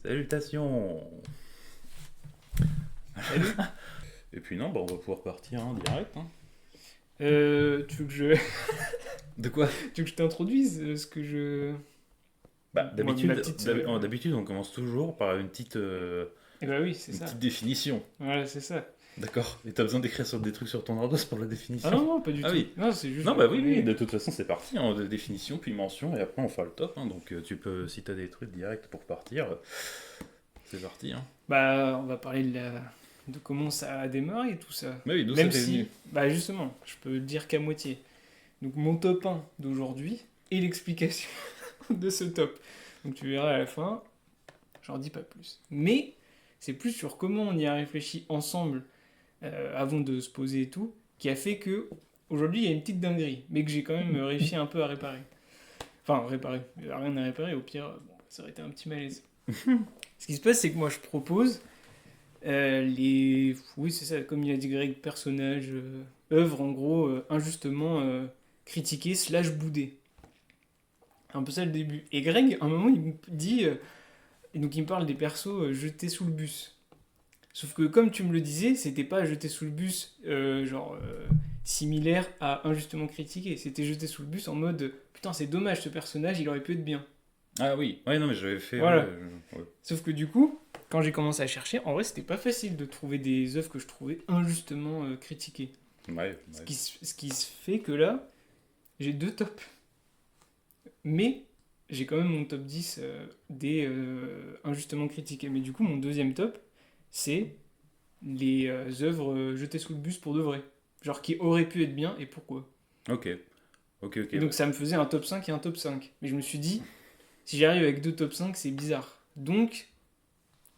Salutations. Salut. Et puis non, bah on va pouvoir partir direct. Hein. Tu veux que je, De quoi? tu veux que je t'introduise ce que je. Bah Moi, ma d'habitude, petite. d'habitude on commence toujours par Eh ben oui, c'est une ça. petite définition. Voilà, c'est ça. D'accord. Et t'as besoin d'écrire sur des trucs sur ton ardos pour la Ah définition? non, non, pas du Ah tout. oui. Non, c'est juste. Non bah oui, oui, Mais- de toute façon c'est parti, hein, de définition puis mention et après on fera le top. Hein, donc tu peux, si t'as des trucs directs pour partir, c'est parti. Hein. Bah, on va parler de comment ça a démarré et tout ça. Mais oui, d'où ça Même t'est venu? si, bah justement, je peux le dire qu'à moitié. Donc mon top 1 d'aujourd'hui et l'explication de ce top. Donc tu verras à la fin, j'en dis pas plus. Mais c'est plus sur comment on y a réfléchi ensemble avant de se poser et tout, qui a fait que aujourd'hui il y a une petite dinguerie, mais que j'ai quand même réussi un peu à réparer. Enfin, réparer, il n'y a rien à réparer, au pire, bon, ça aurait été un petit malaise. Ce qui se passe, c'est que moi je propose les. Oui, c'est ça, comme il a dit Greg, personnages, œuvres en gros, injustement critiquées, slash boudées. Un peu ça le début. Et Greg, à un moment, il me dit. Et donc il me parle des persos jetés sous le bus. Sauf que comme tu me le disais, c'était pas jeté sous le bus similaire à injustement critiqué. C'était jeté sous le bus en mode putain c'est dommage ce personnage, il aurait pu être bien. Ah oui, ouais non mais j'avais fait, ouais, Voilà. ouais. Sauf que du coup, quand j'ai commencé à chercher, en vrai c'était pas facile de trouver des œuvres que je trouvais injustement critiquées. Ouais, ouais. Ce qui se fait que là, j'ai deux tops. Mais j'ai quand même mon top 10 des injustement critiqués. Mais du coup, mon deuxième top, c'est les œuvres jetées sous le bus pour de vrai. Genre qui auraient pu être bien et pourquoi. Ok, ok, Et ok. donc ça me faisait un top 5 et un top 5. Mais je me suis dit, si j'arrive avec deux top 5, c'est bizarre. Donc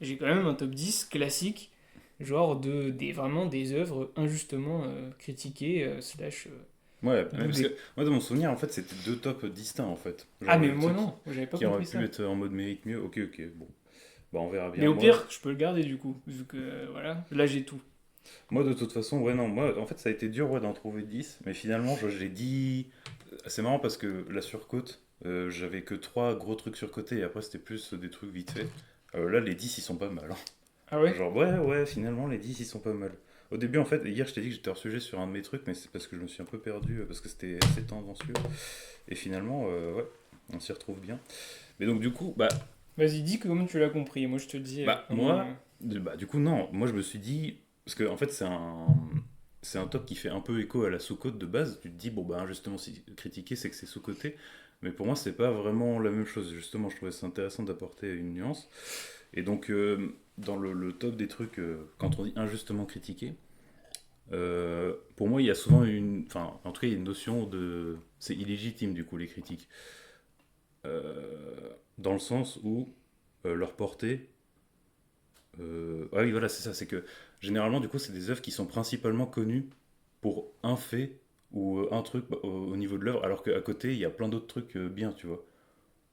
j'ai quand même un top 10 classique, genre vraiment des œuvres injustement critiquées, slash Ouais, mais parce que boudées. moi, dans mon souvenir, en fait, c'était deux tops distincts, en fait. Ah Genre, mais le moi truc non, j'avais pas qui aurait compris pu ça. être en mode mérite mieux. Ok, ok, bon. Bah, on verra Mais bien. au Moi, pire, je peux le garder du coup, vu que voilà, là j'ai tout. moi, de toute façon, ouais, non, moi, en fait, ça a été dur, ouais, d'en trouver 10 mais finalement, j'ai dit. C'est marrant parce que la surcote, j'avais que 3 gros trucs surcotés, et après, c'était plus des trucs vite fait. Là, les 10 ils sont pas mal. Hein. Ah ouais? Genre, ouais, ouais, finalement, les 10 ils sont pas mal. Au début, en fait, hier, je t'ai dit que j'étais hors sujet sur un de mes trucs, mais c'est parce que je me suis un peu perdu, parce que c'était assez tendancieux. Et finalement, ouais, on s'y retrouve bien. Mais donc du coup, Vas-y, dis comment tu l'as compris. Moi je te dis comment. moi, du coup non, moi je me suis dit parce que en fait c'est un top qui fait un peu écho à la sous-cote de base. Tu te dis bon bah justement si critiquer c'est que c'est sous-coté, mais pour moi c'est pas vraiment la même chose. Justement, je trouvais ça intéressant d'apporter une nuance. Et donc dans le top des trucs quand on dit injustement critiqué, pour moi il y a souvent enfin en tout cas il y a une notion de c'est illégitime du coup les critiques. Dans le sens où leur portée. Ah oui, voilà, c'est ça. C'est que généralement, du coup, c'est des œuvres qui sont principalement connues pour un fait ou un truc au niveau de l'œuvre, alors qu'à côté, il y a plein d'autres trucs bien, tu vois.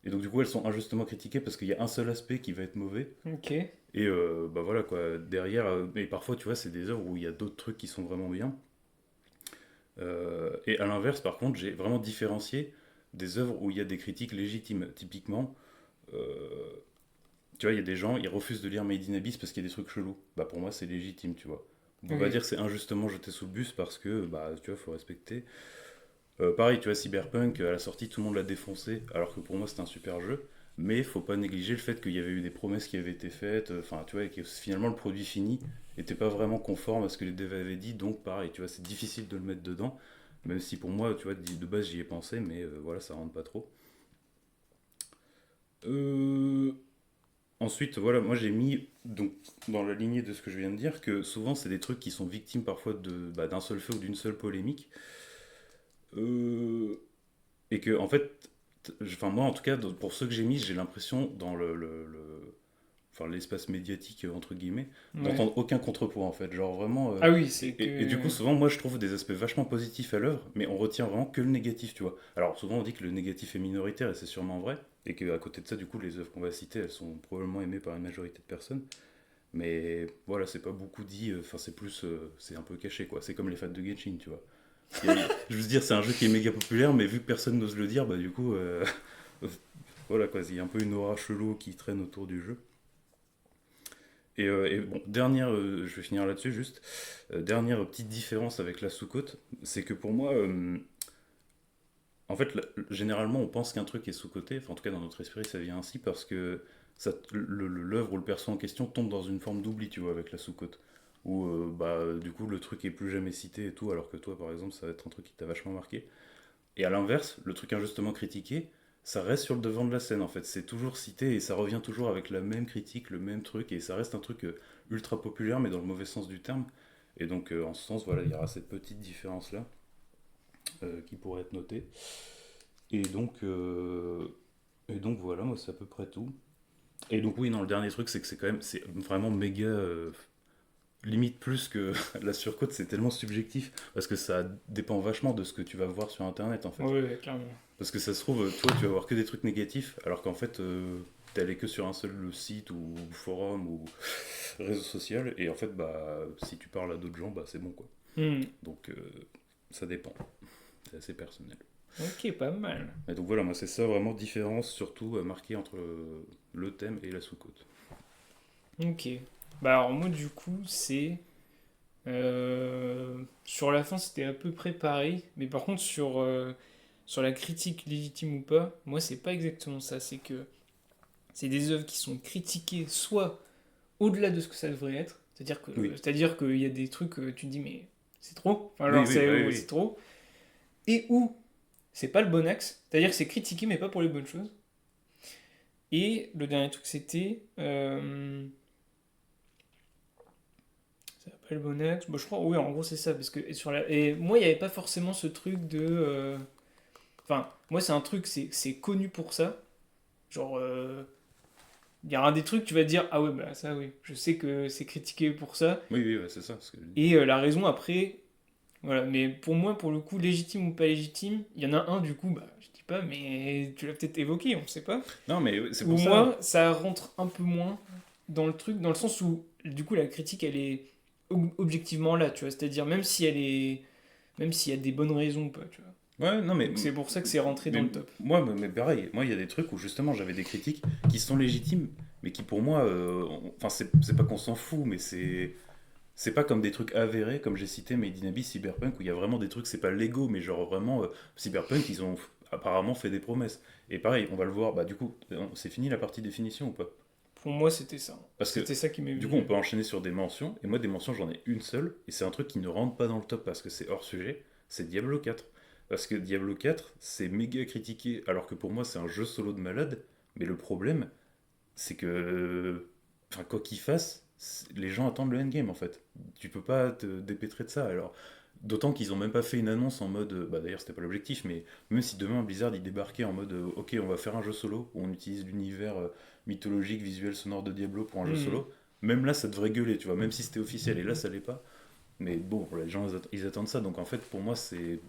Et donc, du coup, elles sont injustement critiquées parce qu'il y a un seul aspect qui va être mauvais. Ok. Et bah voilà, quoi. Derrière, mais parfois, tu vois, c'est des œuvres où il y a d'autres trucs qui sont vraiment bien. Et à l'inverse, par contre, j'ai vraiment différencié des œuvres où il y a des critiques légitimes. Typiquement, euh, tu vois, il y a des gens, ils refusent de lire Made in Abyss parce qu'il y a des trucs chelous. Bah pour moi, c'est légitime, tu vois. On peut pas Ok. dire que c'est injustement jeté sous le bus parce que, bah, tu vois, faut respecter. Pareil, tu vois, Cyberpunk, à la sortie, tout le monde l'a défoncé, alors que pour moi, c'est un super jeu. Mais faut pas négliger le fait qu'il y avait eu des promesses qui avaient été faites, enfin, tu vois, et que finalement, le produit fini était pas vraiment conforme à ce que les devs avaient dit, donc pareil, tu vois, c'est difficile de le mettre dedans. Même si pour moi, tu vois, de base, j'y ai pensé, mais voilà, ça rentre pas trop. Euh, Ensuite, voilà, moi j'ai mis donc dans la lignée de ce que je viens de dire que souvent c'est des trucs qui sont victimes parfois d'un seul fait ou d'une seule polémique. Euh, et que en fait, enfin moi en tout cas pour ceux que j'ai mis, j'ai l'impression dans enfin l'espace médiatique entre guillemets Ouais. d'entendre aucun contrepoint en fait. Genre vraiment. Ah oui, Et, c'est et du coup que. souvent moi je trouve des aspects vachement positifs à l'œuvre, mais on retient vraiment que le négatif, tu vois. Alors souvent on dit que le négatif est minoritaire et c'est sûrement vrai. Et qu'à côté de ça, du coup, les œuvres qu'on va citer, elles sont probablement aimées par une majorité de personnes. Mais voilà, c'est pas beaucoup dit, enfin c'est plus, c'est un peu caché quoi. C'est comme les fans de Genshin, tu vois. Je veux dire, c'est un jeu qui est méga populaire, mais vu que personne n'ose le dire, bah du coup, voilà quoi, il y a un peu une aura chelou qui traîne autour du jeu. Et bon, je vais finir là-dessus juste. Dernière petite différence avec la sous-côte, c'est que pour moi, en fait, généralement, on pense qu'un truc est sous-coté. Enfin, en tout cas, dans notre esprit, ça vient ainsi parce que l'œuvre ou le perso en question tombe dans une forme d'oubli, tu vois, avec la sous-côte. Où, du coup, le truc est plus jamais cité et tout, alors que toi, par exemple, ça va être un truc qui t'a vachement marqué. Et à l'inverse, le truc injustement critiqué, ça reste sur le devant de la scène, en fait. C'est toujours cité et ça revient toujours avec la même critique, le même truc, et ça reste un truc ultra populaire, mais dans le mauvais sens du terme. Et donc, en ce sens, voilà, il y aura cette petite différence-là qui pourrait être notée. Et donc, euh, et donc voilà, moi c'est à peu près tout. Et donc oui, non, le dernier truc, c'est que c'est vraiment méga, limite plus que la surcote, c'est tellement subjectif, parce que ça dépend vachement de ce que tu vas voir sur Internet, en fait. Ouais, ouais, clairement. Parce que ça se trouve, toi, tu vas voir que des trucs négatifs, alors qu'en fait, t'es allé que sur un seul site, ou forum, ou réseau social, et en fait, bah, si tu parles à d'autres gens, bah, c'est bon, quoi. Hmm. Donc, ça dépend. C'est assez personnel. Ok, pas mal. Et donc voilà, moi c'est ça vraiment différence surtout marquée entre le thème et la sous-côte. Ok. Bah alors moi du coup c'est... sur la fin c'était à peu près pareil, mais par contre sur la critique légitime ou pas, moi c'est pas exactement ça, c'est que c'est des œuvres qui sont critiquées soit au-delà de ce que ça devrait être, Oui, c'est-à-dire qu'il y a des trucs tu te dis mais c'est trop, enfin oui, genre oui, bah oui, c'est oui. trop, et où c'est pas le bon axe, c'est-à-dire que c'est critiqué mais pas pour les bonnes choses. Et le dernier truc c'était... ça va pas le bon axe. Bon, je crois, oui, en gros, c'est ça. Parce que et moi, il n'y avait pas forcément ce truc de. Enfin, moi, c'est un truc, c'est connu pour ça. Genre, il y a un des trucs, tu vas te dire, ah ouais, bah ça, oui, je sais que c'est critiqué pour ça. Oui, oui, ouais, c'est ça ce que je dis. Et la raison après, voilà. Mais pour moi, pour le coup, légitime ou pas légitime, il y en a un, du coup, bah, je dis pas, mais tu l'as peut-être évoqué, on sait pas. Non, mais c'est Ou pour ça. moi, ça rentre un peu moins dans le truc, dans le sens où, du coup, la critique, elle est objectivement là, tu vois. C'est-à-dire, même si elle est. Même s'il y a des bonnes raisons ou pas, tu vois. Ouais, non, Donc c'est pour ça que c'est rentré dans mais le top. mais pareil, moi il y a des trucs où justement j'avais des critiques qui sont légitimes, mais qui pour moi, enfin c'est pas qu'on s'en fout, mais c'est pas comme des trucs avérés, comme j'ai cité Made in Abyss, Cyberpunk, où il y a vraiment des trucs, c'est pas Lego, mais genre vraiment, Cyberpunk, ils ont apparemment fait des promesses. Et pareil, on va le voir, bah du coup, c'est fini la partie définition ou pas? Pour moi, c'était ça. Parce que C'était ça qui m'est du coup, venu. on peut enchaîner sur des mentions, et moi, des mentions, j'en ai une seule, et c'est un truc qui ne rentre pas dans le top parce que c'est hors sujet, c'est Diablo 4. Parce que Diablo 4, c'est méga critiqué, alors que pour moi, c'est un jeu solo de malade, mais le problème, c'est que, enfin, quoi qu'il fasse, les gens attendent le endgame en fait. Tu peux pas te dépêtrer de ça. Alors, d'autant qu'ils ont même pas fait une annonce en mode, bah d'ailleurs c'était pas l'objectif, mais même si demain Blizzard il débarquait en mode, ok, on va faire un jeu solo où on utilise l'univers mythologique, visuel, sonore de Diablo pour un jeu Hmm. solo, même là ça devrait gueuler, tu vois, même si c'était officiel, et là ça l'est pas. Mais bon, les gens ils attendent ça, donc en fait pour moi c'est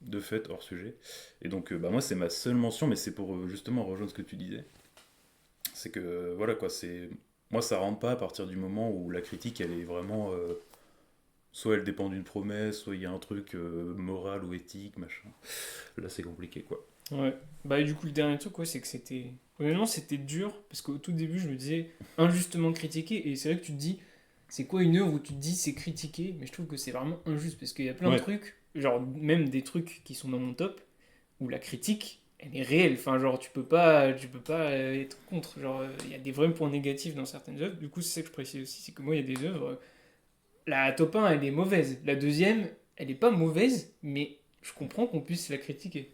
de fait hors sujet. Et donc bah moi c'est ma seule mention, mais c'est pour justement rejoindre ce que tu disais. C'est que voilà quoi, c'est moi ça rentre pas à partir du moment où la critique elle est vraiment soit elle dépend d'une promesse, soit il y a un truc moral ou éthique, machin. Là c'est compliqué quoi. Ouais. Bah, et du coup, le dernier truc, ouais, c'est que c'était. Honnêtement, c'était dur, parce qu'au tout début, je me disais injustement critiqué, et c'est vrai que tu te dis, c'est quoi une œuvre où tu te dis c'est critiqué, mais je trouve que c'est vraiment injuste, parce qu'il y a plein de Ouais, trucs, genre même des trucs qui sont dans mon top, où la critique, elle est réelle. Enfin, genre, tu peux pas être contre. Genre, il y a des vrais points négatifs dans certaines œuvres. Du coup, c'est ça que je précise aussi, c'est que moi, il y a des œuvres. La top 1, elle est mauvaise. La deuxième, elle est pas mauvaise, mais je comprends qu'on puisse la critiquer.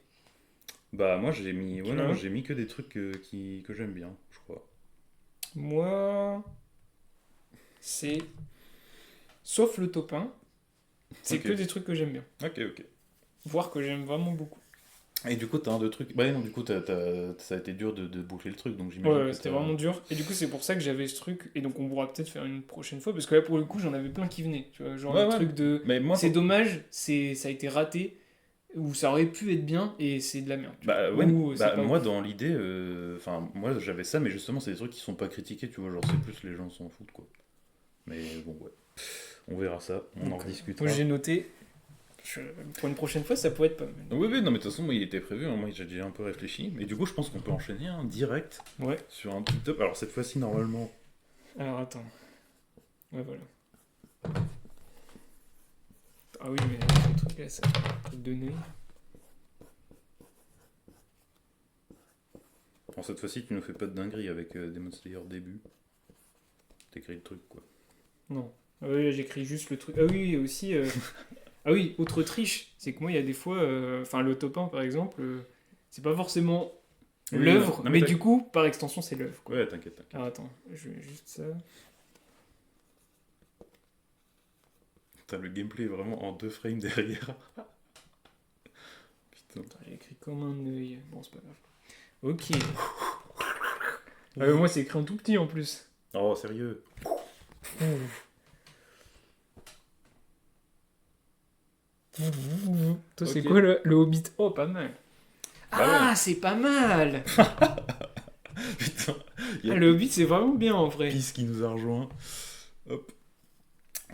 bah moi j'ai mis, ouais Tu non, moi vois? j'ai mis que des trucs que j'aime bien, je crois. Moi, c'est. Sauf le top 1, c'est Ok, que des trucs que j'aime bien. ok, ok. Voire que j'aime vraiment beaucoup. Et du coup t'as un deux trucs. Bah non, du coup ça a été dur de boucler le truc, donc Ouais, j'imagine ouais, que c'était t'as. vraiment dur. Et du coup, c'est pour ça que j'avais ce truc. Et donc, on pourra peut-être faire une prochaine fois. Parce que là, pour le coup, j'en avais plein qui venaient. Tu vois, genre Ouais, le ouais. truc de. Mais moi, C'est dommage, ça a été raté. Ou ça aurait pu être bien. Et c'est de la merde. Tu bah vois. ouais, Ou c'est bah pas moi ouf. dans l'idée, enfin moi j'avais ça, mais justement c'est des trucs qui sont pas critiqués, tu vois, genre c'est plus les gens s'en foutent quoi. Mais bon ouais, on verra ça, on en Donc, moi, rediscutera. j'ai noté. je- Pour une prochaine fois, ça pourrait être pas mal. Oui, oui, non mais de toute façon moi il était prévu, hein, moi j'ai déjà un peu réfléchi, mais du coup je pense qu'on peut enchaîner direct Ouais. sur un petit top. Alors cette fois-ci normalement, Alors, attends. Ouais, voilà. Ah oui, mais ce truc là, ça truc de nez. Alors cette fois-ci, tu nous fais pas de dinguerie avec Demon Slayer début. T'écris le truc, quoi. Non. Ah oui, j'écris juste le truc. Ah oui, aussi. Ah oui, autre triche, c'est que moi, il y a des fois. Enfin, le top 1, par exemple, c'est pas forcément Oui, l'œuvre, non, mais du coup, par extension, c'est l'œuvre, quoi. Ouais, t'inquiète. Alors attends, je vais juste ça. T'as le gameplay vraiment en 2 frames derrière. Putain. Attends, j'ai écrit comme un œil. Bon, c'est pas grave. Ok. Moi, c'est écrit en tout petit en plus. Oh, sérieux. Toi, c'est Ok. quoi le Hobbit? Oh, pas mal. Bah Ah, c'est pas mal! Putain. Il y Ah, a le Hobbit, c'est vraiment bien en vrai. Peace qui nous a rejoint. Hop.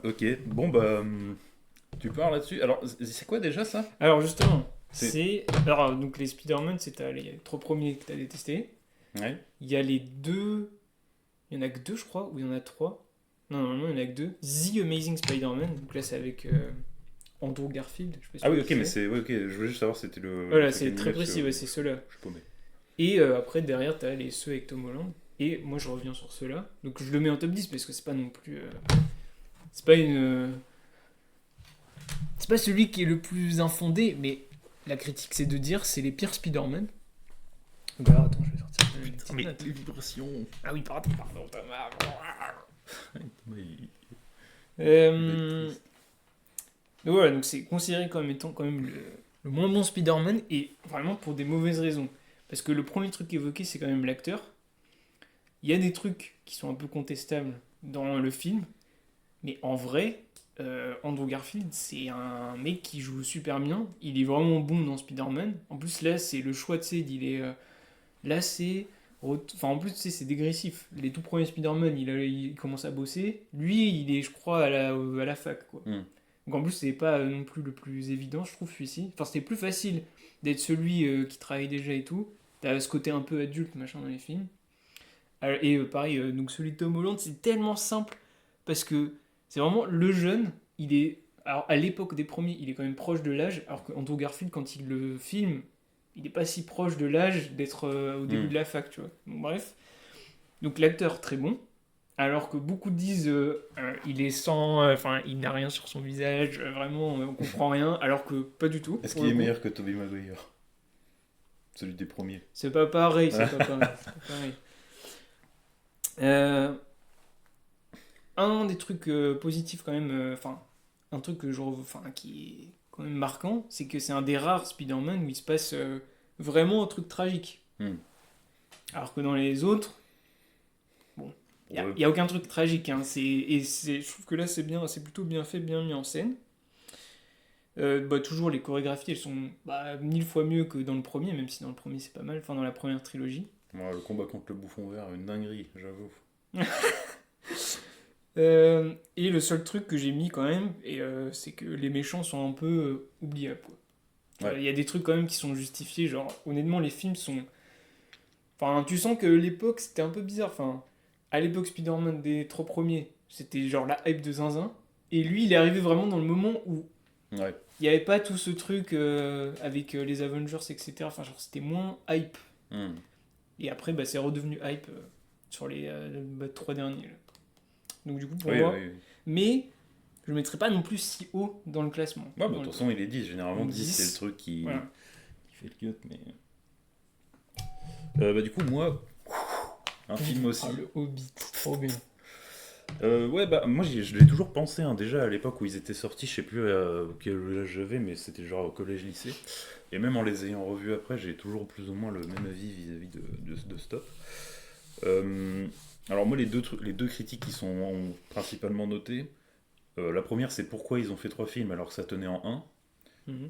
Ok, bon bah. Tu pars là-dessus. Alors, c'est quoi déjà ça? Alors, justement, C'est- c'est. Alors, donc, les Spider-Man, c'est les 3 premiers que t'as détestés. Ouais. Il y a les 2. Il y en a que 2, je crois, ou il y en a 3. Non, normalement, il y en a que 2. The Amazing Spider-Man. Donc là, c'est avec Andrew Garfield. Je sais pas si Ah tu oui, vois ok, qui mais c'est. c'est. Ouais, ok, je voulais juste savoir si c'était le. Voilà, le c'est truc très animé, précis, parce que ouais, c'est ceux-là. je suis paumé. Et après, derrière, t'as ceux avec Tom Holland. Et moi, je reviens sur ceux-là. Donc, je le mets en top 10 parce que c'est pas non plus. C'est pas une. C'est pas celui qui est le plus infondé, mais la critique, c'est de dire c'est les pires Spider-Man. Donc, alors, attends, je vais sortir une petite note. les vibrations. Ah oui, pardon, Thomas. Il- Euh, donc voilà, donc c'est considéré comme étant quand même le moins bon Spider-Man et vraiment pour des mauvaises raisons. Parce que le premier truc évoqué, c'est quand même l'acteur. Il y a des trucs qui sont un peu contestables dans le film, mais en vrai, Andrew Garfield, c'est un mec qui joue super bien. Il est vraiment bon dans Spider-Man. En plus, là, c'est le choix de Ced, il est. Là, c'est. Enfin, en plus, tu sais, c'est dégressif. Les tout premiers Spider-Man, il commence à bosser. Lui, il est, je crois, à la fac, quoi. Hmm. Donc en plus, c'est pas non plus le plus évident, je trouve, celui-ci. Enfin, c'était plus facile d'être celui qui travaille déjà et tout. T'as ce côté un peu adulte, machin, dans les films. Et pareil, donc celui de Tom Holland, c'est tellement simple parce que c'est vraiment le jeune, il est. Alors à l'époque des premiers, il est quand même proche de l'âge, alors qu'Andrew Garfield, quand il le filme, il n'est pas si proche de l'âge d'être au début Hmm. de la fac, tu vois. Donc, bref. Donc l'acteur, très bon. Alors que beaucoup disent il est sans. Enfin, il n'a rien sur son visage, vraiment, on comprend rien. Alors que pas du tout. Est-ce pour qu'il le est coup. meilleur que Tobey Maguire? Celui des premiers. C'est pas pareil, c'est pas pareil. C'est pas pareil. Un des trucs positifs quand même, enfin, un truc que enfin, qui est quand même marquant, c'est que c'est un des rares Spider-Man où il se passe vraiment un truc tragique. Hmm. Alors que dans les autres, il Ouais. n'y a aucun truc tragique. Hein. Je trouve que là, c'est plutôt bien fait, bien mis en scène. Toujours, les chorégraphies, elles sont 1000 fois mieux que dans le premier, même si dans le premier, c'est pas mal. Enfin, dans la première trilogie. Ouais, le combat contre le bouffon vert, une dinguerie, j'avoue. Et le seul truc que j'ai mis quand même, c'est que les méchants sont un peu oubliables. Quoi. Ouais. Il y a des trucs quand même qui sont justifiés. Genre, honnêtement, les films sont. Enfin, tu sens que l'époque, c'était un peu bizarre. Enfin, à l'époque, Spider-Man des 3 premiers, c'était genre la hype de zinzin. Et lui, il est arrivé vraiment dans le moment où Ouais. il n'y avait pas tout ce truc avec les Avengers, etc. Enfin, genre, c'était moins hype. Hmm. Et après, c'est redevenu hype sur les 3 derniers. Là. Donc, du coup, pour Oui, moi. oui, oui. Mais je ne le mettrai pas non plus si haut dans le classement. Ouais, bah, de Dans le- toute façon, il est 10. Généralement, Donc 10, 10, c'est le truc qui Voilà. fait le cut. Mais... du coup, moi, un film aussi. Ah, le Hobbit, trop bien. Ouais, moi, je l'ai toujours pensé, hein, déjà à l'époque où ils étaient sortis, je sais plus quel âge j'avais, mais c'était genre au collège-lycée. Et même en les ayant revus après, j'ai toujours plus ou moins le même avis vis-à-vis de Stop. Alors moi, les deux critiques qui sont principalement notées, la première, c'est pourquoi ils ont fait 3 films alors que ça tenait en un. Mhm.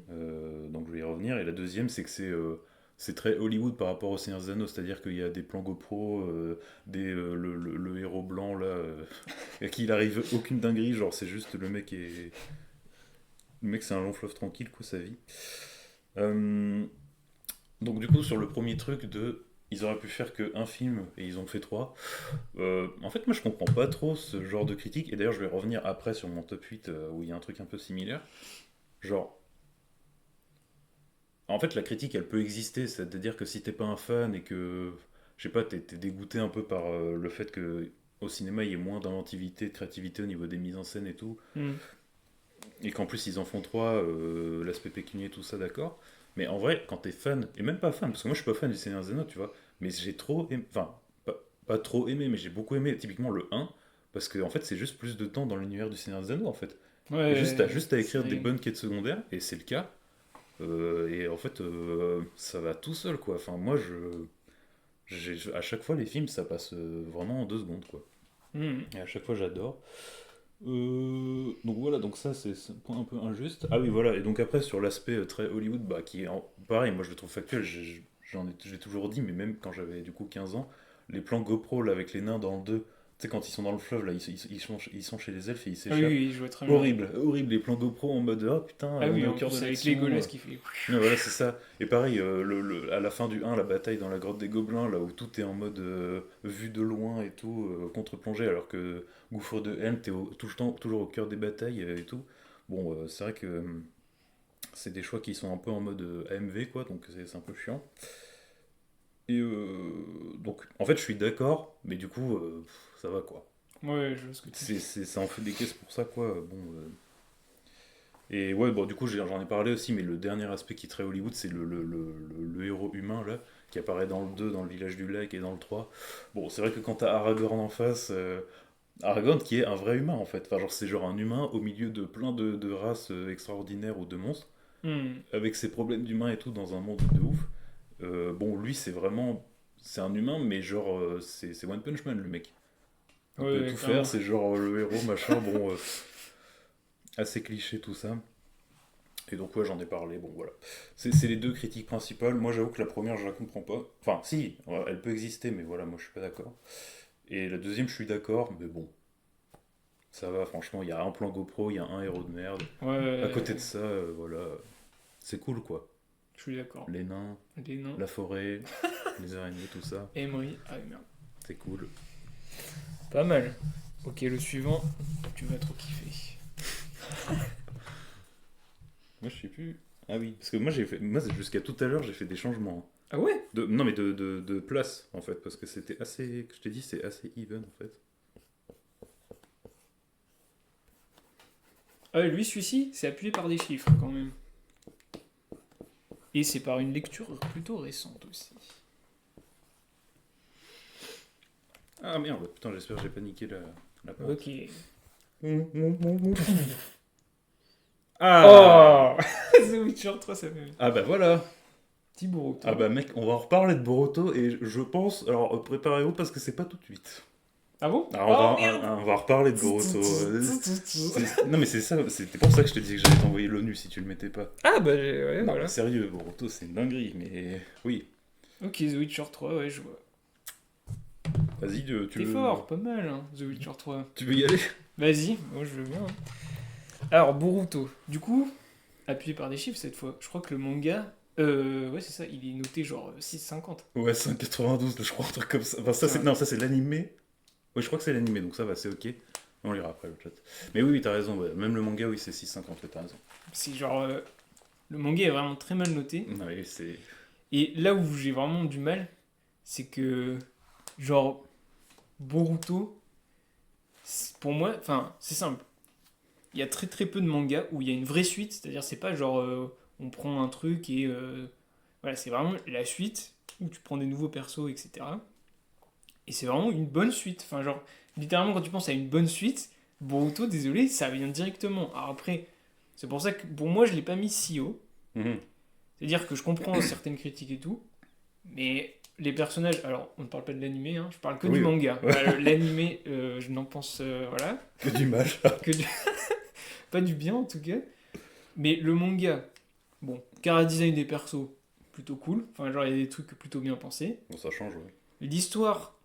Donc je vais y revenir. Et la deuxième, c'est que c'est très Hollywood par rapport au Seigneur des Anneaux, c'est-à-dire qu'il y a des plans GoPro, le héros blanc là, à qui il arrive aucune dinguerie, genre c'est juste le mec c'est un long fleuve tranquille quoi sa vie. Donc du coup sur le premier truc de ils auraient pu faire qu'un film et ils ont fait trois. En fait, moi je comprends pas trop ce genre de critique, et d'ailleurs je vais revenir après sur mon top 8 où il y a un truc un peu similaire. Genre, en fait, la critique elle peut exister, c'est-à-dire que si t'es pas un fan et que, je sais pas, t'es dégoûté un peu par le fait que au cinéma il y ait moins d'inventivité, de créativité au niveau des mises en scène et tout, Hmm. et qu'en plus ils en font trois, l'aspect pécunier, tout ça, d'accord. Mais en vrai, quand t'es fan, et même pas fan, parce que moi je suis pas fan du Seigneur des Anneaux, tu vois, mais j'ai trop aimé, enfin, pas trop aimé, mais j'ai beaucoup aimé typiquement le un, parce que en fait c'est juste plus de temps dans l'univers du Seigneur des Anneaux en fait. Et Ouais, juste à écrire des c'est... bonnes quêtes secondaires, et c'est le cas. Et en fait, ça va tout seul quoi. Enfin, moi à chaque fois les films ça passe vraiment en 2 secondes quoi. Hmm. Et à chaque fois j'adore. Donc voilà, donc ça c'est un point un peu injuste. Ah oui, voilà, et donc après sur l'aspect très Hollywood, bah, qui est pareil, moi je le trouve factuel, j'ai toujours dit, mais même quand j'avais du coup 15 ans, les plans GoPro là, avec les nains dans le 2, tu sais, quand ils sont dans le fleuve, là, ils sont chez les elfes et ils Ah oui, s'échappent. oui, je vois très bien. Horrible, horrible, les plans GoPro en mode, oh putain, Ah on oui, est au en cœur de plus avec l'action. Legolas qui fait... Ouais, voilà, c'est ça. Et pareil, à la fin du 1, la bataille dans la grotte des Gobelins, là où tout est en mode vue de loin et tout, contre-plongée, alors que Gouffre de Helm, tout le temps, toujours au cœur des batailles et tout. Bon, c'est vrai que c'est des choix qui sont un peu en mode AMV, quoi, donc c'est un peu chiant. Et donc, en fait, je suis d'accord, mais du coup, ça va, quoi. Ouais, je vois ce que tu dis. Ça en fait des caisses pour ça, quoi. Bon, et ouais, bon, du coup, j'en ai parlé aussi, mais le dernier aspect qui est très Hollywood, c'est le héros humain, là, qui apparaît dans le 2 dans le village du lac, et dans le 3. Bon, c'est vrai que quand t'as Aragorn en face, Aragorn qui est un vrai humain, en fait. Enfin, genre, c'est genre un humain au milieu de plein de races extraordinaires ou de monstres, Hmm. avec ses problèmes d'humain et tout, dans un monde de ouf. Bon, lui, c'est vraiment. C'est un humain, mais genre, c'est One Punch Man, le mec. Ouais, Il peut ouais, tout faire, clairement. c'est genre le héros, machin, bon, assez cliché tout ça. Et donc ouais, j'en ai parlé, bon voilà. C'est les deux critiques principales. Moi j'avoue que la première je la comprends pas. Enfin si, elle peut exister, mais voilà, moi je suis pas d'accord. Et la deuxième je suis d'accord, mais bon, ça va franchement, il y a un plan GoPro, il y a un héros de merde. À côté de Ouais, ça, voilà, c'est cool quoi. je suis d'accord. Les nains, Les nains. la forêt, les araignées, tout ça, Emery. Ah merde. c'est cool. Pas mal. Ok, le suivant, tu vas trop kiffer. Moi je sais plus. Ah oui, parce que moi jusqu'à tout à l'heure j'ai fait des changements. Ah ouais? Non mais de place en fait, parce que c'était assez, je t'ai dit c'est assez even en fait. Ah ouais, lui, celui-ci, c'est appuyé par des chiffres quand même. Et c'est par une lecture plutôt récente aussi. Ah merde, putain, j'espère que j'ai pas niqué la porte. Ok. Ah Oh The Witcher 3, ça fait Ah bah voilà. petit Boruto. Ah bah mec, on va en reparler de Boruto et je pense... Alors préparez-vous parce que c'est pas tout de suite. Ah bon? Alors Oh merde! on va en reparler de Boruto. Non mais c'est ça, c'était pour ça que je te disais que j'allais t'envoyer l'ONU si tu le mettais pas. Ah bah ouais, Non, voilà. sérieux, Boruto c'est une dinguerie, mais oui. Ok, The Witcher 3, ouais, je vois. Vas-y, tu T'es veux... fort, pas mal, hein, The Witcher 3. Tu veux y aller? Vas-y, moi je veux bien. Hein. Alors, Boruto. Du coup, appuyé par des chiffres cette fois. Je crois que le manga. Ouais, c'est ça, il est noté genre 6,50. Ouais, 5,92 je crois, un truc comme ça. Enfin, ça c'est... Putain. Non, ça c'est l'animé. Oui, je crois que c'est l'animé, donc ça va, c'est ok. On lira après le chat. Mais oui, oui, t'as raison, ouais. Même le manga, oui, c'est 6,50, ouais, t'as raison. C'est genre. Le manga est vraiment très mal noté. Ouais, c'est... Et là où j'ai vraiment du mal, c'est que. Genre. Boruto. Pour moi, enfin, c'est simple. Il y a très très peu de mangas où il y a une vraie suite, c'est-à-dire c'est pas genre on prend un truc et voilà, c'est vraiment la suite où tu prends des nouveaux persos, etc. Et c'est vraiment une bonne suite. Enfin, genre, littéralement, quand tu penses à une bonne suite, Boruto, désolé, ça vient directement. Alors après, c'est pour ça que pour moi, je l'ai pas mis si haut. Mhm. C'est-à-dire que je comprends certaines critiques et tout, mais les personnages, alors on ne parle pas de l'animé, hein, je parle que du Oui, manga. ouais. Voilà, l'animé, je n'en pense, voilà, Que du mal. que du... pas du bien en tout cas. Mais le manga, bon, cara design des persos, plutôt cool. Enfin, genre, il y a des trucs plutôt bien pensés. Bon, ça change, ouais. L'histoire,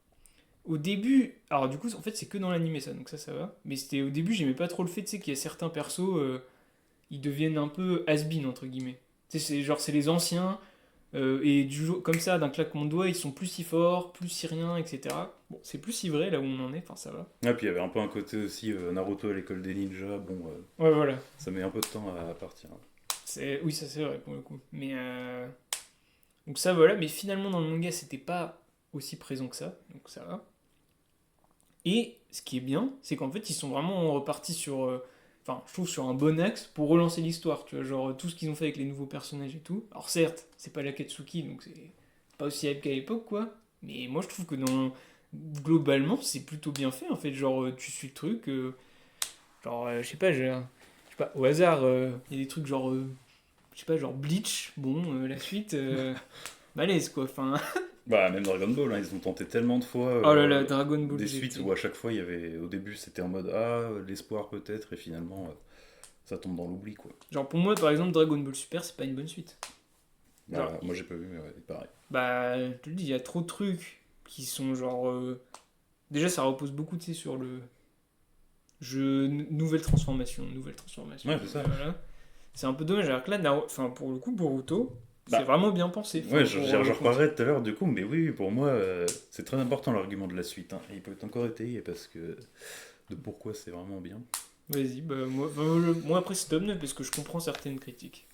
au début, alors du coup, en fait, c'est que dans l'animé ça, donc ça va. Mais c'était au début, j'aimais pas trop le fait, tu sais, qu'il y a certains persos, ils deviennent un peu has-been, entre guillemets. Tu sais, c'est genre, c'est les anciens, Et comme ça, d'un claquement de doigts, ils sont plus si forts, plus si rien, etc. Bon, c'est plus si vrai là où on en est, enfin ça va. Ah, puis il y avait un peu un côté aussi Naruto à l'école des ninjas, bon, Ouais, voilà. ça met un peu de temps à partir. Oui, ça c'est vrai pour le coup. Mais donc ça voilà, mais finalement dans le manga c'était pas aussi présent que ça, donc ça va. Et ce qui est bien, c'est qu'en fait ils sont vraiment repartis sur, enfin je trouve sur un bon axe pour relancer l'histoire, tu vois, genre tout ce qu'ils ont fait avec les nouveaux personnages et tout. Alors certes, c'est pas la Katsuki, donc c'est pas aussi hype qu'à l'époque quoi, mais moi je trouve que globalement c'est plutôt bien fait en fait, genre tu suis le truc, genre je sais pas, au hasard, il y a des trucs genre je sais pas, genre Bleach, bon, la suite, balèze quoi. Enfin, Bah, même Dragon Ball, hein, ils ont tenté tellement de fois oh là là, Dragon Ball des GT. suites où à chaque fois il y avait, au début c'était en mode ah, l'espoir peut-être, et finalement ça tombe dans l'oubli quoi. Genre pour moi, par exemple, Dragon Ball Super, c'est pas une bonne suite. Genre, Bah, moi j'ai pas vu, mais ouais, pareil. bah, je te le dis, il y a trop de trucs qui sont genre. Déjà, ça repose beaucoup, tu sais, sur le jeu nouvelle transformation, nouvelle transformation. Ouais, c'est ça. Voilà. C'est un peu dommage. Alors que là, enfin, pour le coup, Boruto, c'est Bah, vraiment bien pensé. Enfin, ouais, pour, j'en le reparlerai tout à l'heure du coup, mais oui, pour moi, c'est très important l'argument de la suite. Hein. Et il peut être encore étayé parce que de pourquoi c'est vraiment bien. Vas-y, bah, moi après, c'est top 9 parce que je comprends certaines critiques.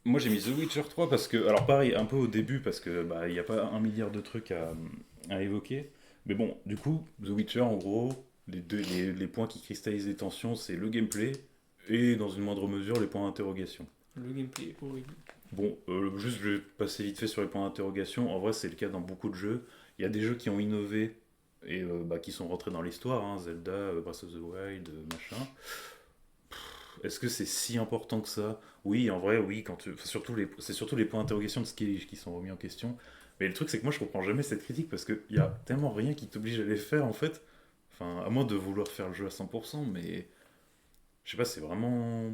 Moi j'ai mis The Witcher 3 parce que, alors pareil, un peu au début parce que bah il n'y a pas un milliard de trucs à évoquer. Mais bon, du coup, The Witcher en gros, les points qui cristallisent les tensions, c'est le gameplay et dans une moindre mesure les points d'interrogation. Le gameplay est horrible. Bon, juste je vais passer vite fait sur les points d'interrogation. En vrai, c'est le cas dans beaucoup de jeux. Il y a des jeux qui ont innové et bah, qui sont rentrés dans l'histoire, hein, Zelda, Breath of the Wild, machin. Est-ce que c'est si important que ça? Oui, en vrai, oui, c'est surtout les points d'interrogation de ce qui sont remis en question. Mais le truc, c'est que moi, je comprends jamais cette critique parce qu'il y a tellement rien qui t'oblige à les faire, en fait. Enfin, à moins de vouloir faire le jeu à 100%, mais je sais pas, c'est vraiment.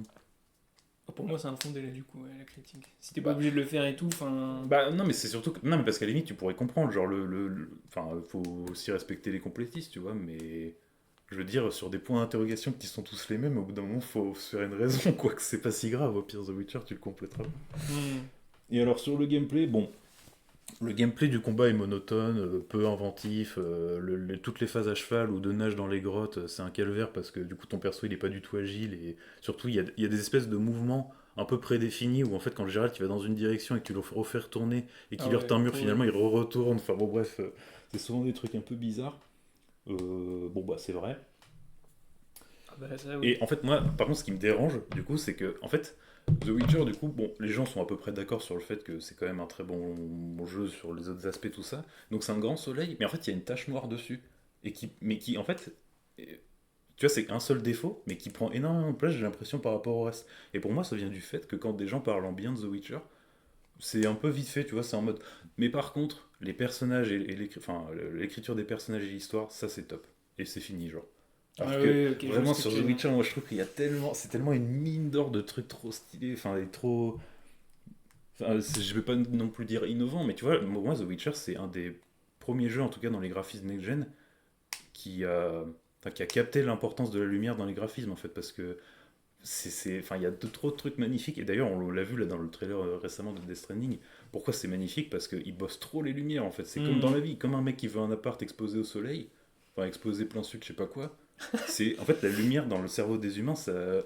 Pour moi, c'est un fondé là, du coup, ouais, la critique. Si t'es pas obligé de le faire et tout, enfin. Bah non, mais c'est surtout que. Non, mais parce qu'à la limite, tu pourrais comprendre, genre, enfin, faut aussi respecter les complétistes, tu vois, mais. Je veux dire, sur des points d'interrogation qui sont tous les mêmes, au bout d'un moment, faut se faire une raison, quoi, que c'est pas si grave. Au pire, The Witcher, tu le compléteras. Hmm. Et alors, sur le gameplay, bon, le gameplay du combat est monotone, peu inventif. Toutes les phases à cheval ou de nage dans les grottes, c'est un calvaire parce que du coup ton perso il est pas du tout agile et surtout il y a des espèces de mouvements un peu prédéfinis où en fait quand Gérald il va dans une direction et que tu le refais retourner et Ah qu'il heurte ouais, un mur ouais. finalement il retourne. Enfin bon bref, c'est souvent des trucs un peu bizarres. Bon bah c'est vrai. Ah bah ça, oui. Et en fait, moi, par contre, ce qui me dérange, du coup, c'est que, en fait, The Witcher, du coup, bon, les gens sont à peu près d'accord sur le fait que c'est quand même un très bon jeu sur les autres aspects, tout ça. Donc c'est un grand soleil, mais en fait, il y a une tache noire dessus. Mais qui, en fait, tu vois, c'est un seul défaut, mais qui prend énormément de place, j'ai l'impression, par rapport au reste. Et pour moi, ça vient du fait que quand des gens parlent en bien de The Witcher, c'est un peu vite fait, tu vois, c'est en mode. Mais par contre, les personnages enfin, l'écriture des personnages et l'histoire, ça c'est top. Et c'est fini, genre. Ah Alors que oui, ok, je vois vraiment ce que sur tu The veux dire. Witcher, moi je trouve qu'il y a tellement, c'est tellement une mine d'or de trucs trop stylés, enfin et trop, enfin, je vais pas non plus dire innovant, mais tu vois, moi The Witcher c'est un des premiers jeux, en tout cas dans les graphismes next-gen, qui a capté l'importance de la lumière dans les graphismes en fait, parce que enfin il y a trop de trucs magnifiques, et d'ailleurs on l'a vu là dans le trailer récemment de Death Stranding. Pourquoi c'est magnifique? Parce qu'ils bossent trop les lumières en fait, c'est comme dans Hmm. la vie, comme un mec qui veut un appart exposé au soleil, enfin exposé plein sud, je sais pas quoi. C'est en fait la lumière dans le cerveau des humains,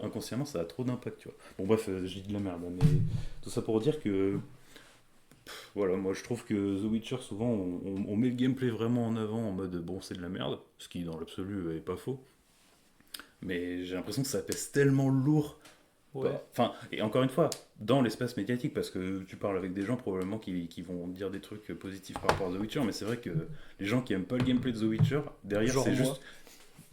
inconsciemment, ça a trop d'impact, tu vois. Bon bref, je dis de la merde, hein, mais tout ça pour dire que voilà, moi je trouve que The Witcher souvent on met le gameplay vraiment en avant en mode bon c'est de la merde, ce qui dans l'absolu est pas faux, mais j'ai l'impression que ça pèse tellement lourd. Ouais. Enfin, et encore une fois, dans l'espace médiatique, parce que tu parles avec des gens probablement qui vont dire des trucs positifs par rapport à The Witcher, mais c'est vrai que les gens qui aiment pas le gameplay de The Witcher, derrière Genre c'est moi. juste.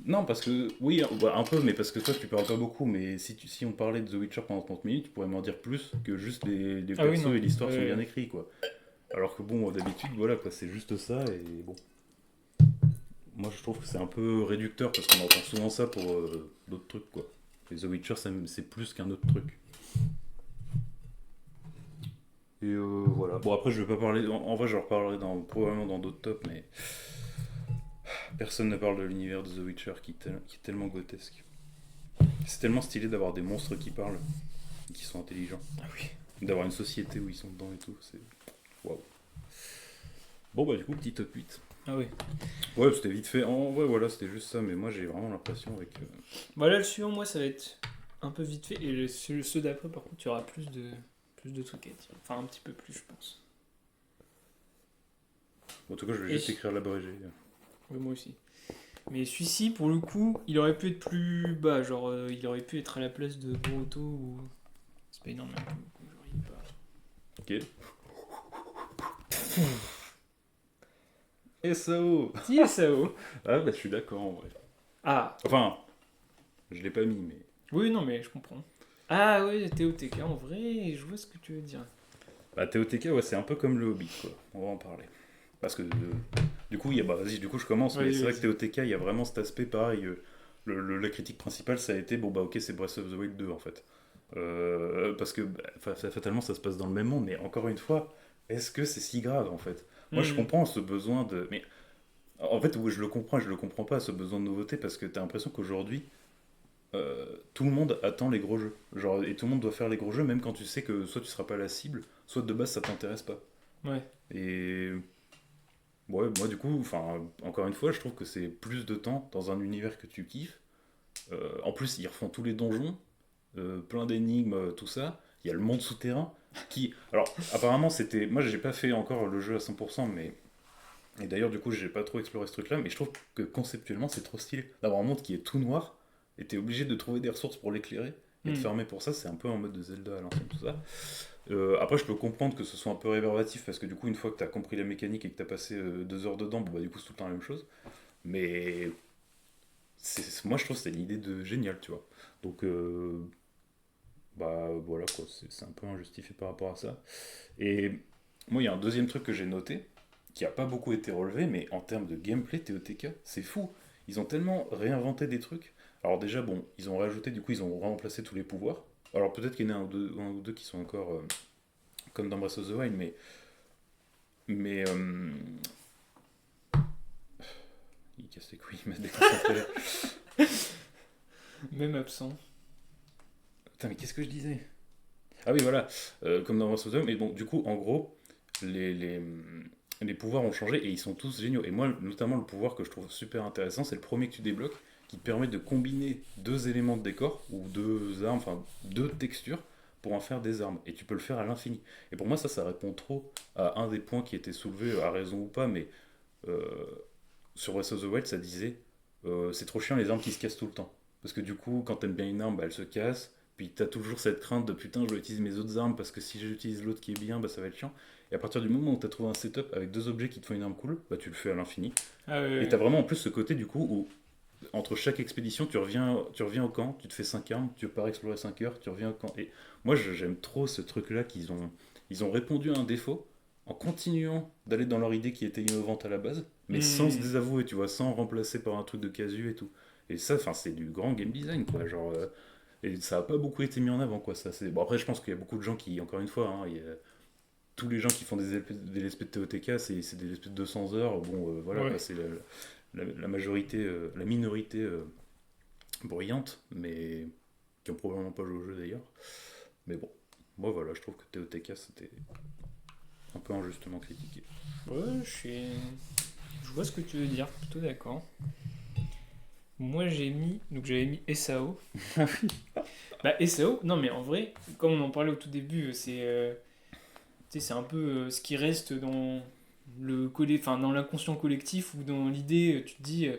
Non, parce que, oui, bah, un peu, mais parce que toi tu parles pas beaucoup, mais si on parlait de The Witcher pendant 30 minutes, tu pourrais m'en dire plus que juste les Ah oui, persos non. et l'histoire sont bien écrits, quoi. Alors que bon, d'habitude, voilà, quoi, c'est juste ça, et bon. Moi je trouve que c'est un peu réducteur, parce qu'on entend souvent ça pour d'autres trucs, quoi. Et The Witcher, c'est plus qu'un autre truc. Et voilà. Bon, après, je vais pas parler. En vrai, je reparlerai probablement dans d'autres tops, mais personne ne parle de l'univers de The Witcher qui est tellement grotesque. C'est tellement stylé d'avoir des monstres qui parlent, et qui sont intelligents. Ah oui. D'avoir une société où ils sont dedans et tout. C'est Waouh. Bon, bah, du coup, petit top 8. Ah oui. Ouais, c'était vite fait. En vrai, voilà, c'était juste ça, mais moi, j'ai vraiment l'impression avec. Bah là, le suivant, moi, ça va être un peu vite fait. Et ceux d'après, par contre, tu auras plus de trucs à dire. Enfin, un petit peu plus, je pense. En tout cas, je vais Et juste écrire l'abrégé. ouais, moi aussi. Mais celui-ci, pour le coup, il aurait pu être plus bas. Genre, il aurait pu être à la place de Boruto ou. C'est pas énorme, hein, pour le coup, genre, il est pas. Ok. SAO. Si, SAO. Ah, bah, je suis d'accord en vrai. Ah, Enfin, je l'ai pas mis, mais. oui, non, mais je comprends. Ah, oui, TOTK, en vrai, je vois ce que tu veux dire. Bah, TOTK, ouais, c'est un peu comme le Hobbit, quoi. On va en parler. Parce que, du coup, il y a, bah, vas-y, du coup, je commence, mais Vas-y, c'est vrai que vas-y. TOTK, il y a vraiment cet aspect pareil. La critique principale, ça a été, bon, bah, ok, c'est Breath of the Wild 2, en fait. Parce que, bah, fatalement, ça se passe dans le même monde, mais encore une fois, est-ce que c'est si grave, en fait? Moi, je Hmm. comprends ce besoin de. Mais, en fait, oui, je le comprends et je le comprends pas, ce besoin de nouveauté, parce que t'as l'impression qu'aujourd'hui, tout le monde attend les gros jeux. Genre, et tout le monde doit faire les gros jeux, même quand tu sais que soit tu seras pas la cible, soit de base ça t'intéresse pas. Ouais. Et ouais, moi du coup, enfin, encore une fois, je trouve que c'est plus de temps dans un univers que tu kiffes. En plus, ils refont tous les donjons, plein d'énigmes, tout ça. Il y a le monde souterrain qui. Alors, apparemment, c'était. Moi, j'ai pas fait encore le jeu à 100%, mais. Et d'ailleurs, du coup, j'ai pas trop exploré ce truc-là, mais je trouve que conceptuellement, c'est trop stylé d'avoir un monde qui est tout noir et t'es obligé de trouver des ressources pour l'éclairer et de Hmm. fermer pour ça. C'est un peu en mode de Zelda à l'ancienne, tout ça. Après, je peux comprendre que ce soit un peu réverbatif parce que du coup, une fois que t'as compris la mécanique et que t'as passé 2 heures dedans, bon, bah, du coup, c'est tout le temps la même chose. Mais moi, je trouve que c'est une idée de géniale, tu vois. Donc, bah voilà quoi, c'est un peu injustifié par rapport à ça. Et moi, il y a un deuxième truc que j'ai noté, qui a pas beaucoup été relevé, mais en termes de gameplay, TOTK, c'est fou. Ils ont tellement réinventé des trucs. Alors déjà, bon, ils ont rajouté, du coup, ils ont remplacé tous les pouvoirs. Alors peut-être qu'il y en a un ou deux qui sont encore comme dans Breath of the Wild, mais il casse les couilles, il m'a déconcentré. Même absent. Putain, mais qu'est-ce que je disais? Ah oui, voilà, comme dans Breath of the Wild, mais bon, du coup, en gros, les, les, les pouvoirs ont changé et ils sont tous géniaux. Et moi, notamment, le pouvoir que je trouve super intéressant, c'est le premier que tu débloques, qui te permet de combiner deux éléments de décor, ou deux armes, enfin, deux textures, pour en faire des armes. Et tu peux le faire à l'infini. Et pour moi, ça répond trop à un des points qui était soulevé, à raison ou pas, mais euh, sur Breath of the Wild, ça disait c'est trop chiant les armes qui se cassent tout le temps. Parce que du coup, quand t'aimes bien une arme, bah, elle se casse. Puis t'as toujours cette crainte de putain, je dois utiliser mes autres armes parce que si j'utilise l'autre qui est bien, bah ça va être chiant. Et à partir du moment où t'as trouvé un setup avec deux objets qui te font une arme cool, bah tu le fais à l'infini. Ah ouais, Et ouais. t'as vraiment en plus ce côté du coup où entre chaque expédition, tu reviens au camp, tu te fais 5 armes, tu pars explorer 5 heures, tu reviens au camp. Et moi j'aime trop ce truc-là ils ont répondu à un défaut en continuant d'aller dans leur idée qui était innovante à la base, mais sans se Hmm. désavouer, tu vois, sans remplacer par un truc de casu et tout. Et ça, enfin, c'est du grand game design, quoi. Genre, et ça a pas beaucoup été mis en avant, quoi. Ça, c'est... Bon, après, je pense qu'il y a beaucoup de gens qui, encore une fois, hein, tous les gens qui font des LSP de TOTK, c'est des LSP de 200 heures. Bon, voilà, Ouais. quoi, c'est la majorité, la minorité bruyante, mais qui ont probablement pas joué au jeu d'ailleurs. Mais bon, moi, voilà, je trouve que TOTK, c'était un peu injustement critiqué. Ouais, je suis. Je vois ce que tu veux dire, plutôt d'accord. Moi j'ai mis. Donc j'avais mis SAO. Bah SAO, non mais en vrai, comme on en parlait au tout début, c'est. Tu sais, c'est un peu ce qui reste dans enfin, dans l'inconscient collectif ou dans l'idée, tu te dis.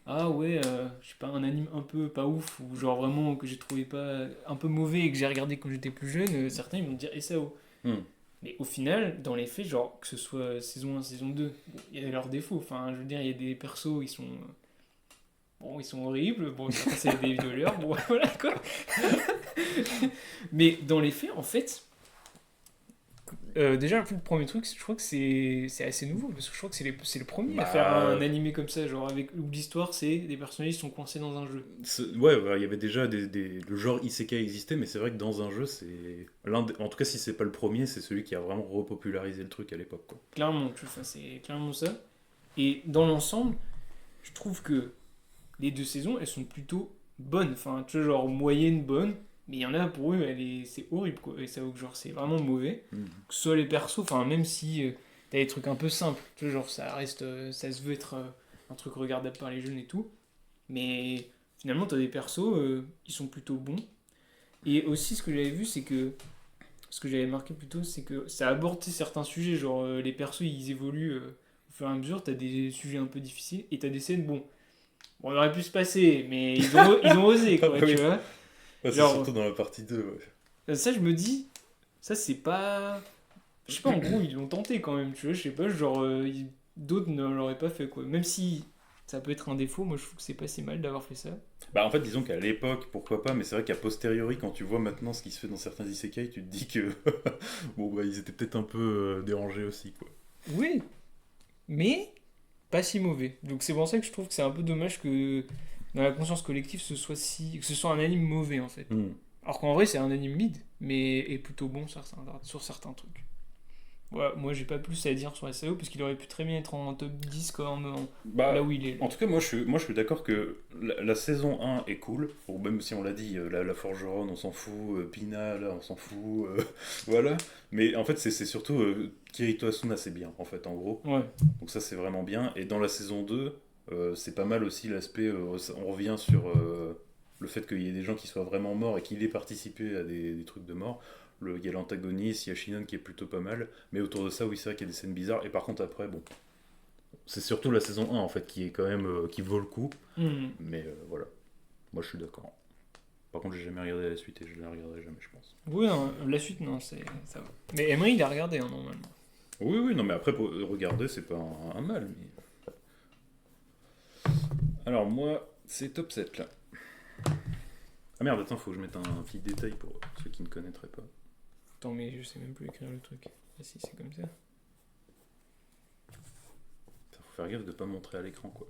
Ah ouais, je sais pas, un anime un peu pas ouf, ou genre vraiment que j'ai trouvé pas un peu mauvais et que j'ai regardé quand j'étais plus jeune, certains ils vont dire SAO. Hmm. Mais au final, dans les faits, genre, que ce soit saison 1, saison 2, il y a leurs défauts. Enfin, je veux dire, il y a des persos, ils sont. Bon, ils sont horribles. Bon, certains, c'est des violeurs. Bon, voilà quoi. Mais dans les faits, en fait, déjà, le premier truc, je crois que c'est assez nouveau. Parce que je crois que c'est le premier à faire un Bah, animé comme ça. Genre, avec où l'histoire, c'est des personnages qui sont coincés dans un jeu. ouais, ouais, il y avait déjà le genre Isekai existait, mais c'est vrai que dans un jeu, c'est en tout cas, si c'est pas le premier, c'est celui qui a vraiment repopularisé le truc à l'époque, quoi. Clairement, tu vois, enfin, c'est clairement ça. Et dans l'ensemble, je trouve que les deux saisons, elles sont plutôt bonnes. Enfin, tu vois, genre moyenne, bonne. Mais il y en a pour eux, c'est horrible quoi. Et ça, genre, c'est vraiment mauvais. Mhm. Que ce soit les persos, enfin, même si t'as des trucs un peu simples, tu vois, genre, ça reste, ça se veut être un truc regardable par les jeunes et tout. Mais finalement, t'as des persos, ils sont plutôt bons. Et aussi, ce que j'avais vu, c'est que. Ce que j'avais marqué plutôt, c'est que ça aborde certains sujets, genre les persos ils évoluent au fur et à mesure, t'as des sujets un peu difficiles et t'as des scènes, bon, on aurait pu se passer, mais ils ont osé Ah quoi, bah tu oui. vois. Ouais, c'est Genre, surtout dans la partie 2. Ouais. ça je me dis, ça c'est pas. Je sais pas, en gros, ils l'ont tenté quand même, tu vois, je sais pas, genre, d'autres ne l'auraient pas fait quoi. Même si ça peut être un défaut, moi je trouve que c'est pas si mal d'avoir fait ça. Bah en fait, disons qu'à l'époque, pourquoi pas, mais c'est vrai qu'à posteriori, quand tu vois maintenant ce qui se fait dans certains isekai, tu te dis que bon bah ils étaient peut-être un peu dérangés aussi quoi. Oui, mais pas si mauvais. Donc c'est pour ça que je trouve que c'est un peu dommage que dans la conscience collective que ce soit un anime mauvais en fait. Hmm. Alors qu'en vrai c'est un anime mid, mais est plutôt bon sur certains trucs. Ouais, moi j'ai pas plus à dire sur SAO parce qu'il aurait pu très bien être en top 10 là Bah, où il est là. en tout cas, moi je suis d'accord que la saison 1 est cool. Bon, même si on l'a dit, la Forgeronne, on s'en fout, Pina, là, on s'en fout, voilà. Mais en fait, c'est surtout Kirito Asuna, c'est bien, en fait, en gros. Ouais, Donc ça, c'est vraiment bien. Et dans la saison 2, c'est pas mal aussi l'aspect, on revient sur le fait qu'il y ait des gens qui soient vraiment morts et qu'il ait participé à des trucs de mort. Il y a l'antagoniste, il y a Shinon qui est plutôt pas mal. Mais autour de ça, oui, c'est vrai qu'il y a des scènes bizarres. Et par contre, après, bon, c'est surtout la saison 1 en fait qui est quand même qui vaut le coup. hmm. Mais voilà, moi je suis d'accord. Par contre, j'ai jamais regardé la suite et je la regarderai jamais, je pense. Oui, non, la suite non, ça va. Mais Emery il a regardé hein, normalement. Oui, oui, non, mais après, pour regarder, c'est pas un mal. Alors, moi, c'est top 7 là. Ah merde, attends, faut que je mette un petit détail pour ceux qui ne connaîtraient pas. Attends, mais je sais même plus écrire le truc. Ah si, c'est comme ça. Faut faire gaffe de pas montrer à l'écran quoi.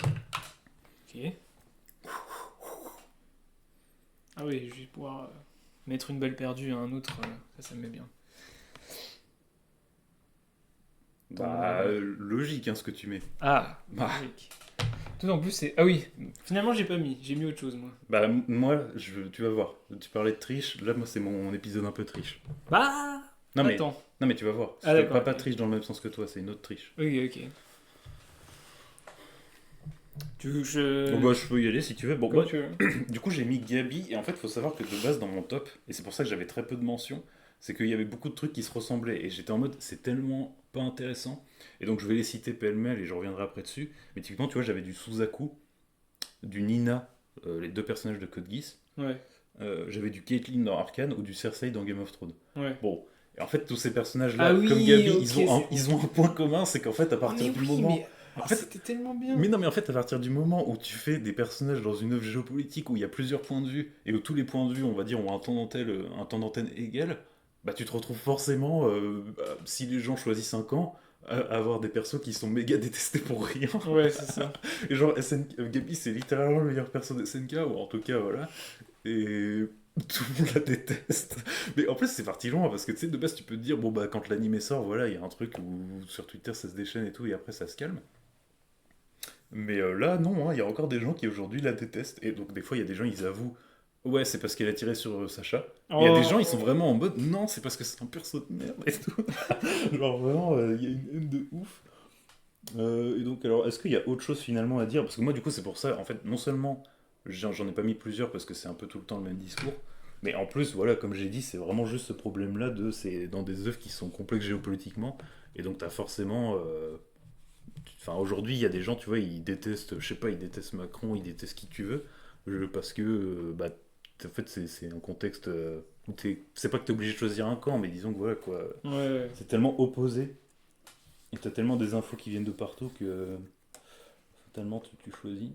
Ok. Ah oui, je vais pouvoir mettre une balle perdue à un autre, ça me met bien. Attends, Bah, logique hein, ce que tu mets. Ah, Bah, logique. Tout en plus, c'est. Ah oui, finalement, j'ai pas mis. J'ai mis autre chose, moi. bah moi, tu vas voir. Tu parlais de triche, là, moi, c'est mon épisode un peu triche. Bah Non mais, Attends. non, mais tu vas voir. Ah, C'est d'accord. pas Ok, triche dans le même sens que toi, c'est une autre triche. ok. Ok. Tu veux que Bon je. bah je peux y aller si tu veux. Bon Comment moi tu veux? du coup j'ai mis Gabi et en fait faut savoir que de base dans mon top, et c'est pour ça que j'avais très peu de mentions, c'est qu'il y avait beaucoup de trucs qui se ressemblaient et j'étais en mode c'est tellement pas intéressant. Et donc je vais les citer pêle-mêle et je reviendrai après dessus. Mais typiquement tu vois j'avais du Suzaku, du Nina, les deux personnages de Code Geass, Ouais. j'avais du Caitlyn dans Arcane ou du Cersei dans Game of Thrones. Ouais. Bon, et en fait tous ces personnages Ah là, comme oui, Gabi, ok, ils ont c'est ils bon. ont un point commun, c'est qu'en fait à Oh, partir mais du oui, moment... mais. En Oh, fait, c'était tellement bien. mais non, mais en fait, à partir du moment où tu fais des personnages dans une œuvre géopolitique où il y a plusieurs points de vue et où tous les points de vue, on va dire, ont un temps d'antenne égal, bah tu te retrouves forcément, si les gens choisissent un camp, à avoir des persos qui sont méga détestés pour rien. Ouais, c'est ça. Et genre, Gabi, c'est littéralement le meilleur perso de SNK, ou en tout cas, voilà. Et tout le monde la déteste. Mais en plus, c'est parti loin parce que tu sais, de base, tu peux te dire, bon, bah, quand l'anime sort, voilà, il y a un truc où sur Twitter ça se déchaîne et tout, et après ça se calme. Mais là, non, hein, il y a encore des gens qui aujourd'hui la détestent. Et donc, des fois, il y a des gens, ils avouent, ouais, c'est parce qu'elle a tiré sur Sacha. Mais il y a des gens, ils sont Oh. vraiment en mode, non, c'est parce que c'est un perso de merde et tout. Genre, vraiment, il y a une haine de ouf. Et donc, alors, est-ce qu'il y a autre chose finalement à dire? Parce que moi, du coup, c'est pour ça, en fait, non seulement j'en ai pas mis plusieurs parce que c'est un peu tout le temps le même discours, mais en plus, voilà, comme j'ai dit, c'est vraiment juste ce problème-là de c'est dans des œuvres qui sont complexes géopolitiquement, et donc t'as forcément. Enfin, aujourd'hui, il y a des gens, tu vois, ils détestent, je sais pas, ils détestent Macron, ils détestent qui tu veux, parce que, bah, en fait, c'est un contexte où c'est pas que t'es obligé de choisir un camp, mais disons que voilà, quoi, Ouais, ouais. c'est tellement opposé, et t'as tellement des infos qui viennent de partout que tellement tu choisis.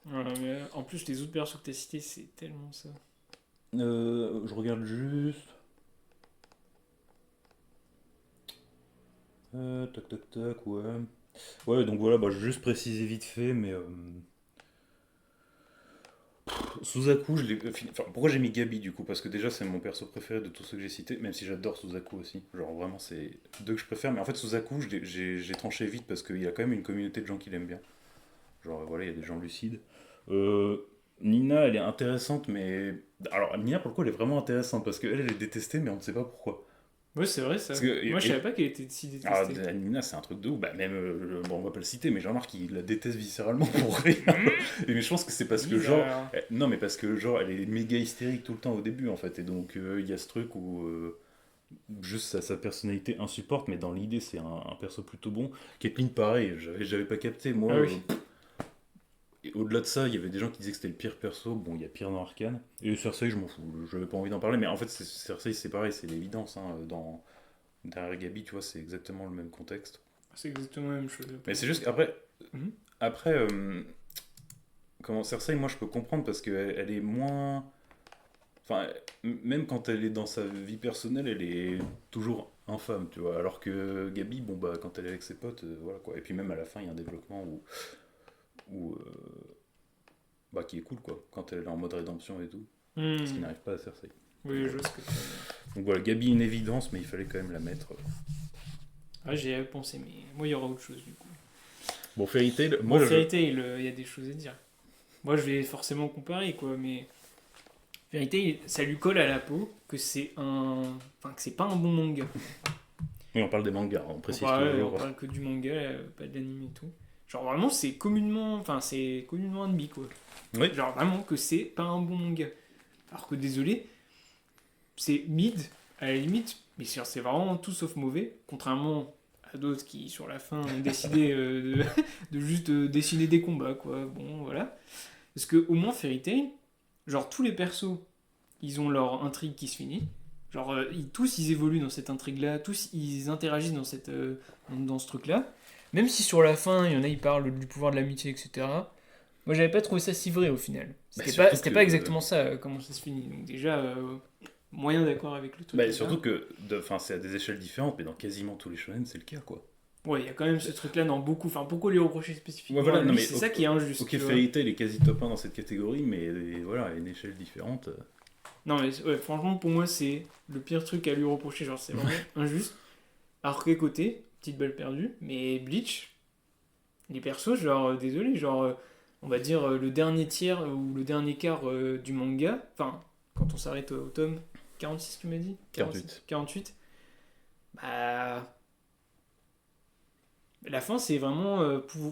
Voilà, mais en plus, les autres persos que t'as cités, c'est tellement ça. Je regarde juste. Tac tac tac, ouais. Ouais, donc voilà, bah, je vais juste préciser vite fait, mais Suzaku, enfin, pourquoi j'ai mis Gabi du coup? Parce que déjà, c'est mon perso préféré de tous ceux que j'ai cités, même si j'adore Suzaku aussi. Genre vraiment, c'est deux que je préfère, mais en fait, Suzaku, j'ai tranché vite parce qu'il y a quand même une communauté de gens qui l'aiment bien. Genre voilà, il y a des gens lucides. Euh, Nina, elle est intéressante, mais... Alors, Nina, pour le coup, elle est vraiment intéressante, parce qu'elle, elle est détestée, mais on ne sait pas pourquoi. Ouais, c'est vrai ça. Parce que... Moi, je savais pas qu'elle était si Ah, détestée. Nina, c'est un truc de ouf. Bah, même, bon, on va pas le citer, mais Jean-Marc, il la déteste viscéralement pour rien. Mais je pense que c'est parce que, genre... Bizarre. Non, mais parce que, genre, elle est méga hystérique tout le temps au début, en fait. Et donc, il y a ce truc où... juste sa personnalité insupporte, mais dans l'idée, c'est un perso plutôt bon. Caitlyn, pareil, j'avais pas capté. Moi, Ah oui. et au-delà de ça, il y avait des gens qui disaient que c'était le pire perso. Bon, il y a pire dans Arcane. Et Cersei, je m'en fous. J'avais pas envie d'en parler. Mais en fait, Cersei, c'est pareil, c'est l'évidence. Hein, derrière Gabi, tu vois, c'est exactement le même contexte. C'est exactement la même chose. Mais c'est juste qu'après, Mhm. après, comment Cersei, moi, je peux comprendre parce qu'elle elle est moins. Enfin, même quand elle est dans sa vie personnelle, elle est toujours infâme, tu vois. Alors que Gabi, bon, bah, quand elle est avec ses potes, voilà quoi. Et puis même à la fin, il y a un développement bah, qui est cool, quoi. Quand elle est en mode rédemption et tout. Ce qui Hmm. n'arrive pas à Cersei. Oui, je vois ce que tu veux dire. Donc voilà, Gabi, une évidence, mais il fallait quand même la mettre. Ah, j'y avais pensé, mais moi, il y aura autre chose du coup. Bon, Fairy Tail, Bon, moi, Fairy Tail, il y a des choses à dire. Moi, je vais forcément comparer, quoi, mais Fairy Tail, ça lui colle à la peau que c'est un. Enfin, que c'est pas un bon manga. Oui, on parle des mangas, on On précise parle, on toujours. parle que du manga, pas de l'anime et tout. Genre, vraiment, c'est communément admis, quoi. Oui, Genre, vraiment, que c'est pas un bon manga. Alors que, désolé, c'est mid, à la limite, mais c'est vraiment tout sauf mauvais, contrairement à d'autres qui, sur la fin, ont décidé de juste dessiner des combats, quoi. Bon, voilà. Parce que, au moins, Fairy Tail, genre, tous les persos, ils ont leur intrigue qui se finit. Genre, tous, ils évoluent dans cette intrigue-là, tous, ils interagissent dans ce truc-là. Même si sur la fin, il y en a, ils parlent du pouvoir de l'amitié, etc. Moi, j'avais pas trouvé ça si vrai au final. bah, C'était pas exactement ça, comment ça se finit. Donc, déjà, moyen d'accord avec le truc bah, déjà. surtout que, enfin, c'est à des échelles différentes, mais dans quasiment tous les shonen, c'est le cas, quoi. Ouais, il y a quand même ce truc-là dans beaucoup. Enfin, pourquoi lui reprocher Ouais, spécifiquement à voilà, non lui? mais C'est ça qui est injuste, ok, tu vois. Fairy Tail est quasi top 1 dans cette catégorie, mais voilà, à une échelle différente. Non, mais ouais, franchement, pour moi, c'est le pire truc à lui reprocher. Genre, c'est vraiment injuste. Alors qu'à côté, petite balle perdue, mais Bleach, les persos, genre, désolé, genre, on va dire le dernier tiers ou le dernier quart du manga, enfin, quand on s'arrête au tome 46, tu m'as dit 48. 48, bah. La fin, c'est vraiment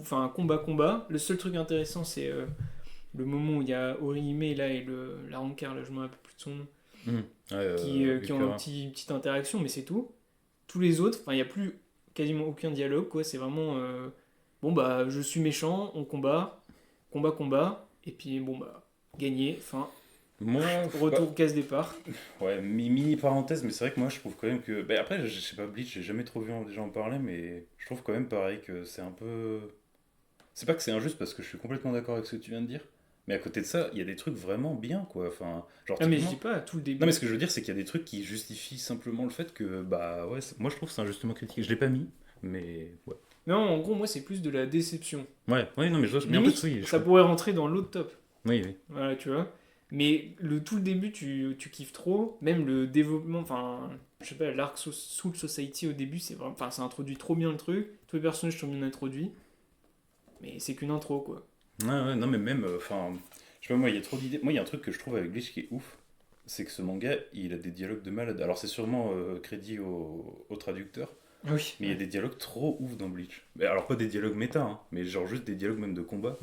enfin, combat-combat. Le seul truc intéressant, c'est le moment où il y a Orihime là, et la rancard, là, je me rappelle plus de son nom, Ouais, qui ont Ukura. une petite interaction, mais c'est tout. Tous les autres, enfin, il n'y a plus quasiment aucun dialogue, quoi. C'est vraiment bon, bah, je suis méchant, on combat, combat, et puis bon, bah, gagné, fin, Moi, bah, retour, case départ. ouais, mini parenthèse, mais c'est vrai que moi je trouve quand même que. Bah, après, je sais pas, Bleach, j'ai jamais trop vu des gens en parler, mais je trouve quand même pareil que c'est un peu. C'est pas que c'est injuste parce que je suis complètement d'accord avec ce que tu viens de dire, mais à côté de ça, il y a des trucs vraiment bien, quoi. Enfin, genre Ah, mais je dis typiquement. pas tout le Non, mais début. ce que je veux dire, c'est qu'il y a des trucs qui justifient simplement le fait que, bah ouais, moi je trouve que c'est injustement critiqué. Je l'ai pas mis, mais ouais. Non, en gros, moi, c'est plus de la déception. Ouais, ouais, non, mais, mais en fait, Limite, oui, je ça comprends. pourrait rentrer dans l'autre top. Oui, oui. Voilà, tu vois. Mais tout le début, tu kiffes trop. Même le développement, enfin, je sais pas, l'arc Soul Society au début, c'est vraiment, enfin, ça introduit trop bien le truc. Tous les personnages sont bien introduits. Mais c'est qu'une intro, quoi. Ouais, ouais, non, mais même, enfin, je sais pas, moi, il y a trop d'idées. Moi, il y a un truc que je trouve avec Bleach qui est ouf, c'est que ce manga, il a des dialogues de malade. Alors, c'est sûrement crédit au traducteur, Oui. mais il y a des dialogues trop ouf dans Bleach. Mais alors, pas des dialogues méta, hein, mais genre juste des dialogues même de combat,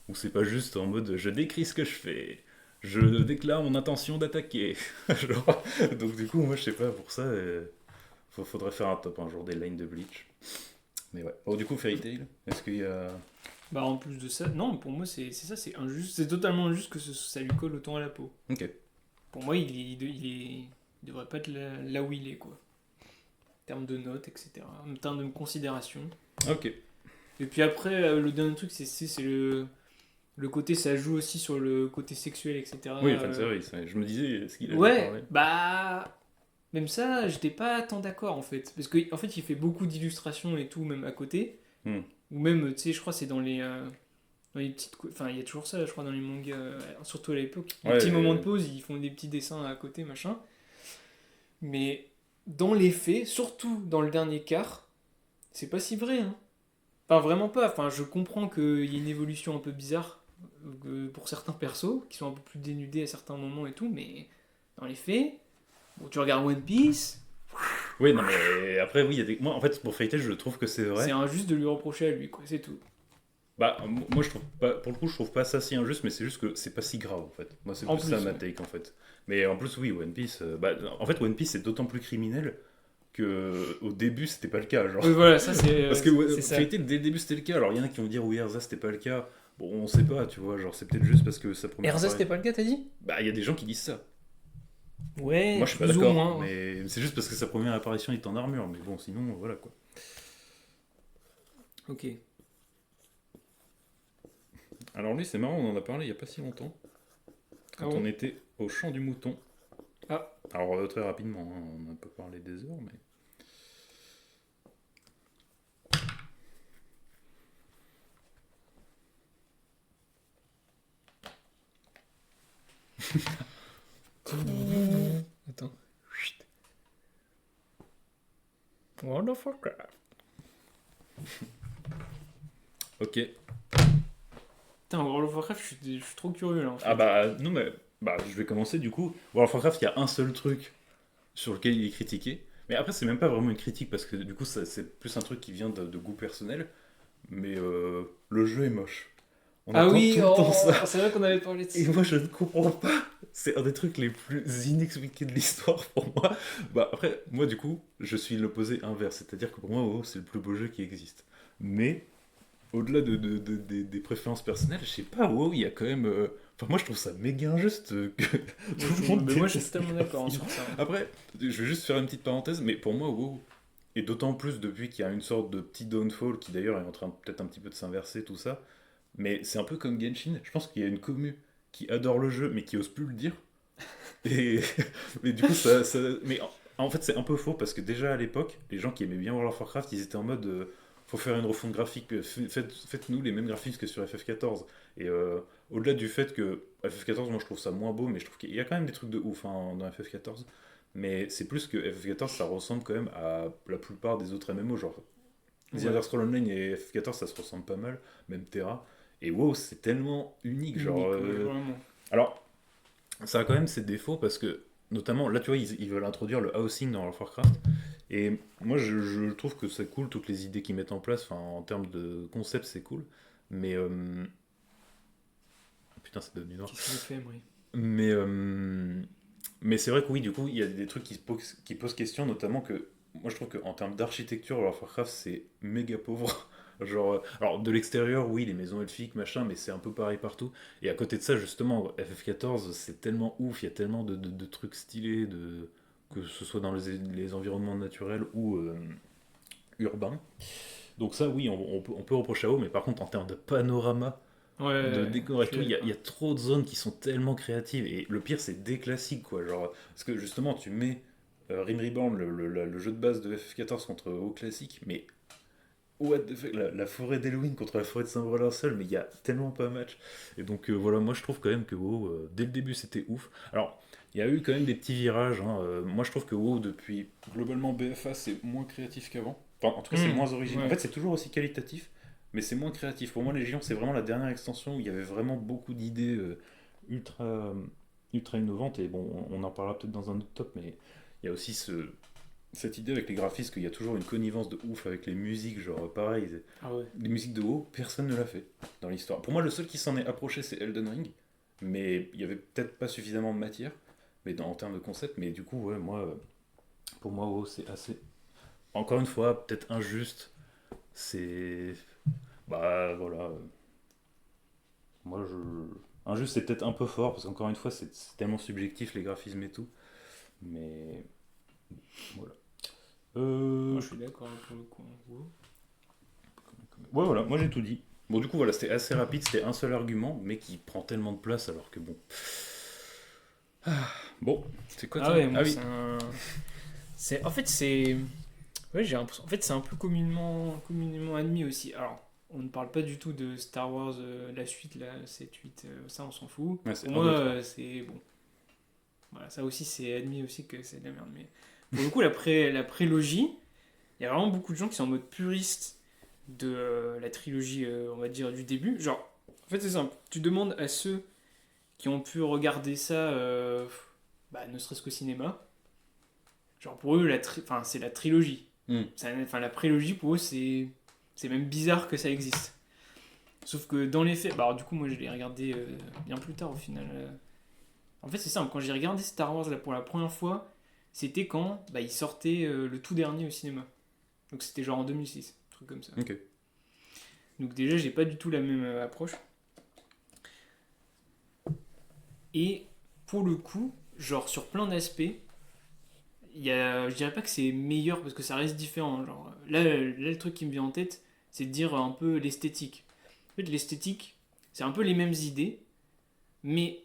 où c'est pas juste en mode je décris ce que je fais, je déclare mon intention d'attaquer. Genre, donc, du coup, moi, je sais pas, pour ça, faudrait faire un top un jour des lines de Bleach. Mais ouais. Bon, du coup, Fairy Tail, est-ce qu'il y a. Bah, en plus de ça, non, pour moi, c'est ça, c'est injuste. C'est totalement injuste que ça lui colle autant à la peau. Ok. Pour moi, il devrait pas être là où il est, quoi. En termes de notes, etc. En termes de considération. Ok. Et puis après, le dernier truc, c'est le côté, ça joue aussi sur le côté sexuel, etc. Oui, le fanservice, ouais. Je me disais, est-ce qu'il allait en Ouais, parler? bah. Même ça, j'étais pas tant d'accord en fait. Parce qu'en en fait, il fait beaucoup d'illustrations et tout, même à côté. Hmm. Ou même, tu sais, je crois, c'est dans les petites. Enfin, il y a toujours ça, je crois, dans les mangas, surtout à l'époque. Les Ouais, petits moments de pause, ils font des petits dessins à côté, machin. Mais dans les faits, surtout dans le dernier quart, c'est pas si vrai, hein. Enfin, vraiment pas. Enfin, je comprends qu'il y ait une évolution un peu bizarre pour certains persos, qui sont un peu plus dénudés à certains moments et tout, mais dans les faits, bon, tu regardes One Piece, Oui, non, mais après, oui, il y a des... Moi, en fait, pour Faitel, je trouve que c'est c'est vrai. injuste de lui reprocher à lui, quoi, c'est tout. Bah, moi, je trouve pas... Pour le coup, je trouve pas ça si injuste, mais c'est juste que c'est pas si grave, en fait. Moi, c'est En plus ça plus, ma ouais. take, en fait. Mais en plus, oui, One Piece... bah, en fait, One Piece, c'est d'autant plus criminel que au début, c'était pas le cas, genre. Oui, voilà, ça Parce que c'est ça. Faitel, dès le début, c'était le cas. Alors, il y en a qui vont dire, oui, Erza, c'était pas le cas. Bon, on sait pas, tu vois, genre, c'est peut-être juste parce que sa première Erza, apparition... c'était pas le cas, t'as dit? Bah, il y a des gens qui disent ça. Ouais, Moi, je suis pas plus ou d'accord, moins. mais c'est juste parce que sa première apparition est en armure. Mais bon, sinon, voilà quoi. Ok. Alors lui, c'est marrant, on en a parlé il y a pas si longtemps, Ah quand on bon? était au champ du mouton. Ah. Alors très rapidement, hein, on n'a pas parlé des heures, mais... Attends. World of Warcraft. Ok. Putain, World of Warcraft, je suis trop curieux là en fait. Ah bah, non mais... Bah, je vais commencer du coup. World of Warcraft, il y a un seul truc sur lequel il est critiqué. Mais après, c'est même pas vraiment une critique, parce que du coup, c'est plus un truc qui vient de goût personnel. Mais le jeu est moche. On Ah entend oui, tout le temps oh, ça. c'est vrai qu'on avait parlé de Et ça. moi, je ne comprends pas. C'est un des trucs les plus inexpliqués de l'histoire pour moi. Bah, après, moi, du coup, je suis l'opposé inverse. C'est-à-dire que pour moi, WoW, c'est le plus beau jeu qui existe. Mais, au-delà des préférences personnelles, je sais pas, WoW, il y a quand même... Enfin, moi, je trouve ça méga injuste que tout le monde Mais moi je suis déteste les totalement d'accord hein, graphismes. sur ça. Après, je vais juste faire une petite parenthèse, mais pour moi, WoW, et d'autant plus depuis qu'il y a une sorte de petit downfall qui d'ailleurs est en train peut-être un petit peu de s'inverser, tout ça, mais c'est un peu comme Genshin. Je pense qu'il y a une commu qui adore le jeu, mais qui ose plus le dire. Et mais du coup, mais en fait, c'est un peu faux parce que déjà à l'époque, les gens qui aimaient bien World of Warcraft, ils étaient en mode faut faire une refonte graphique, faites-nous les mêmes graphismes que sur FF14. Et au-delà du fait que FF14, moi je trouve ça moins beau, mais je trouve qu'il y a quand même des trucs de ouf hein, dans FF14. Mais c'est plus que FF14, ça ressemble quand même à la plupart des autres MMO, genre The Ouais, Elder Scrolls Online et FF14, ça se ressemble pas mal, même Terra. Et WoW, c'est tellement unique, genre. unique, ouais, vraiment. Alors, ça a quand même ses défauts parce que, notamment, là, tu vois, ils veulent introduire le housing dans World of Warcraft. Et moi, je trouve que c'est cool, toutes les idées qu'ils mettent en place, enfin, en termes de concept, c'est cool. Mais. Putain, c'est devenu noir. Qu'est-ce qu'il fait, Emery? Mais. Mais c'est vrai que oui, du coup, il y a des trucs qui posent question, notamment que. Moi, je trouve qu'en termes d'architecture, World of Warcraft, c'est méga pauvre. Genre, alors de l'extérieur, oui, les maisons elfiques, machin, mais c'est un peu pareil partout. Et à côté de ça, justement, FF14, c'est tellement ouf, il y a tellement de trucs stylés, que ce soit dans les environnements naturels ou urbains. Donc ça, oui, on peut reprocher à haut, mais par contre, en termes de panorama, de Ouais, décor je et suis tout, il y d'accord. a trop de zones qui sont tellement créatives. Et le pire, c'est des classiques, quoi. Genre, parce que justement, tu mets Rim Reborn, le jeu de base de FF14 contre WoW classique, mais what the fuck, la forêt d'Halloween contre la forêt de Saint-Valentin seul, mais il y a tellement pas match. Et donc voilà, moi je trouve quand même que WoW, dès le début c'était ouf. Alors, il y a eu quand même des petits virages. Hein. Moi je trouve que WoW, depuis globalement BFA, c'est moins créatif qu'avant. Enfin, en tout cas, c'est moins original. En Ouais. fait, c'est toujours aussi qualitatif, mais c'est moins créatif. Pour moi, Légion, c'est vraiment la dernière extension où il y avait vraiment beaucoup d'idées ultra, ultra innovantes. Et bon, on en parlera peut-être dans un autre top, mais il y a aussi cette idée avec les graphismes qu'il y a toujours une connivence de ouf avec les musiques, genre pareil, Ah ouais. les musiques de WoW, personne ne l'a fait dans l'histoire. Pour moi, le seul qui s'en est approché, c'est Elden Ring, mais il y avait peut-être pas suffisamment de matière, mais en termes de concept, mais du coup, ouais, moi, pour moi, WoW, c'est assez. Encore une fois, peut-être injuste, c'est. Bah voilà. Moi, je. Injuste, c'est peut-être un peu fort, parce qu'encore une fois, c'est tellement subjectif les graphismes et tout, mais. Voilà. Moi Euh, je suis d'accord pour le coup. Wow. Ouais, voilà, moi j'ai tout dit. Bon, du coup, voilà, c'était assez rapide, c'était un seul argument, mais qui prend tellement de place alors que bon. Bon, c'est quoi Ah toi? ouais, Ah moi oui. c'est un. En fait, c'est. Ouais, j'ai l'impression. En fait, c'est un peu communément admis aussi. Alors, on ne parle pas du tout de Star Wars, la suite, là, 7, 8, ça on s'en fout. Ouais, Pour c'est un moi, 2 3. c'est. Bon. Voilà, ça aussi, c'est admis aussi que c'est de la merde. Mais pour le coup, la prélogie, il y a vraiment beaucoup de gens qui sont en mode puriste de la trilogie, on va dire, du début. Genre, En fait, c'est simple. Tu demandes à ceux qui ont pu regarder ça, ne serait-ce qu'au cinéma. Genre pour eux, c'est la trilogie. Hmm. La prélogie, pour eux, c'est même bizarre que ça existe. Sauf que dans les faits, alors du coup, moi je l'ai regardé bien plus tard au final. En fait, c'est simple, quand j'ai regardé Star Wars là, pour la première fois, c'était quand il sortait le tout dernier au cinéma. Donc c'était genre en 2006, un truc comme ça. Ok. Donc déjà, j'ai pas du tout la même approche. Et pour le coup, genre sur plein d'aspects, je dirais pas que c'est meilleur parce que ça reste différent. Genre, là, le truc qui me vient en tête, c'est de dire un peu l'esthétique. En fait, l'esthétique, c'est un peu les mêmes idées, mais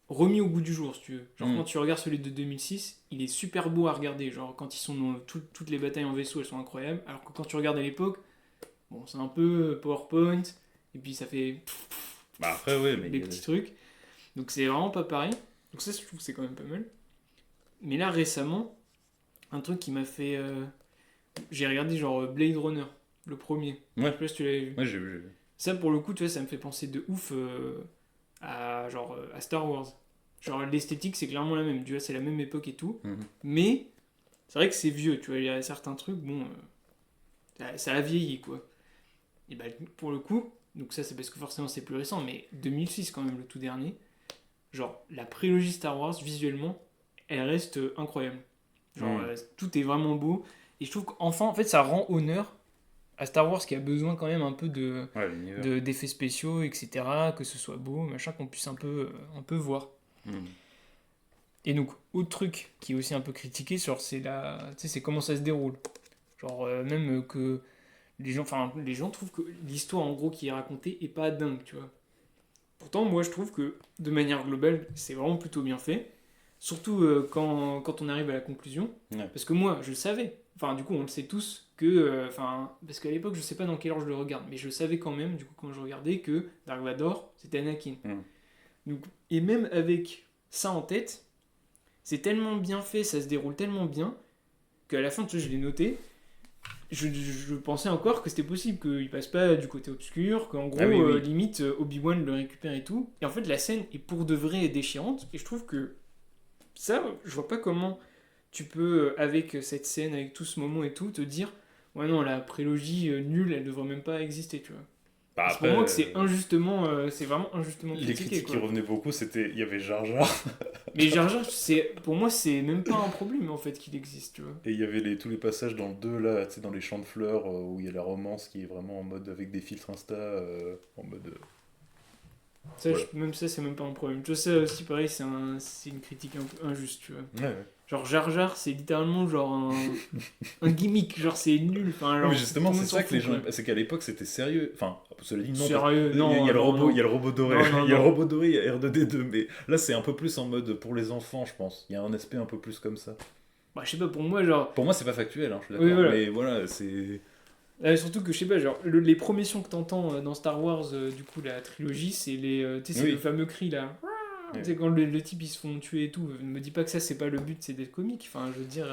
remis au goût du jour, si tu veux. Genre, quand tu regardes celui de 2006, il est super beau à regarder. Genre, quand ils sont dans toutes les batailles en vaisseau, elles sont incroyables. Alors que quand tu regardes à l'époque, bon, c'est un peu PowerPoint, et puis ça fait Bah après, ouais, mais. des petits trucs. Donc, c'est vraiment pas pareil. Donc, ça, je trouve que c'est quand même pas mal. Mais là, récemment, un truc qui m'a fait. J'ai regardé genre Blade Runner, le premier. Ouais. Je sais pas si tu l'avais vu. Ouais, j'ai vu. Ça, pour le coup, tu vois, ça me fait penser de ouf à Star Wars. Genre, l'esthétique, c'est clairement la même. Tu vois, c'est la même époque et tout. Mhm. Mais, c'est vrai que c'est vieux. Tu vois, il y a certains trucs, bon, ça a vieilli, quoi. Et bah, pour le coup, donc ça, c'est parce que forcément, c'est plus récent, mais 2006, quand même, le tout dernier. Genre, la prélogie Star Wars, visuellement, elle reste incroyable. Genre, tout est vraiment beau. Et je trouve qu'enfin, en fait, ça rend honneur à Star Wars qui a besoin quand même un peu Ouais, l'univers. d'effets spéciaux, etc. Que ce soit beau, machin, qu'on puisse un peu voir. Mhm. Et donc, autre truc qui est aussi un peu critiqué, genre, tu sais, c'est comment ça se déroule. Genre, même que les gens trouvent que l'histoire, en gros, qui est racontée est pas dingue, tu vois. Pourtant, moi, je trouve que, de manière globale, c'est vraiment plutôt bien fait. Surtout quand on arrive à la conclusion. Ouais. Parce que moi, je le savais. Enfin, du coup, on le sait tous que... parce qu'à l'époque, je sais pas dans quel ordre je le regarde, mais je savais quand même, du coup, quand je regardais, que Dark Vador, c'était Anakin. Donc, et même avec ça en tête, c'est tellement bien fait, ça se déroule tellement bien, qu'à la fin, tu vois, je l'ai noté. Je pensais encore que c'était possible qu'il passe pas du côté obscur, qu'en gros, oui. limite, Obi-Wan le récupère et tout. Et en fait, la scène est pour de vrai déchirante, et je trouve que ça, je vois pas comment tu peux, avec cette scène, avec tout ce moment et tout, te dire ouais, non, la prélogie nulle, elle devrait même pas exister, tu vois. Bah Parce que pour après, moi, que c'est vraiment injustement les critiqué, critiques qui quoi. revenaient beaucoup, c'était. Il y avait Jar Jar, Mais Jar Jar, pour moi, c'est même pas un problème en fait qu'il existe, tu vois. et il y avait tous les passages dans le 2, là, tu sais, dans les champs de fleurs, où il y a la romance qui est vraiment en mode avec des filtres Insta, en mode. Ça, Voilà. même ça, c'est même pas un problème. Tu vois, ça aussi, pareil, c'est une critique un peu injuste, tu vois. Ouais, ouais. Genre, Jar Jar, c'est littéralement genre un gimmick, genre, c'est nul. Enfin, Non, genre, mais tout justement, le c'est monde s'en ça que les fout, gens. quoi. C'est qu'à l'époque, c'était sérieux. Enfin, cela dit, non. Sérieux, Il non, y a le non, robot, non. il y a le robot doré. Non, non, Il y a le non. robot doré, il y a R2D2. Mais là, c'est un peu plus en mode pour les enfants, je pense. Il y a un aspect un peu plus comme ça. Bah, je sais pas, pour moi, genre. Pour moi, c'est pas factuel, hein, je suis d'accord. Oui, voilà. Mais voilà, c'est. Surtout que je sais pas, genre, les premiers sons que t'entends dans Star Wars, du coup, la trilogie, c'est tu sais, c'est Oui. le fameux cri là. Oui. Tu sais, quand le type ils se font tuer et tout. Ne me dis pas que ça, c'est pas le but, c'est d'être comique. Enfin, je veux dire.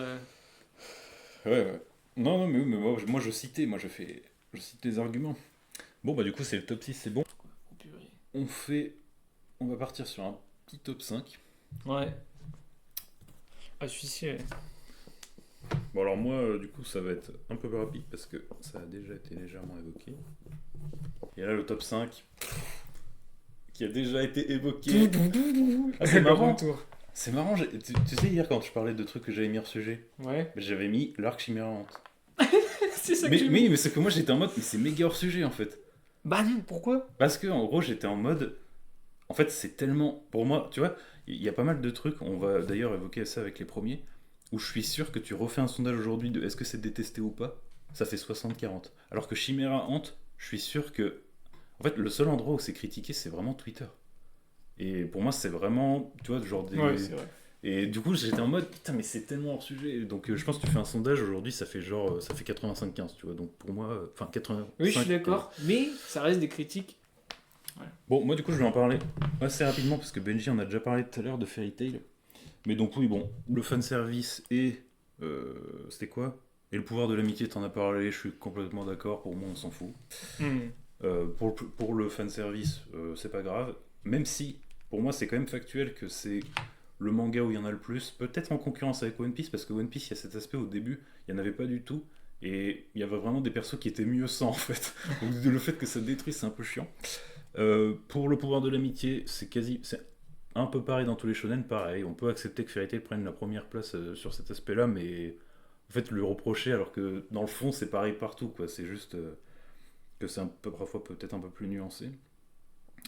Ouais, ouais. Non, non, mais, oui, mais moi, je citais, je cite des arguments. Bon, bah, du coup, c'est le top 6, c'est bon. Oh, purée. On va partir sur un petit top 5. Ouais. Ah, celui-ci, ouais. Bon, alors moi, du coup, ça va être un peu plus rapide parce que ça a déjà été légèrement évoqué. Et là, le top 5 qui a déjà été évoqué. Ah, c'est Le marrant. retour. C'est marrant, tu sais, hier, quand je parlais de trucs que j'avais mis hors sujet, Ouais. j'avais mis l'arc chimérante. C'est ça que Mais, j'ai mais, mis. mais c'est que moi, j'étais en mode, mais c'est méga hors sujet en fait. Bah non, pourquoi? Parce que, en gros, j'étais en mode. En fait, c'est tellement. Pour moi, tu vois, il y a pas mal de trucs, on va d'ailleurs évoquer ça avec les premiers, où je suis sûr que tu refais un sondage aujourd'hui de est-ce que c'est détesté ou pas, ça fait 60-40. Alors que Chimera Ant, je suis sûr que. En fait, le seul endroit où c'est critiqué, c'est vraiment Twitter. Et pour moi, c'est vraiment, tu vois, genre des. Ouais, c'est vrai. Et du coup, j'étais en mode, putain, mais c'est tellement hors sujet. Donc, je pense que tu fais un sondage aujourd'hui, ça fait genre, ça fait 85-15, tu vois. Donc, pour moi, enfin, 85. Oui, je suis d'accord, mais ça reste des critiques. Bon, moi, du coup, je vais en parler assez rapidement parce que Benji en a déjà parlé tout à l'heure de Fairy Tail. Mais donc, oui, bon, le fanservice et. C'était quoi? Et le pouvoir de l'amitié, t'en as parlé, je suis complètement d'accord, pour moi, on s'en fout. Pour le fanservice, c'est pas grave. Même si, pour moi, c'est quand même factuel que c'est le manga où il y en a le plus. Peut-être en concurrence avec One Piece, parce que One Piece, il y a cet aspect au début, il n'y en avait pas du tout. Et il y avait vraiment des persos qui étaient mieux sans, en fait. Donc le fait que ça détruit, c'est un peu chiant. Pour le pouvoir de l'amitié, c'est un peu pareil dans tous les shonen, pareil. On peut accepter que Fairy Tail prenne la première place sur cet aspect-là, mais en fait, le reprocher, alors que dans le fond, c'est pareil partout, quoi. C'est juste que c'est un peu, parfois peut-être un peu plus nuancé.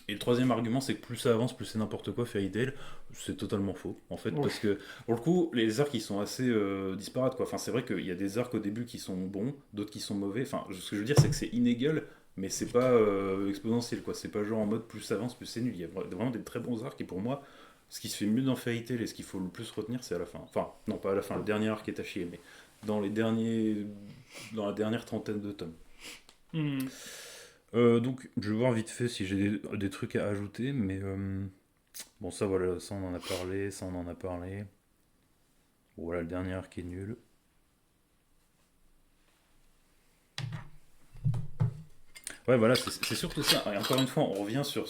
Et le troisième argument, c'est que plus ça avance, plus c'est n'importe quoi, Fairy Tail. C'est totalement faux, en fait, Ouais. parce que pour le coup, les arcs ils sont assez disparates, quoi. Enfin, c'est vrai qu'il y a des arcs au début qui sont bons, d'autres qui sont mauvais. Enfin, ce que je veux dire, c'est que c'est inégal, mais c'est pas exponentiel, quoi. C'est pas genre en mode plus ça avance, plus c'est nul. Il y a vraiment des très bons arcs, et pour moi, ce qui se fait mieux dans Fairy Tail et ce qu'il faut le plus retenir, c'est à la fin. Enfin, non, pas à la fin, le dernier arc est à chier, mais dans les derniers, dans la dernière trentaine de tomes. Hmm. Donc, je vais voir vite fait si j'ai des trucs à ajouter, mais bon, ça, voilà, ça on en a parlé, ça on en a parlé. Bon, voilà, le dernier arc est nul. Ouais, voilà, c'est surtout ça. Et encore une fois, on revient sur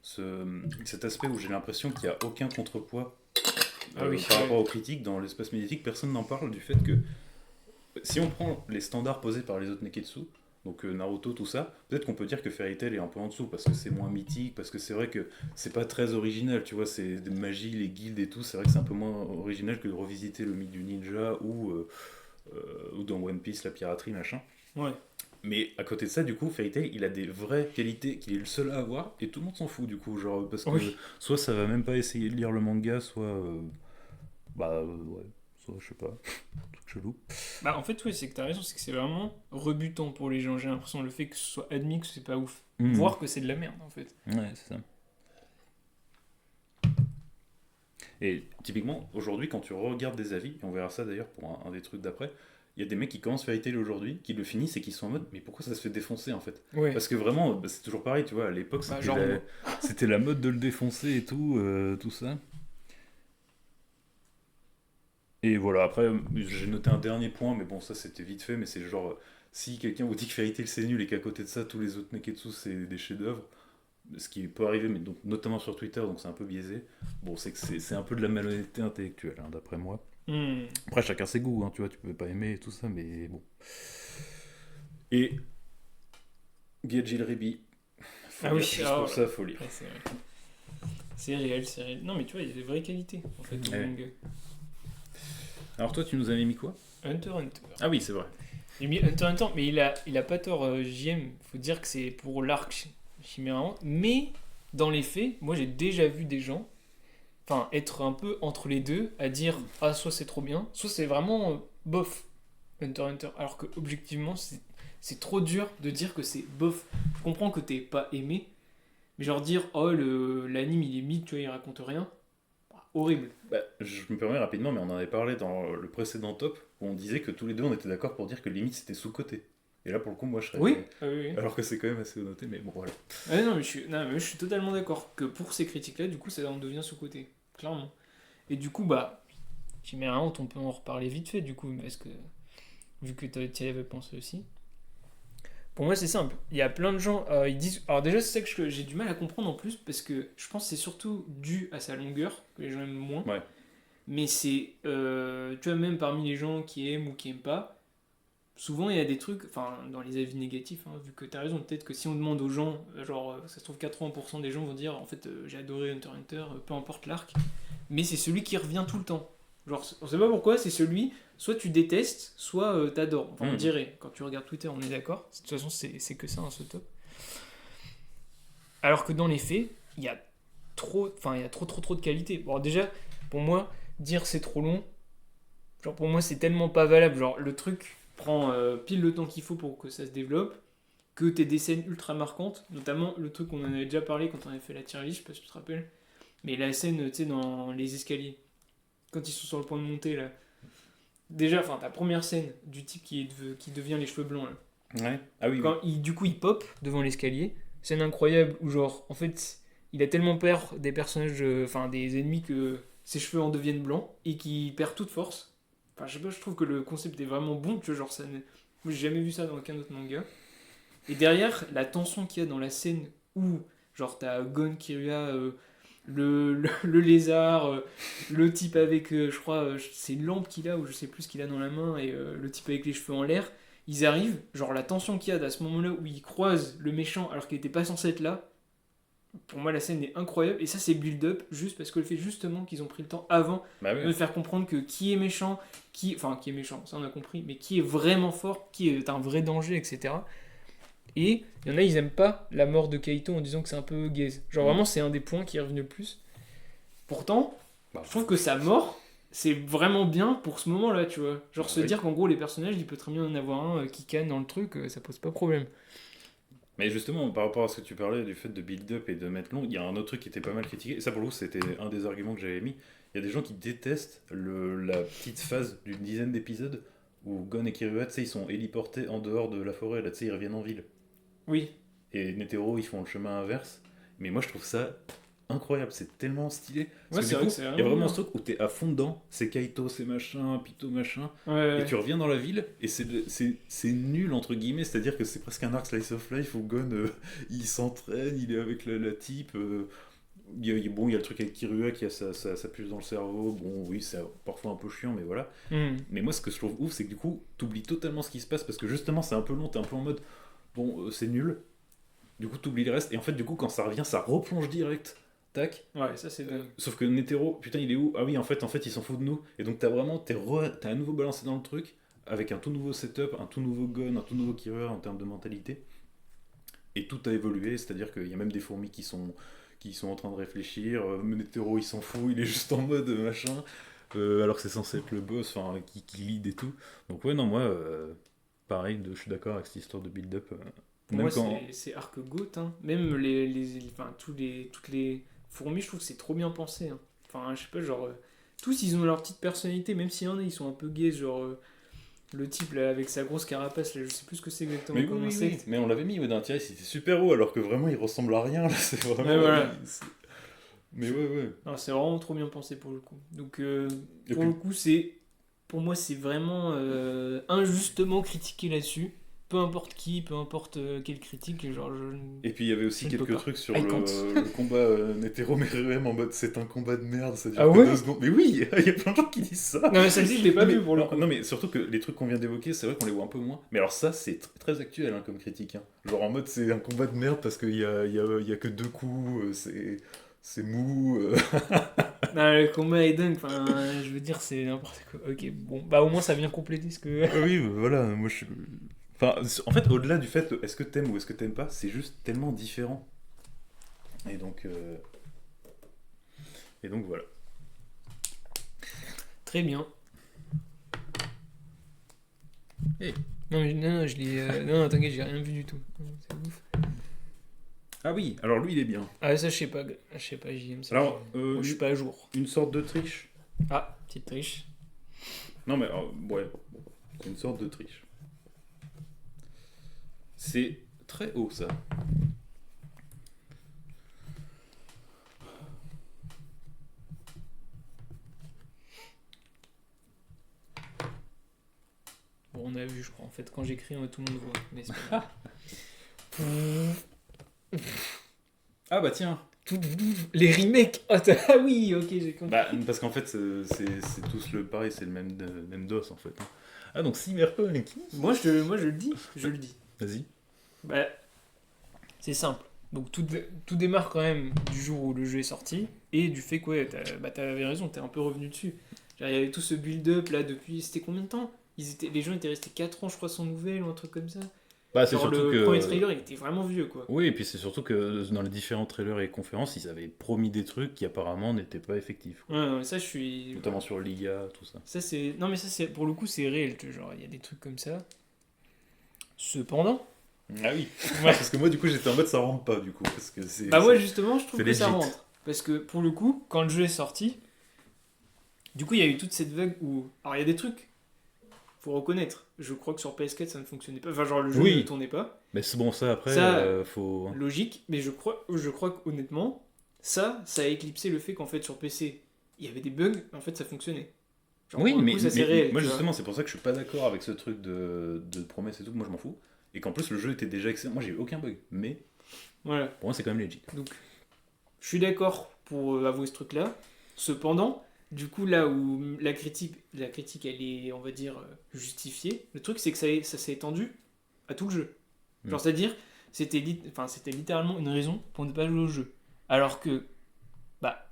cet aspect où j'ai l'impression qu'il n'y a aucun contrepoids Ah oui, par ouais. rapport aux critiques dans l'espace médiatique. Personne n'en parle du fait que si on prend les standards posés par les autres Neketsu, donc Naruto, tout ça, peut-être qu'on peut dire que Fairy Tail est un peu en dessous parce que c'est moins mythique, parce que c'est vrai que c'est pas très original, tu vois, c'est des magies, les guildes et tout, c'est vrai que c'est un peu moins original que de revisiter le mythe du ninja ou dans One Piece la piraterie, machin. Ouais. Mais à côté de ça, du coup, Fairy Tail, il a des vraies qualités qu'il est le seul à avoir et tout le monde s'en fout, du coup, genre, parce que Oui. soit ça va même pas essayer de lire le manga, soit. Ouais, soit je sais pas, truc chelou. Bah, en fait, oui, c'est que t'as raison, c'est que c'est vraiment rebutant pour les gens. J'ai l'impression, le fait que ce soit admis que c'est pas ouf. Mhm. Voir que c'est de la merde, en fait. Ouais, c'est ça. Et typiquement, aujourd'hui, quand tu regardes des avis, et on verra ça d'ailleurs pour un des trucs d'après, il y a des mecs qui commencent Fairy Tail aujourd'hui, qui le finissent et qui sont en mode mais pourquoi ça se fait défoncer en fait? Ouais. Parce que vraiment, bah, c'est toujours pareil, tu vois, à l'époque Bah, genre moi. c'était la mode de le défoncer et tout, tout ça. Et voilà, après, j'ai noté un dernier point, mais bon, ça c'était vite fait, mais c'est genre, si quelqu'un vous dit que Fairy Tail c'est nul et qu'à côté de ça, tous les autres Neketsu c'est des chefs-d'œuvre, ce qui peut arriver, mais donc, notamment sur Twitter, donc c'est un peu biaisé, bon, c'est que c'est un peu de la malhonnêteté intellectuelle, hein, d'après moi. Hmm. Après, chacun ses goûts, hein, tu vois, tu peux pas aimer et tout ça, mais bon. Et Gage Ribi, Ah oui, juste alors, pour ça, faut lire. ouais, c'est vrai. C'est réel, c'est réel. Non, mais tu vois, il y a des vraies qualités, en fait, dans le Ouais. manga. Alors toi, tu nous avais mis quoi? Hunter x Hunter. Ah oui, c'est vrai. J'ai mis Hunter x Hunter, mais il a pas tort, JM. Faut dire que c'est pour l'arc Chiméran. Mais, dans les faits, moi, j'ai déjà vu des gens, enfin, être un peu entre les deux, à dire, ah, soit c'est trop bien, soit c'est vraiment bof, Hunter x Hunter. Alors que, objectivement, c'est trop dur de dire que c'est bof. Je comprends que t'es pas aimé, mais genre dire, oh, l'anime, il est mythe, tu vois, il raconte rien. Horrible. Bah, je me permets rapidement, mais on en avait parlé dans le précédent top, où on disait que tous les deux, on était d'accord pour dire que limite, c'était sous-coté. Et là, pour le coup, moi, je serais... Oui, ah oui, oui. Alors que c'est quand même assez noté, mais bon, voilà. Ah non, mais je suis totalement d'accord que pour ces critiques-là, du coup, ça en devient sous-côté. Clairement. Et du coup, bah, Chimera Ant, on peut en reparler vite fait, du coup, parce que, vu que tu y avais pensé aussi. Pour moi, c'est simple. Il y a plein de gens, ils disent. Alors, déjà, c'est ça que j'ai du mal à comprendre en plus, parce que je pense que c'est surtout dû à sa longueur, que les gens aiment moins. Ouais. Mais c'est. Tu vois, même parmi les gens qui aiment ou qui aiment pas, souvent il y a des trucs, enfin, dans les avis négatifs, hein, vu que tu as raison, peut-être que si on demande aux gens, genre, ça se trouve 80% des gens vont dire, en fait, j'ai adoré Hunter x Hunter, peu importe l'arc, mais c'est celui qui revient tout le temps. Genre, on sait pas pourquoi, c'est celui, soit tu détestes, soit t'adores. Enfin, on Mhm. dirait, quand tu regardes Twitter, on est d'accord. De toute façon, c'est que ça, hein, ce top. Alors que dans les faits, il y a il y a trop de qualité. Bon, déjà, pour moi, dire c'est trop long, genre pour moi c'est tellement pas valable. Genre le truc prend pile le temps qu'il faut pour que ça se développe, que t'aies des scènes ultra marquantes, notamment le truc qu'on en avait déjà parlé quand on avait fait la tier list, je sais pas si tu te rappelles, mais la scène, tu sais, dans les escaliers, quand ils sont sur le point de monter là. Déjà, enfin, ta première scène du type qui devient les cheveux blancs là. Ouais. Ah oui, oui. Quand du coup il pop devant l'escalier, scène incroyable où genre en fait il a tellement peur des personnages, enfin des ennemis que ses cheveux en deviennent blancs et qu'il perd toute force. Enfin je sais pas, je trouve que le concept est vraiment bon, tu vois, genre ça moi j'ai jamais vu ça dans aucun autre manga. Et derrière, la tension qu'il y a dans la scène où, genre, t'as Gon, Killua, le lézard, le type avec, je crois, c'est une lampe qu'il a, ou je sais plus ce qu'il a dans la main, et le type avec les cheveux en l'air, ils arrivent, genre, la tension qu'il y a à ce moment-là où ils croisent le méchant alors qu'il était pas censé être là, pour moi, la scène est incroyable, et ça, c'est build-up, juste parce que le fait justement qu'ils ont pris le temps avant Bah de ouais. faire comprendre que qui est méchant, qui est méchant, ça on a compris, mais qui est vraiment fort, qui est un vrai danger, etc. Et il y en a, ils aiment pas la mort de Kaito en disant que c'est un peu gaze. Genre vraiment, c'est un des points qui est revenu le plus. Pourtant, Bah, je trouve que sa mort, c'est vraiment bien pour ce moment-là, tu vois. Genre bah se oui. dire qu'en gros, les personnages, il peut très bien en avoir un qui canne dans le truc, ça pose pas problème. Mais justement, par rapport à ce que tu parlais du fait de build-up et de mettre long, il y a un autre truc qui était pas mal critiqué, et ça pour le coup c'était un des arguments que j'avais mis. Il y a des gens qui détestent la petite phase d'une dizaine d'épisodes où Gon et Killua, tu sais, ils sont héliportés en dehors de la forêt, là, tu sais, ils reviennent en ville. Oui. Et Netero, ils font le chemin inverse. Mais moi je trouve ça incroyable, c'est tellement stylé. Parce Ouais, que c'est du vrai coup, que c'est il y a vraiment vraiment bien. ce truc où t'es à fond dedans, c'est Kaito, c'est machin, Pito, machin. Ouais, Et tu ouais. reviens dans la ville et c'est nul entre guillemets, c'est-à-dire que c'est presque un arc slice of life où Gon il s'entraîne, il est avec la type. Bon, il y a le truc avec Kirua qui a sa puce dans le cerveau. Bon, oui, c'est parfois un peu chiant, mais voilà. Hmm. Mais moi, ce que je trouve ouf, c'est que du coup, t'oublies totalement ce qui se passe parce que justement, c'est un peu long, t'es un peu en mode bon, c'est nul. Du coup, t'oublies le reste et en fait, du coup, quand ça revient, ça replonge direct. Tac. Ouais, ça c'est dingue. Sauf que Netero, putain, il est où? Ah oui, en fait, il s'en fout de nous. Et donc, t'as vraiment, t'es à nouveau balancé dans le truc, avec un tout nouveau setup, un tout nouveau gun, un tout nouveau killer en termes de mentalité. Et tout a évolué, c'est-à-dire qu'il y a même des fourmis qui sont en train de réfléchir. Netero, il s'en fout, il est juste en mode machin. Alors que c'est censé être le boss, enfin, qui lead et tout. Donc, ouais, non, moi, pareil, je suis d'accord avec cette histoire de build-up. Pour Même moi, quand. c'est arc goat, hein. Même enfin, toutes les fourmis, je trouve que c'est trop bien pensé, hein. Enfin, je sais pas, genre, tous ils ont leur petite personnalité, même s'il y en a, ils sont un peu gays, genre, le type là avec sa grosse carapace, là, je sais plus ce que c'est exactement Mais oui, comme oui, oui. insecte. Mais on l'avait mis d'un tiré, c'était super haut, alors que vraiment, il ressemble à rien, là, c'est vraiment. Mais voilà. Mais ouais, ouais. Non, c'est vraiment trop bien pensé pour le coup. Donc, Et pour puis, le coup, pour moi, c'est vraiment injustement critiqué là-dessus. Peu importe qui, peu importe quelle critique, genre, Et puis il y avait aussi je ne peux quelques pas. trucs sur I le, can't. le combat Netero Meruem en mode c'est un combat de merde, ça dure Ah que ouais? 2 secondes. Mais oui, il y a plein de gens qui disent ça. Non, mais celle-ci, je l'ai pas Non mais, vue pour le non, coup. non, mais surtout que les trucs qu'on vient d'évoquer, c'est vrai qu'on les voit un peu moins. Mais alors ça, c'est très actuel hein, comme critique. Hein. Genre en mode c'est un combat de merde parce qu'il y a que 2 coups, c'est mou. Non, le combat est dingue, enfin, je veux dire, c'est n'importe quoi. Ok, bon, bah au moins ça vient compléter ce que. Oui, voilà, moi je suis. Enfin, en fait, au-delà du fait est-ce que t'aimes ou est-ce que t'aimes pas, c'est juste tellement différent. Et donc, euh, et donc voilà. Très bien. Hey. Non, mais non, je l'ai. Non, t'inquiète, j'ai rien vu du tout. C'est ouf. Ah oui, alors lui il est bien. Ah, ça, je sais pas, JM, ça. Alors, Moi, je suis pas à jour. une sorte de triche. Ah, petite triche. Non mais ouais, c'est une sorte de triche. C'est très haut ça. Bon, on a vu, je crois. En fait, quand j'écris, tout le monde voit. Mais c'est pas grave. Ah bah tiens. Les remakes. Ah oui, ok, j'ai compris. Bah parce qu'en fait c'est tous le pareil, c'est le même dos en fait. Hein. Ah donc Cyberpunk. Moi, je le dis. Je le dis. Vas-y. Bah, c'est simple. Donc tout démarre quand même du jour où le jeu est sorti et du fait que ouais, t'avais raison, t'es un peu revenu dessus. Genre, il y avait tout ce build-up là depuis, c'était combien de temps? Les gens étaient restés 4 ans je crois sans nouvelles ou un truc comme ça. Bah c'est Genre surtout le que. premier trailer il était vraiment vieux quoi. Oui, et puis c'est surtout que dans les différents trailers et conférences, ils avaient promis des trucs qui apparemment n'étaient pas effectifs. Quoi. Ouais, non, mais ça je suis... Notamment sur l'IA, tout ça. Ça c'est... Non mais ça c'est pour le coup c'est réel, tu vois, genre il y a des trucs comme ça. Cependant... Ah oui. Parce que moi du coup j'étais en mode ça rentre pas du coup parce que c'est. Bah ouais justement je trouve c'est que ça legit. rentre. Parce que pour le coup quand le jeu est sorti, du coup il y a eu toute cette vague où... Alors il y a des trucs... Faut reconnaître, je crois que sur PS4 ça ne fonctionnait pas, enfin genre le jeu Oui. ne tournait pas, Mais c'est bon ça après Ça, faut. logique, mais je crois qu'honnêtement, ça a éclipsé le fait qu'en fait sur PC, il y avait des bugs, mais en fait ça fonctionnait. Genre, Oui, pour le mais, coup, ça c'est mais réel. moi tu vois. justement c'est pour ça que je suis pas d'accord avec ce truc de promesse et tout, moi je m'en fous. et qu'en plus le jeu était déjà excellent. Moi j'ai eu aucun bug, mais Voilà. pour moi c'est quand même legit. Donc, je suis d'accord pour avouer ce truc-là. Cependant, du coup, là où la critique, elle est, on va dire, justifiée, le truc, c'est que ça s'est étendu à tout le jeu. Genre, c'est-à-dire, c'était littéralement une raison pour ne pas jouer au jeu. Alors que, bah,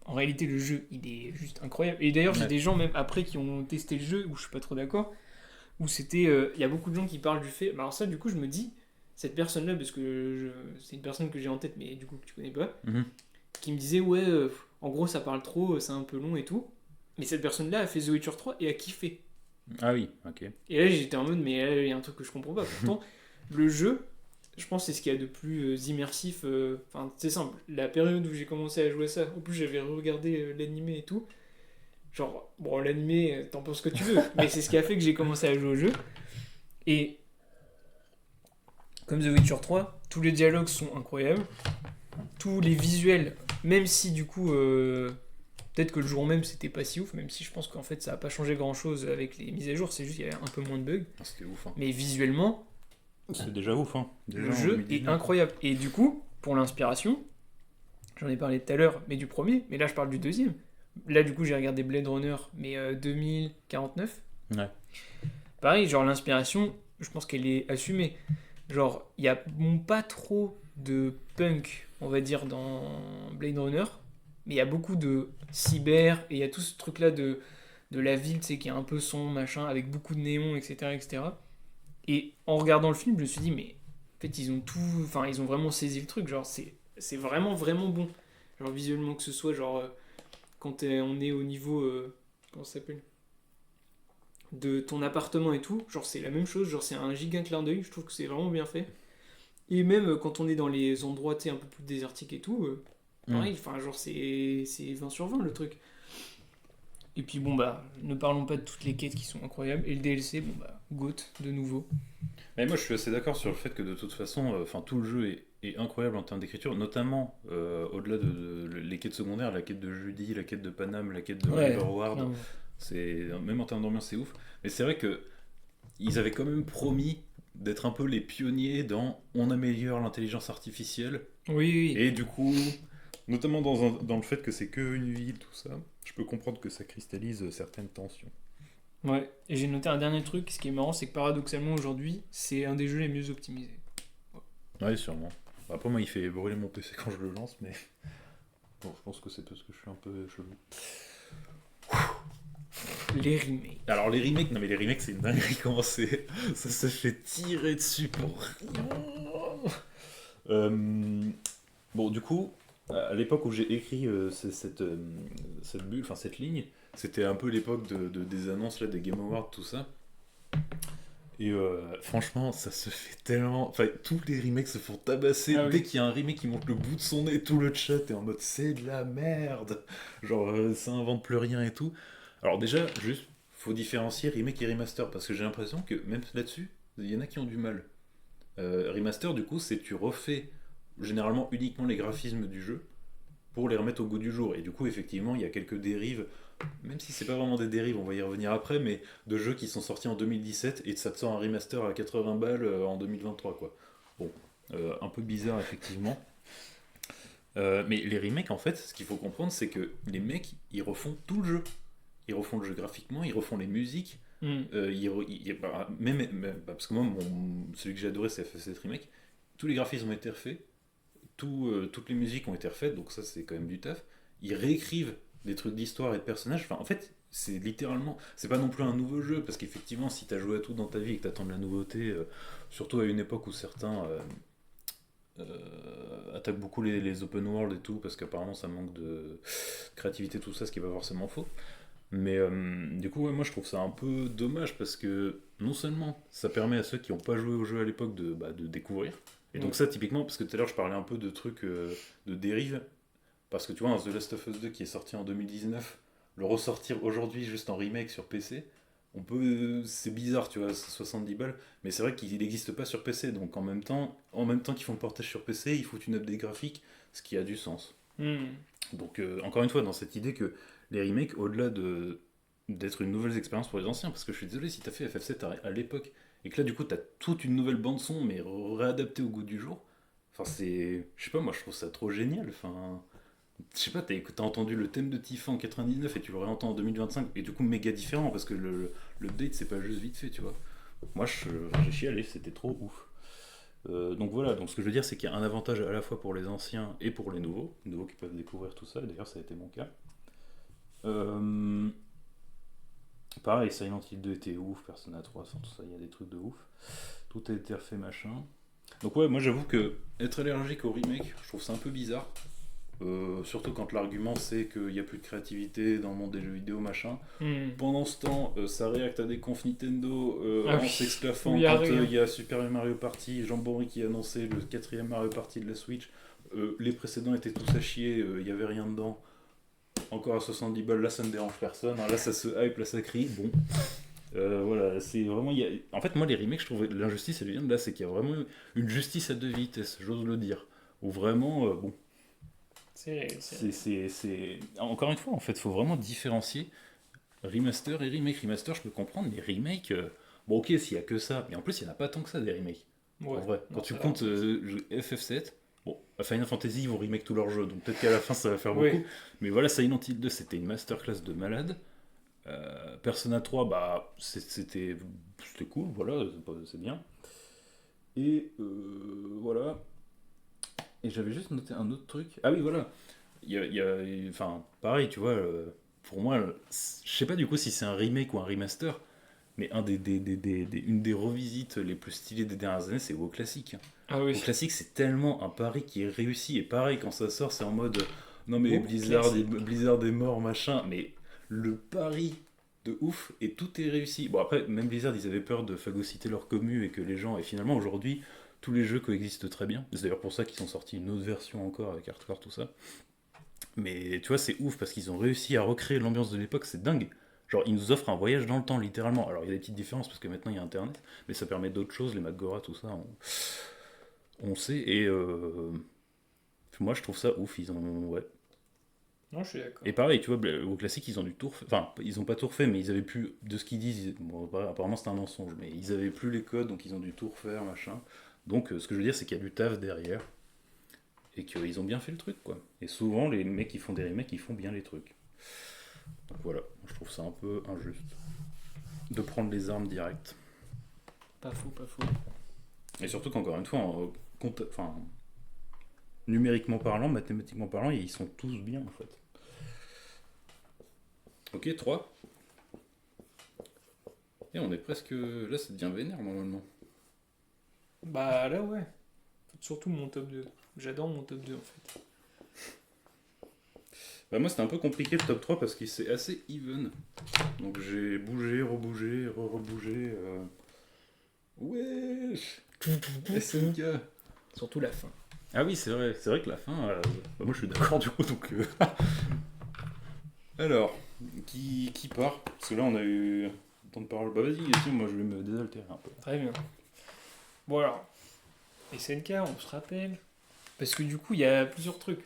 en réalité, le jeu, il est juste incroyable. Et d'ailleurs, j'ai Ouais. des gens, même après, qui ont testé le jeu, où je suis pas trop d'accord, où c'était. Il y a beaucoup de gens qui parlent du fait. Bah, alors, ça, du coup, je me dis, cette personne-là, parce que c'est une personne que j'ai en tête, mais du coup, que tu connais pas, Mhm. qui me disait, ouais, en gros, ça parle trop, c'est un peu long et tout. Mais cette personne-là a fait The Witcher 3 et a kiffé. Ah oui, ok. Et là, j'étais en mode, mais là, il y a un truc que je comprends pas. Pourtant, le jeu, je pense que c'est ce qu'il y a de plus immersif. Enfin, c'est simple. La période où j'ai commencé à jouer à ça, en plus, j'avais regardé l'animé et tout. Genre, bon, l'animé, t'en penses ce que tu veux, mais c'est ce qui a fait que j'ai commencé à jouer au jeu. Et comme The Witcher 3, tous les dialogues sont incroyables. Tous les visuels, même si du coup, peut-être que le jour même c'était pas si ouf, même si je pense qu'en fait ça a pas changé grand chose avec les mises à jour, c'est juste qu'il y avait un peu moins de bugs. Ah, c'était ouf, hein. Mais visuellement, C'est déjà ouf, hein. Déjà le en jeu est 2019. incroyable. Et du coup, pour l'inspiration, j'en ai parlé tout à l'heure, mais du premier, mais là je parle du deuxième. Là du coup j'ai regardé Blade Runner, mais 2049. Ouais. Pareil, genre l'inspiration, je pense qu'elle est assumée. Genre, il y a pas trop de punk, on va dire, dans Blade Runner, mais il y a beaucoup de cyber, et il y a tout ce truc-là de la ville, tu sais, qui est un peu sombre, machin, avec beaucoup de néons, etc., etc. Et en regardant le film, je me suis dit, mais en fait, ils ont tout, enfin, ils ont vraiment saisi le truc, genre, c'est vraiment, vraiment bon. Genre, visuellement que ce soit, genre, quand on est au niveau, comment ça s'appelle, de ton appartement et tout, genre c'est la même chose, genre c'est un giga clin d'œil, je trouve que c'est vraiment bien fait. Et même quand on est dans les endroits tu sais, un peu plus désertiques et tout, pareil, enfin genre c'est 20 sur 20 le truc. Et puis bon bah, ne parlons pas de toutes les quêtes qui sont incroyables, et le DLC, bon bah, GOAT de nouveau. Mais moi je suis assez d'accord sur le fait que de toute façon, enfin tout le jeu est incroyable en termes d'écriture, notamment au-delà de les quêtes secondaires, la quête de Judy, la quête de Paname, la quête de Ouais, Riverward. clairement. C'est même en termes d'ambiance c'est ouf. Mais c'est vrai que ils avaient quand même promis d'être un peu les pionniers dans on améliore l'intelligence artificielle. Oui, oui. Et du coup, notamment dans le fait que c'est que une ville, tout ça, je peux comprendre que ça cristallise certaines tensions. Ouais, et j'ai noté un dernier truc, ce qui est marrant, c'est que paradoxalement aujourd'hui, c'est un des jeux les mieux optimisés. Ouais, sûrement. Après, moi, il fait brûler mon PC quand je le lance, mais bon, je pense que c'est parce que je suis un peu chelou. Les remakes. Alors, les remakes, non, mais les remakes, c'est une dinguerie comment c'est. Ça se fait tirer dessus pour rien. Bon, du coup, à l'époque où j'ai écrit cette bulle, enfin cette ligne, c'était un peu l'époque des annonces là, des Game Awards, tout ça. Et franchement, ça se fait tellement. Enfin, tous les remakes se font tabasser. Ah Dès oui. qu'il y a un remake qui monte le bout de son nez, tout le chat est en mode c'est de la merde. Genre, ça invente plus rien et tout. Alors, déjà, juste, faut différencier remake et remaster parce que j'ai l'impression que même là-dessus, il y en a qui ont du mal. Remaster, du coup, c'est tu refais généralement uniquement les graphismes du jeu pour les remettre au goût du jour. Et du coup, effectivement, il y a quelques dérives, même si c'est pas vraiment des dérives, on va y revenir après, mais de jeux qui sont sortis en 2017 et ça te sort un remaster à 80 balles en 2023, quoi. Bon, un peu bizarre, effectivement. Mais les remakes, en fait, ce qu'il faut comprendre, c'est que les mecs, ils refont tout le jeu. Ils refont le jeu graphiquement, ils refont les musiques, Hmm. parce que moi, celui que j'ai adoré, c'est FF7 Remake. Tous les graphismes ont été refaits, toutes les musiques ont été refaites, donc ça, c'est quand même du taf. Ils réécrivent des trucs d'histoire et de personnages. Enfin, en fait, c'est littéralement. C'est pas non plus un nouveau jeu, parce qu'effectivement, si t'as joué à tout dans ta vie et que t'attends de la nouveauté, surtout à une époque où certains attaquent beaucoup les open world et tout, parce qu'apparemment ça manque de créativité, tout ça, ce qui est pas forcément faux. Mais du coup, ouais, moi je trouve ça un peu dommage parce que non seulement ça permet à ceux qui n'ont pas joué au jeu à l'époque de découvrir, et donc Ouais. ça typiquement, parce que tout à l'heure je parlais un peu de trucs de dérive, parce que tu vois, un The Last of Us 2 qui est sorti en 2019, le ressortir aujourd'hui juste en remake sur PC, c'est bizarre, tu vois, c'est 70 balles, mais c'est vrai qu'il n'existe pas sur PC, donc en même temps qu'ils font le portage sur PC, ils foutent une update graphique, ce qui a du sens. Hmm. Donc, encore une fois, dans cette idée que les remakes, au-delà d'être une nouvelle expérience pour les anciens, parce que je suis désolé si t'as fait FF7 à l'époque et que là, du coup, t'as toute une nouvelle bande-son, mais réadaptée au goût du jour. Enfin, c'est. Je sais pas, moi, je trouve ça trop génial. Enfin. Je sais pas, t'as entendu le thème de Tifa en 99 et tu le réentends en 2025, et du coup, méga différent, parce que le date, c'est pas juste vite fait, tu vois. Moi, j'ai chialé, c'était trop ouf. Donc voilà, donc ce que je veux dire, c'est qu'il y a un avantage à la fois pour les anciens et pour les nouveaux qui peuvent découvrir tout ça, et d'ailleurs, ça a été mon cas. Euh, Pareil, Silent Hill 2 était ouf, Persona 3, enfin, tout ça, il y a des trucs de ouf. Tout a été refait, machin. Donc ouais, moi j'avoue que être allergique au remake, je trouve ça un peu bizarre. Surtout quand l'argument c'est qu'il n'y a plus de créativité dans le monde des jeux vidéo, machin. Pendant ce temps, ça réacte à des confs Nintendo Ah en oui, où s'exclaffant il y a quand rien. il y a Super Mario Party, Jean Bory qui a annoncé le quatrième Mario Party de la Switch. Les précédents étaient tous à chier, il n'y avait rien dedans. Encore à 70 balles, là ça ne dérange personne. Hein. Là ça se hype, là ça crie. Bon, voilà, c'est vraiment. En fait, moi les remakes, je trouve l'injustice, elle vient de là, c'est qu'il y a vraiment une justice à deux vitesses, j'ose le dire. Ou vraiment, bon, Encore une fois, en fait, faut vraiment différencier remaster et remake. Remaster, je peux comprendre, mais remake, bon, ok, s'il y a que ça, mais en plus, il n'y en a pas tant que ça des remakes. En Ouais, vrai, quand non, tu c'est vrai en comptes plus. FF7, bon, à Final Fantasy, ils vont remake tous leurs jeux, donc peut-être qu'à la fin, ça va faire beaucoup. Ouais, Mais voilà, Silent Hill 2, c'était une masterclass de malade. Persona 3, bah, c'était cool, voilà, c'est bien. Et voilà. Et j'avais juste noté un autre truc. Ah oui, voilà. Enfin, pareil, tu vois, pour moi, je sais pas du coup si c'est un remake ou un remaster, mais une des revisites les plus stylées des dernières années, c'est WoW Classic. ah WoW oui. Classic, c'est tellement un pari qui est réussi. Et pareil, quand ça sort, c'est en mode non, mais Beau classique. Blizzard est mort, machin. Mais le pari de ouf, et tout est réussi. Bon, après, même Blizzard, ils avaient peur de phagocyter leur commu et que les gens. Et finalement, aujourd'hui, tous les jeux coexistent très bien. C'est d'ailleurs pour ça qu'ils ont sorti une autre version encore avec Hardcore, tout ça. Mais tu vois, c'est ouf parce qu'ils ont réussi à recréer l'ambiance de l'époque, c'est dingue. Genre, ils nous offrent un voyage dans le temps, littéralement. Alors, il y a des petites différences parce que maintenant il y a Internet, mais ça permet d'autres choses, les Magora, tout ça, on sait. Et moi, je trouve ça ouf. Ils ont. Ouais. Non, je suis d'accord. Et pareil, tu vois, au classique, ils ont du tout refait. Enfin, ils ont pas tout refait, mais ils avaient plus. De ce qu'ils disent, bon, apparemment c'était un mensonge, mais ils avaient plus les codes, donc ils ont dû tout refaire, machin. Donc, ce que je veux dire, c'est qu'il y a du taf derrière et qu'ils ont bien fait le truc, quoi. Et souvent, les mecs qui font des remakes, ils font bien les trucs. Donc voilà, je trouve ça un peu injuste de prendre les armes directes. Pas faux, pas faux. Et surtout qu'encore une fois, enfin, numériquement parlant, mathématiquement parlant, ils sont tous bien en fait. Ok, 3. Et on est presque. Là, ça devient vénère normalement. Bah là, ouais. Surtout mon top 2. J'adore mon top 2 en fait. Bah, moi, c'était un peu compliqué le top 3 parce que c'est assez even. Donc j'ai bougé, rebougé, rebougé. Wesh SNK. Surtout la fin. Ah oui, c'est vrai que la fin. Bah, moi, je suis d'accord du coup, donc. Alors, qui part? Parce que là, on a eu le temps de parole. Bah vas-y, tiens, moi je vais me désaltérer un peu. Très bien. Bon alors, SNK, on se rappelle. Parce que du coup, il y a plusieurs trucs.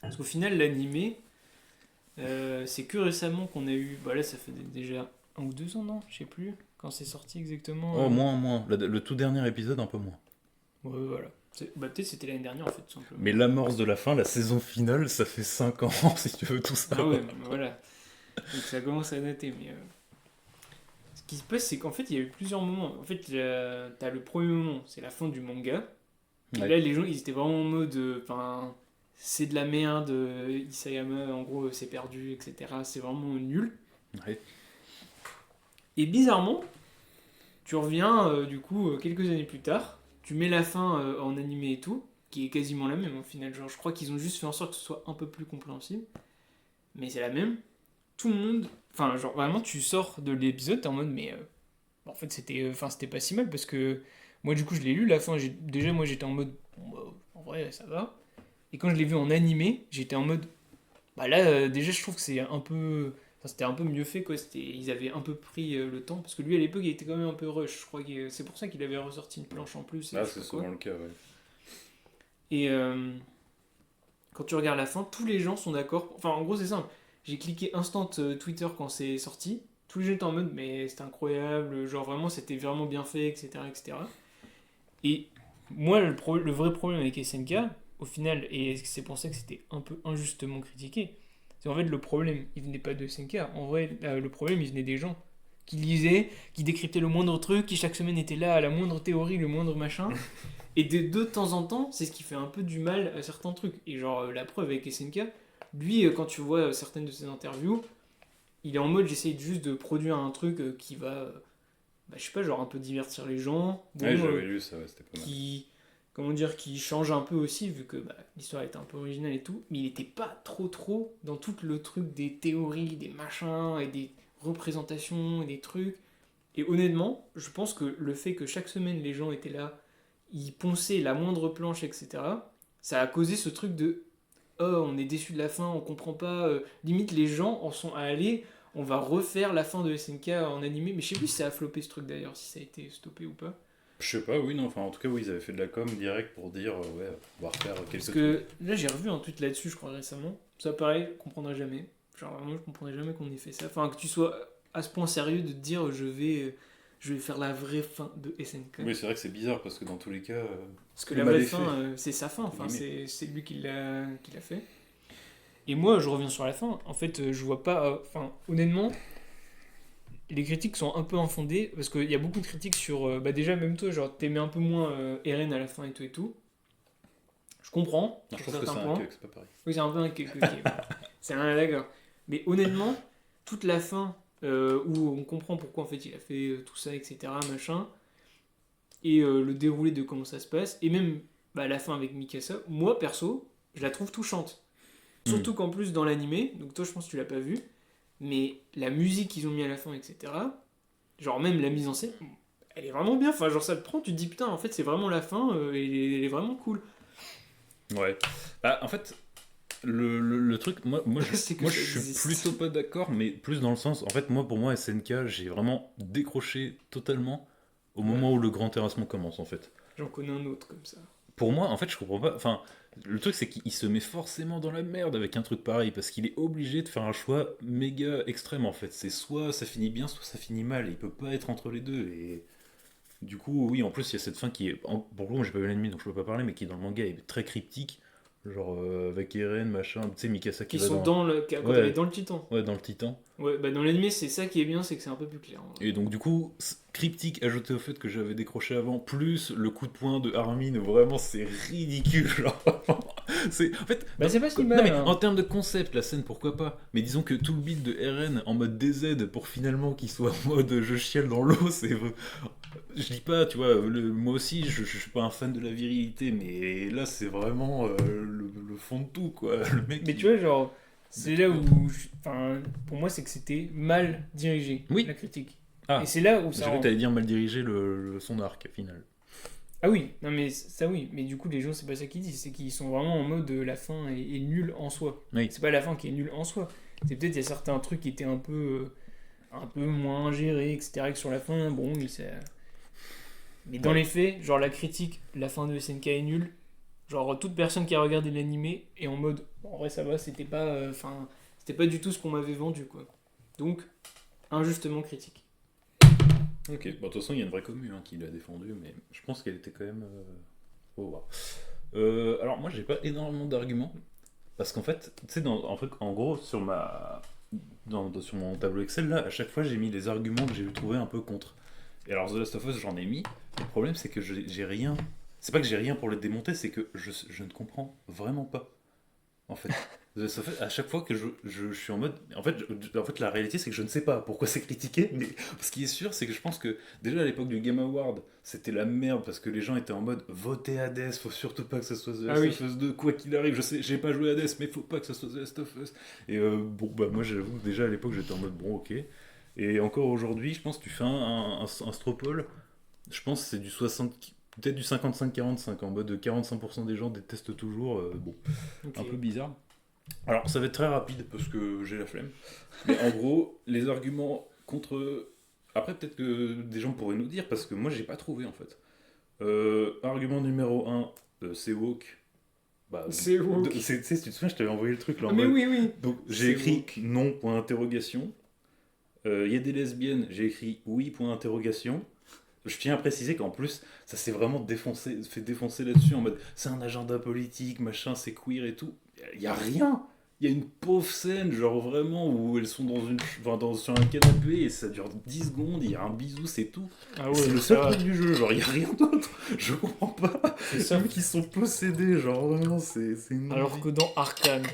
Parce qu'au final, l'animé, c'est que récemment qu'on a eu. Bah là, ça fait déjà 1 ou 2 ans, non? Je sais plus. Quand c'est sorti exactement. Oh, moins. Le tout dernier épisode, un peu moins. Ouais, voilà. Bah peut-être c'était l'année dernière en fait, tout simplement. Mais l'amorce de la fin, la saison finale, ça fait 5 ans, si tu veux tout Ah ouais, savoir. mais voilà. Donc ça commence à dater. Mais ce qui se passe, c'est qu'en fait, il y a eu plusieurs moments. En fait, t'as le premier moment, c'est la fin du manga. Et Ouais. là, les gens, ils étaient vraiment en mode. Enfin, c'est de la merde, Isayama, en gros, c'est perdu, etc. C'est vraiment nul. Ouais. Et bizarrement, tu reviens, du coup, quelques années plus tard, tu mets la fin en animé et tout, qui est quasiment la même au final. Genre, je crois qu'ils ont juste fait en sorte que ce soit un peu plus compréhensible, mais c'est la même. Tout le monde. Enfin, genre, vraiment, tu sors de l'épisode, t'es en mode, mais. En fait, c'était pas si mal parce que. Moi, du coup, je l'ai lu, la fin, déjà, moi, j'étais en mode. Bon, bah, en vrai, ça va. Et quand je l'ai vu en animé, j'étais en mode. Bah là, déjà, je trouve que c'est un peu. Enfin, c'était un peu mieux fait, quoi. Ils avaient un peu pris le temps. Parce que lui, à l'époque, il était quand même un peu rush. Je crois que c'est pour ça qu'il avait ressorti une planche en plus et Ah, je sais c'est pas quoi. souvent le cas, ouais. Et quand tu regardes la fin, tous les gens sont d'accord. Enfin, en gros, c'est simple. J'ai cliqué instant Twitter quand c'est sorti. tous les gens étaient en mode, mais c'était incroyable, genre vraiment, c'était vraiment bien fait, etc. etc. Et moi, le vrai problème avec SNK, au final, et c'est pour ça que c'était un peu injustement critiqué, c'est en fait le problème, il venait pas de SNK. En vrai, le problème, il venait des gens qui lisaient, qui décryptaient le moindre truc, qui chaque semaine étaient là à la moindre théorie, le moindre machin. Et de temps en temps, c'est ce qui fait un peu du mal à certains trucs. Et genre, la preuve avec SNK, lui, quand tu vois certaines de ses interviews, il est en mode j'essaye juste de produire un truc qui va, bah, je sais pas, genre un peu divertir les gens. Bon, Ouais, j'avais lu ça, ouais, c'était pas mal. qui, comment dire, qui change un peu aussi, vu que bah, l'histoire était un peu originale et tout, mais il était pas trop dans tout le truc des théories, des machins, et des représentations, et des trucs. Et honnêtement, je pense que le fait que chaque semaine les gens étaient là, ils ponçaient la moindre planche, etc., ça a causé ce truc de oh, on est déçu de la fin, on comprend pas. Limite, les gens en sont à aller, on va refaire la fin de SNK en animé. Mais je sais plus si ça a floppé ce truc d'ailleurs, si ça a été stoppé ou pas. Je sais pas, oui, non, enfin en tout cas, oui, ils avaient fait de la com direct pour dire, ouais, on va refaire quelques Parce trucs. que là, j'ai revu un tweet là-dessus, je crois récemment. Ça pareil, je comprendrais jamais. Genre, vraiment, je comprendrais jamais qu'on ait fait ça. Enfin, que tu sois à ce point sérieux de te dire je vais faire la vraie fin de SNK. Oui, c'est vrai que c'est bizarre parce que dans tous les cas, Parce que le la mal vraie est fait. fin, c'est sa fin. Enfin, Guillemets. c'est lui qui l'a fait. Et moi, je reviens sur la fin. En fait, je vois pas. Enfin, honnêtement, les critiques sont un peu infondées parce qu'il y a beaucoup de critiques sur. Bah, déjà, même toi, genre, t'aimais un peu moins Eren à la fin et tout et tout. Je comprends, Non, je sur trouve que certains c'est un points. que c'est pas pareil. Oui, c'est un peu un c'est un d'accord. Mais honnêtement, toute la fin où on comprend pourquoi en fait il a fait tout ça, etc. Machin, et le déroulé de comment ça se passe, et même bah, la fin avec Mikasa, moi perso, je la trouve touchante. Hmm. Surtout qu'en plus dans l'animé, donc toi je pense que tu l'as pas vu, mais la musique qu'ils ont mis à la fin, etc. Genre même la mise en scène, elle est vraiment bien. Enfin, genre ça te prend, tu te dis putain, en fait c'est vraiment la fin, elle est vraiment cool. Ouais. Bah, en fait, le truc, C'est que moi ça je suis existe. plutôt pas d'accord, mais plus dans le sens, en fait, moi pour moi, SNK, j'ai vraiment décroché totalement au Ouais, moment où le grand terrassement commence, en fait. j'en connais un autre comme ça. Pour moi, en fait, je comprends pas. Enfin, le truc, c'est qu'il se met forcément dans la merde avec un truc pareil, parce qu'il est obligé de faire un choix méga extrême, en fait. C'est soit ça finit bien, soit ça finit mal. Il peut pas être entre les deux. Et du coup, oui, en plus, il y a cette fin qui est. Pour le coup, moi, j'ai pas vu l'ennemi, donc je peux pas parler, mais qui dans le manga est très cryptique. Genre, avec Eren, machin, tu sais, Mikasa qui Qui va sont dans. dans le. Quand elle est Ouais, dans le titan. ouais, dans le Titan. Ouais, bah dans l'animé, c'est ça qui est bien, c'est que c'est un peu plus clair. En vrai. Et donc du coup, cryptique ajouté au fait que j'avais décroché avant, plus le coup de poing de Armin, vraiment c'est ridicule. Genre, en fait, Bah c'est pas si non mal, mais hein. en termes de concept, la scène pourquoi pas. Mais disons que tout le build de RN en mode DZ pour finalement qu'il soit en mode je chiale dans l'eau, je dis pas, tu vois, moi aussi je suis pas un fan de la virilité, mais là c'est vraiment le fond de tout quoi. Le mec Mais il. tu vois, genre, c'est là où. Enfin, pour moi, c'est que c'était mal dirigé, Oui. la critique. Et Ah, c'est là où j'ai ça cru que rend. t'allais dire mal dirigé son arc final. Ah oui, non mais ça oui, mais du coup, les gens, c'est pas ça qu'ils disent, c'est qu'ils sont vraiment en mode la fin est nulle en soi. Oui. C'est pas la fin qui est nulle en soi. C'est peut-être, il y a certains trucs qui étaient un peu moins gérés, etc., que sur la fin, bon, mais ça. Mais dans Ouais. les faits, genre la critique, la fin de SNK est nulle. Genre toute personne qui a regardé l'animé est en mode bon, en vrai ça va, c'était pas du tout ce qu'on m'avait vendu quoi. Donc injustement critique. Ok, bon, de toute façon, il y a une vraie commune qui l'a défendu, mais je pense qu'elle était quand même. Faut voir. Alors, moi, j'ai pas énormément d'arguments, parce qu'en fait, tu sais, en gros, sur mon tableau Excel, là, à chaque fois, j'ai mis les arguments que j'ai trouvé un peu contre. Et alors, The Last of Us, j'en ai mis. Le problème, c'est que j'ai rien. C'est pas que j'ai rien pour le démonter, c'est que je ne comprends vraiment pas en fait. À chaque fois que je suis en mode. En fait, la réalité, c'est que je ne sais pas pourquoi c'est critiqué, mais ce qui est sûr, c'est que je pense que déjà à l'époque du Game Award, c'était la merde parce que les gens étaient en mode votez Hades, faut surtout pas que ça soit The Ah Last oui. of Us 2, quoi qu'il arrive. Je sais, j'ai pas joué Hades, mais faut pas que ça soit The Last of Us. Et bon, bah moi, j'avoue que déjà à l'époque, j'étais en mode bon, ok. Et encore aujourd'hui, je pense que tu fais un Stropole, je pense que c'est du 60. Peut-être du 55-45, en mode 45% des gens détestent toujours, bon, Ok. un peu bizarre. Alors, ça va être très rapide parce que j'ai la flemme. Mais en gros, les arguments contre. Après, peut-être que des gens pourraient nous dire, parce que moi, j'ai pas trouvé en fait. Argument numéro un, c'est woke. Bah, C'est woke. tu sais, si tu te souviens, je t'avais envoyé le truc là Ah en mais mode. oui oui. Donc, j'ai C'est écrit woke. non, point d'interrogation. Il y a des lesbiennes, j'ai écrit oui, point d'interrogation. Je tiens à préciser qu'en plus, ça s'est vraiment fait défoncer là-dessus en mode c'est un agenda politique, machin, c'est queer et tout. Il y a rien. Il y a une pauvre scène, genre vraiment, où elles sont sur un canapé et ça dure 10 secondes, il y a un bisou, c'est tout. Ah Et c'est le seul truc du jeu, genre il y a rien d'autre. Je comprends pas. C'est ça. Les mecs qui sont possédés, genre vraiment, c'est une. Alors que dans Arcane.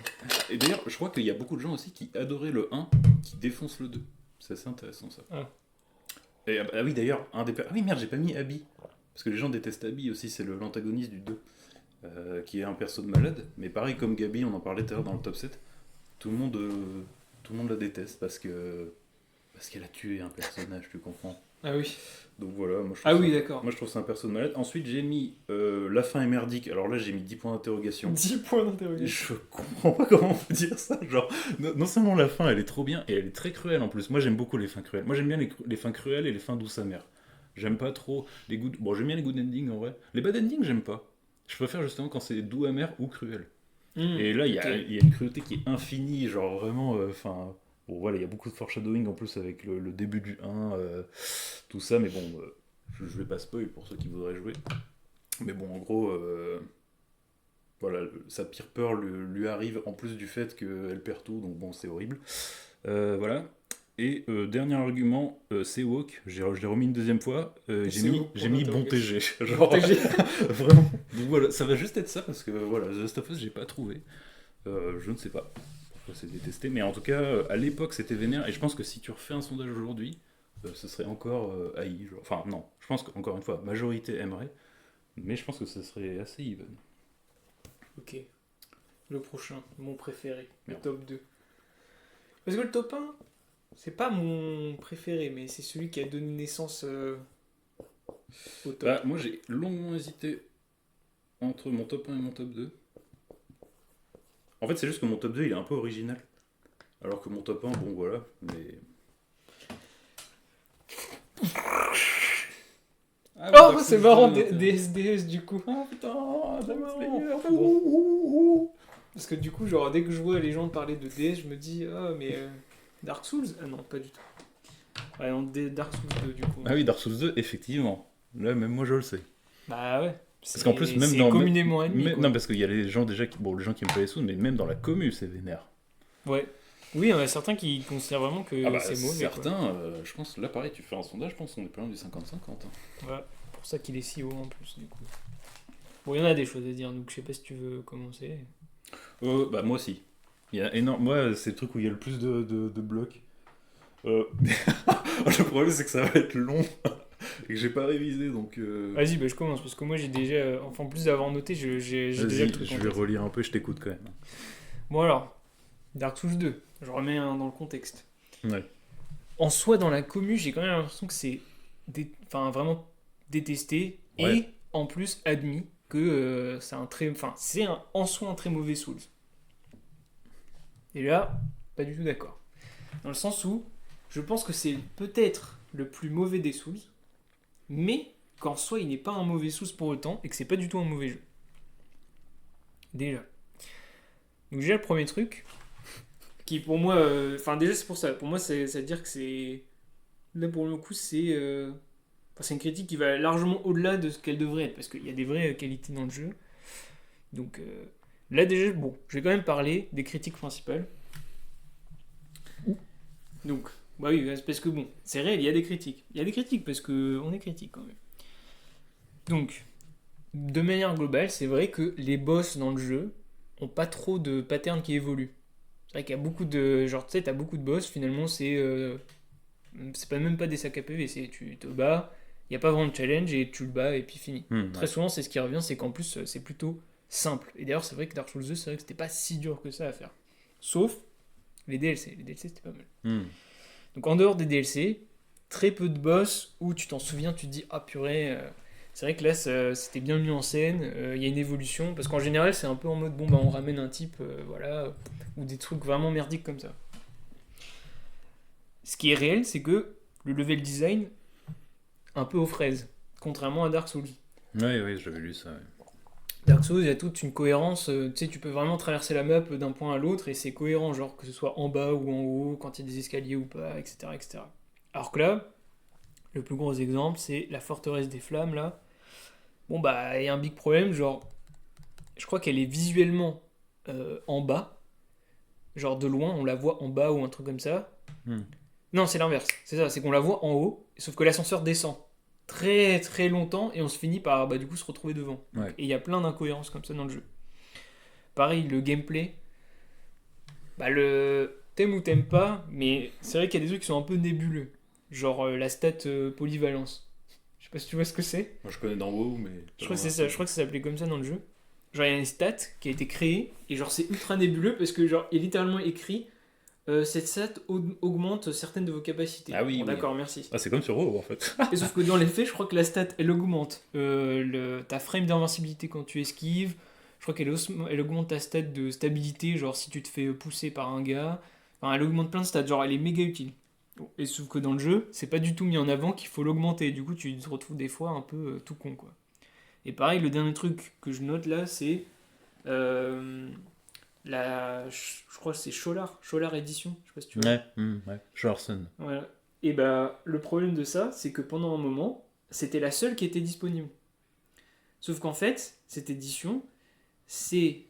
Et d'ailleurs, je crois qu'il y a beaucoup de gens aussi qui adoraient le 1, qui défoncent le 2. C'est assez intéressant ça. Ah. Et, ah oui, d'ailleurs, ah oui, merde, j'ai pas mis Abby. Parce que les gens détestent Abby aussi, c'est l'antagoniste du 2. Qui est un perso de malade. Mais pareil, comme Gabi, on en parlait tout à l'heure dans le top 7, tout le monde la déteste parce qu'elle a tué un personnage, tu comprends. Ah oui. Donc voilà, D'accord. Moi je trouve que c'est un perso de malade. Ensuite j'ai mis la fin est merdique. Alors là j'ai mis 10 points d'interrogation. 10 points d'interrogation. Je comprends pas comment on peut dire ça. Genre, non seulement la fin elle est trop bien et elle est très cruelle en plus. Moi j'aime beaucoup les fins cruelles. Moi j'aime bien les fins cruelles et les fins douces amères. J'aime pas trop les good. Bon, j'aime bien les good endings en vrai. Les bad endings j'aime pas. Je préfère justement quand c'est doux amer ou cruel. Et là il y a une cruauté qui est infinie. Genre vraiment. Enfin. Bon voilà, il y a beaucoup de foreshadowing en plus avec le début du 1, tout ça, mais bon, je vais pas spoil pour ceux qui voudraient jouer. Mais bon, en gros, voilà, sa pire peur lui arrive en plus du fait qu'elle perd tout, donc bon, c'est horrible. Voilà. Et dernier argument, c'est Walk. Je l'ai remis une deuxième fois. J'ai mis bon TG. Genre, vraiment. Donc voilà, ça va juste être ça parce que voilà, The Last of Us, j'ai pas trouvé. Je ne sais pas. C'est détesté, mais en tout cas, à l'époque, c'était vénère, et je pense que si tu refais un sondage aujourd'hui, ce serait encore haï. Genre. Enfin, non, je pense qu'encore une fois, majorité aimerait, mais je pense que ce serait assez even. Ok. Le prochain, mon préféré, le Merde. top 2. Parce que le top 1, c'est pas mon préféré, mais c'est celui qui a donné naissance au top. Bah, moi, j'ai longuement hésité entre mon top 1 et mon top 2. En fait, c'est juste que mon top 2, il est un peu original. Alors que mon top 1, bon, voilà, mais... Oh, c'est marrant, DSDS du coup. Oh putain, C'est marrant. Bon. Parce que du coup, genre, dès que je vois les gens parler de DS, je me dis, ah, mais Dark Souls? Ah non, pas du tout. Ouais, non, Dark Souls 2, du coup. Ah oui, Dark Souls 2, effectivement. Là, même moi, je le sais. Bah ouais. Parce qu'en plus, même c'est dans... communément admis. Quoi. Non, parce qu'il y a les gens déjà bon, les gens qui aiment pas les Souls, mais même dans la commu, c'est vénère. Ouais. Oui, il y en a certains qui considèrent vraiment que c'est mauvais. Certains, je pense, là pareil, tu fais un sondage, je pense qu'on est pas loin du 50-50. Hein. Voilà, pour ça qu'il est si haut en plus, du coup. Bon, il y en a des choses à dire, donc je sais pas si tu veux commencer. Bah moi aussi. Il y a énorme... Moi, c'est le truc où il y a le plus de blocs. Le problème, c'est que ça va être long et que j'ai pas révisé, donc... Vas-y, bah, je commence, parce que moi j'ai déjà... Enfin, en plus d'avoir noté, j'ai déjà le truc je en vais tête. relire un peu, je t'écoute quand même. Bon alors, Dark Souls 2, je remets dans le contexte. Ouais. En soi, dans la commu, j'ai quand même l'impression que c'est vraiment détesté, Ouais. et en plus admis que c'est en soi un très mauvais Souls. Et là, pas du tout d'accord. Dans le sens où, je pense que c'est peut-être le plus mauvais des Souls, mais qu'en soi, il n'est pas un mauvais Souls pour autant, et que c'est pas du tout un mauvais jeu. Déjà. Donc déjà, le premier truc, qui pour moi... déjà, c'est pour ça. Pour moi, c'est-à-dire que c'est... Là, pour le coup, c'est une critique qui va largement au-delà de ce qu'elle devrait être, parce qu'il y a des vraies qualités dans le jeu. Donc là, déjà, bon, je vais quand même parler des critiques principales. Donc, bah oui, parce que bon, c'est réel, il y a des critiques. Il y a des critiques parce qu'on est critique quand même. Donc, de manière globale, c'est vrai que les boss dans le jeu ont pas trop de patterns qui évoluent. C'est vrai qu'il y a beaucoup de... Genre, tu sais, t'as beaucoup de boss, finalement, c'est pas même pas des sacs à PV, c'est tu te bats, il n'y a pas vraiment de challenge et tu le bats et puis fini. Très souvent, c'est ce qui revient, c'est qu'en plus, c'est plutôt simple. Et d'ailleurs, c'est vrai que Dark Souls 2, c'est vrai que c'était pas si dur que ça à faire. Sauf les DLC. Les DLC, c'était pas mal. Donc, en dehors des DLC, très peu de boss où tu t'en souviens, tu te dis, ah purée, c'est vrai que là, c'était bien mis en scène, il y a une évolution, parce qu'en général, c'est un peu en mode, bon, bah, on ramène un type, voilà, ou des trucs vraiment merdiques comme ça. Ce qui est réel, c'est que le level design, un peu aux fraises, contrairement à Dark Souls. Oui, j'avais lu ça. Ouais. Dark Souls, il y a toute une cohérence. Tu sais, tu peux vraiment traverser la map d'un point à l'autre et c'est cohérent, genre que ce soit en bas ou en haut, quand il y a des escaliers ou pas, etc., etc. Alors que là, le plus gros exemple, c'est la forteresse des flammes, là. Bon, bah, il y a un big problème, genre, je crois qu'elle est visuellement en bas. Genre, de loin, on la voit en bas ou un truc comme ça. Hmm. Non, c'est l'inverse. C'est ça, c'est qu'on la voit en haut, sauf que l'ascenseur descend très très longtemps et on se finit par bah, du coup se retrouver devant. Ouais. Et il y a plein d'incohérences comme ça dans le jeu. Pareil, le gameplay, bah le t'aimes ou t'aimes pas, mais c'est vrai qu'il y a des trucs qui sont un peu nébuleux. Genre la stat polyvalence. Je sais pas si tu vois ce que c'est. Moi, je connais dans WoW, mais... Je crois que c'est ça, je crois que ça s'appelait comme ça dans le jeu. Genre il y a une stat qui a été créée et genre c'est ultra nébuleux parce que genre il est littéralement écrit cette stat augmente certaines de vos capacités. Ah oui, Bon, oui. d'accord, merci. Ah, c'est comme sur WoW, en fait. Et sauf que dans les faits, je crois que la stat, elle augmente ta frame d'invincibilité quand tu esquives. Je crois elle augmente ta stat de stabilité, genre si tu te fais pousser par un gars. Enfin, elle augmente plein de stats, genre elle est méga utile. Et sauf que dans le jeu, c'est pas du tout mis en avant qu'il faut l'augmenter. Du coup, tu te retrouves des fois un peu tout con, quoi. Et pareil, le dernier truc que je note là, c'est euh, je crois que c'est Scholar Edition. Je sais pas si tu vois. Ouais. Schwarzen. Voilà. Et bah, le problème de ça, c'est que pendant un moment, c'était la seule qui était disponible. Sauf qu'en fait, cette édition, c'est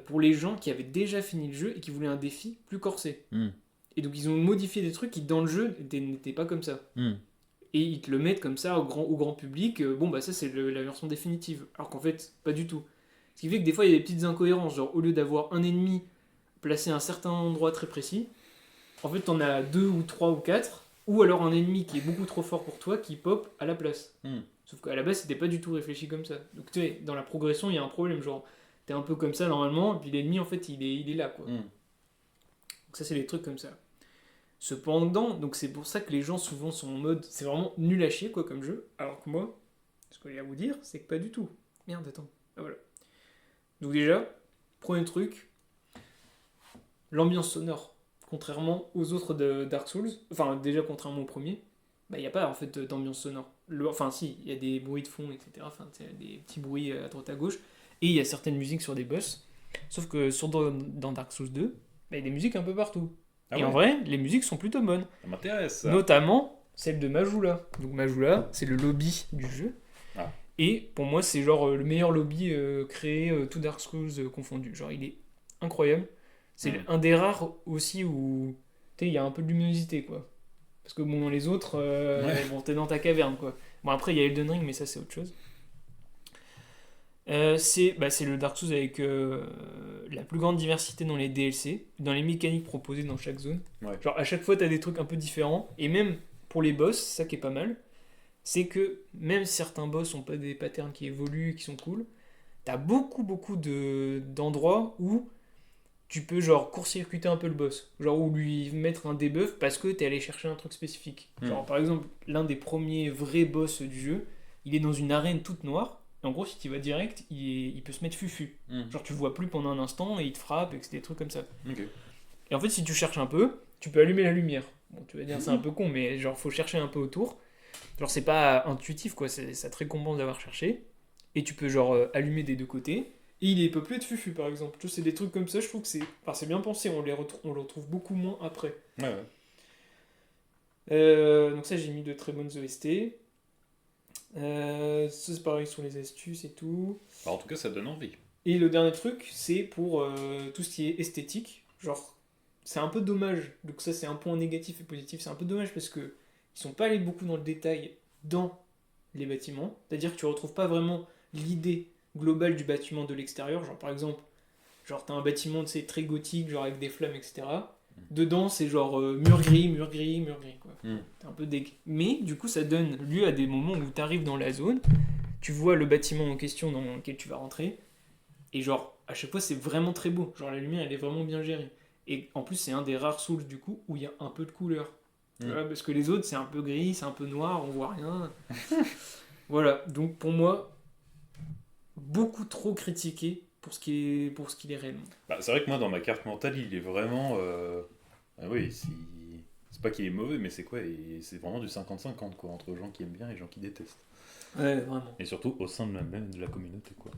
pour les gens qui avaient déjà fini le jeu et qui voulaient un défi plus corsé. Hmm. Et donc, ils ont modifié des trucs qui, dans le jeu, n'étaient pas comme ça. Hmm. Et ils te le mettent comme ça au grand public. Bon, bah, ça, c'est la version définitive. Alors qu'en fait, pas du tout. Ce qui fait que des fois, il y a des petites incohérences. Genre, au lieu d'avoir un ennemi placé à un certain endroit très précis, en fait, t'en as deux ou trois ou quatre, ou alors un ennemi qui est beaucoup trop fort pour toi qui pop à la place. Hmm. Sauf qu'à la base, c'était pas du tout réfléchi comme ça. Donc, tu sais, dans la progression, il y a un problème. Genre, t'es un peu comme ça normalement, et puis l'ennemi, en fait, il est là, quoi. Hmm. Donc, ça, c'est des trucs comme ça. Cependant, donc c'est pour ça que les gens souvent sont en mode c'est vraiment nul à chier, quoi, comme jeu. Alors que moi, ce que j'ai à vous dire, c'est que pas du tout. Merde, attends. Ah, voilà. Donc, déjà, premier truc, l'ambiance sonore. Contrairement aux autres de Dark Souls, enfin déjà contrairement au premier, bah il n'y a pas en fait d'ambiance sonore. Enfin si, il y a des bruits de fond, etc. Enfin des petits bruits à droite à gauche, et il y a certaines musiques sur des boss. Sauf que dans Dark Souls 2, bah, il y a des musiques un peu partout. Ah et ouais, en vrai, les musiques sont plutôt bonnes. ça m'intéresse, ça. Notamment celle de Majula. Donc Majula, c'est le lobby du jeu. Ah. Et pour moi, c'est genre le meilleur lobby créé, tout Dark Souls confondu. Genre il est incroyable. C'est un des rares aussi où tu sais, il y a un peu de luminosité, quoi. Parce que bon, les autres, Ouais. bon, t'es dans ta caverne, quoi. Bon, après, il y a Elden Ring, mais ça, c'est autre chose. C'est le Dark Souls avec la plus grande diversité dans les DLC, dans les mécaniques proposées dans chaque zone. Ouais. Genre, à chaque fois, t'as des trucs un peu différents. Et même pour les boss, ça qui est pas mal, c'est que même certains boss ont pas des patterns qui évoluent, qui sont cool, t'as beaucoup d'endroits où tu peux genre court-circuiter un peu le boss, genre ou lui mettre un debuff parce que t'es allé chercher un truc spécifique. Genre par exemple, l'un des premiers vrais boss du jeu, il est dans une arène toute noire, et en gros si tu vas direct, il peut se mettre fufu. Genre tu le vois plus pendant un instant et il te frappe et que c'est des trucs comme ça. Ok. Et en fait si tu cherches un peu, tu peux allumer la lumière. Bon tu vas dire c'est un peu con mais genre faut chercher un peu autour. Genre c'est pas intuitif quoi, ça te récompense d'avoir cherché. Et tu peux genre allumer des deux côtés. Et il est peuplé de fufu par exemple. Tu vois, c'est des trucs comme ça, je trouve que c'est bien pensé, on le retrouve beaucoup moins après. Ouais. Donc ça j'ai mis de très bonnes OST. Ça c'est pareil sur les astuces et tout. Bah, en tout cas, ça donne envie. Et le dernier truc, c'est pour tout ce qui est esthétique. Genre, c'est un peu dommage. Donc ça c'est un point négatif et positif. C'est un peu dommage parce que ils sont pas allés beaucoup dans le détail dans les bâtiments. C'est-à-dire que tu retrouves pas vraiment l'idée globale du bâtiment de l'extérieur. Genre par exemple, genre t'as un bâtiment très gothique, genre avec des flammes, etc. Dedans c'est genre mur gris, mur gris, mur gris, quoi. T'es un peu deg. Mais du coup ça donne lieu à des moments où t'arrives dans la zone, tu vois le bâtiment en question dans lequel tu vas rentrer, et genre à chaque fois c'est vraiment très beau. Genre la lumière elle est vraiment bien gérée. Et en plus c'est un des rares Souls du coup où il y a un peu de couleur. Voilà, parce que les autres c'est un peu gris, c'est un peu noir, on voit rien. Voilà, donc pour moi, beaucoup trop critiqué pour ce qu'il est réellement. Bah, c'est vrai que moi, dans ma carte mentale, il est vraiment... Ah oui, c'est pas qu'il est mauvais, mais c'est quoi c'est vraiment du 50-50, quoi, entre gens qui aiment bien et gens qui détestent. Ouais, vraiment. Et surtout au sein de la communauté, quoi.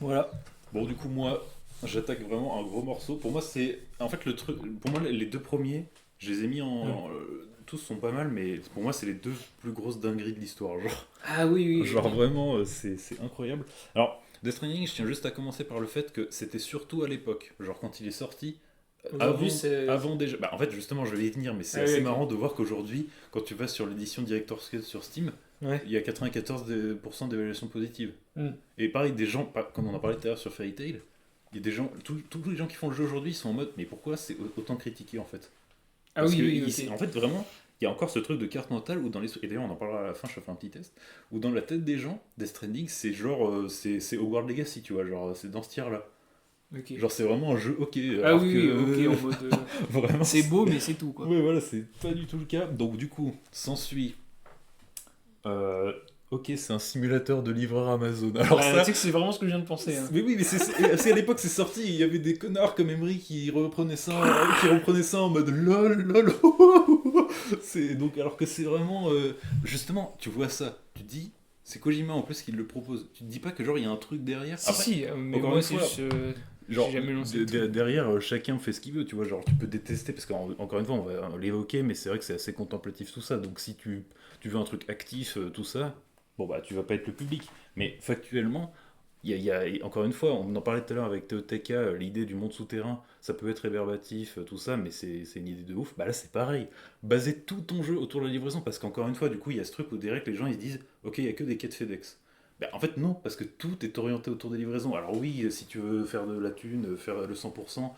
Voilà. Bon, du coup, moi, j'attaque vraiment un gros morceau. Pour moi, c'est. En fait, le truc. Pour moi, les deux premiers, je les ai mis en. Tous sont pas mal, mais pour moi, c'est les deux plus grosses dingueries de l'histoire. Genre, Ah oui, oui, genre oui. vraiment, c'est incroyable. Alors, Death Stranding, je tiens juste à commencer par le fait que c'était surtout à l'époque. Genre, quand il est sorti. Aujourd'hui, c'est. Avant déjà. Bah, en fait, justement, je vais y venir, mais c'est Ah oui, assez ok. marrant de voir qu'aujourd'hui, quand tu vas sur l'édition Director's Cut sur Steam, Ouais. il y a 94% d'évaluation positive. Hmm. Et pareil, des gens, comme on en parlait tout à l'heure sur Fairy Tail, il y a des gens, tous les gens qui font le jeu aujourd'hui, ils sont en mode, mais pourquoi c'est autant critiqué en fait? Ah Parce oui, que, oui, ok. en fait, vraiment, il y a encore ce truc de carte mentale où dans les. Et d'ailleurs, on en parlera à la fin, je ferai un petit test. Où dans la tête des gens, Death Stranding, c'est genre. C'est Hogwarts Legacy, tu vois, genre, c'est dans ce tir-là. Ok. Genre, c'est vraiment un jeu, ok, Ah alors oui, que. oui, ok, en mode. Vraiment. C'est beau, mais c'est tout, quoi. Ouais, voilà, c'est pas du tout le cas. Donc, du coup, s'ensuit. Euh, ok, c'est un simulateur de livreur Amazon. Alors, Bah, tu ça. sais que c'est vraiment ce que je viens de penser. Hein. Mais oui, mais parce qu'à l'époque c'est sorti, il y avait des connards comme Emery qui reprenaient ça en mode lol, lol. C'est donc alors que c'est vraiment justement, tu vois ça, tu te dis c'est Kojima en plus qui le propose. Tu te dis pas que genre il y a un truc derrière. Si, Après, si, mais encore moi, une c'est fois, juste. genre J'ai jamais lancé le truc. derrière chacun fait ce qu'il veut, tu vois, genre tu peux détester parce qu'encore une fois on va l'évoquer, mais c'est vrai que c'est assez contemplatif tout ça. Donc si tu veux un truc actif, tout ça, bon bah tu vas pas être le public. Mais factuellement encore une fois, on en parlait tout à l'heure avec Teoteka, l'idée du monde souterrain, ça peut être réverbatif, tout ça, mais c'est une idée de ouf. Bah là, c'est pareil. Baser tout ton jeu autour de la livraison, parce qu'encore une fois, du coup, il y a ce truc où direct les gens ils se disent, ok, il y a que des quêtes FedEx. Bah, en fait, non, parce que tout est orienté autour des livraisons. Alors oui, si tu veux faire de la thune, faire le 100%,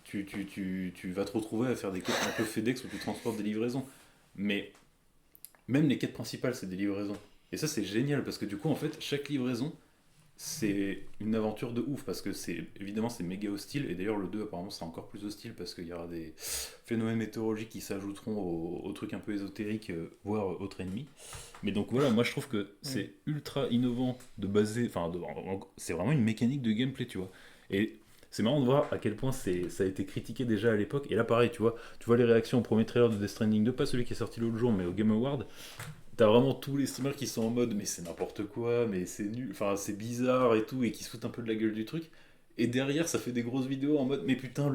tu vas te retrouver à faire des quêtes un peu FedEx où tu transportes des livraisons. Mais même les quêtes principales, c'est des livraisons. Et ça, c'est génial, parce que du coup, en fait, chaque livraison, c'est une aventure de ouf parce que c'est évidemment c'est méga hostile et d'ailleurs le 2 apparemment c'est encore plus hostile parce qu'il y aura des phénomènes météorologiques qui s'ajouteront aux trucs un peu ésotériques voire autres ennemis, mais donc voilà, moi je trouve que c'est ultra innovant de baser c'est vraiment une mécanique de gameplay, tu vois, et c'est marrant de voir à quel point ça a été critiqué déjà à l'époque. Et là pareil, tu vois les réactions au premier trailer de Death Stranding 2, pas celui qui est sorti l'autre jour mais au Game Award. T'as vraiment tous les streamers qui sont en mode mais c'est n'importe quoi, mais c'est nul, enfin c'est bizarre et tout, et qui se foutent un peu de la gueule du truc. Et derrière, ça fait des grosses vidéos en mode mais putain,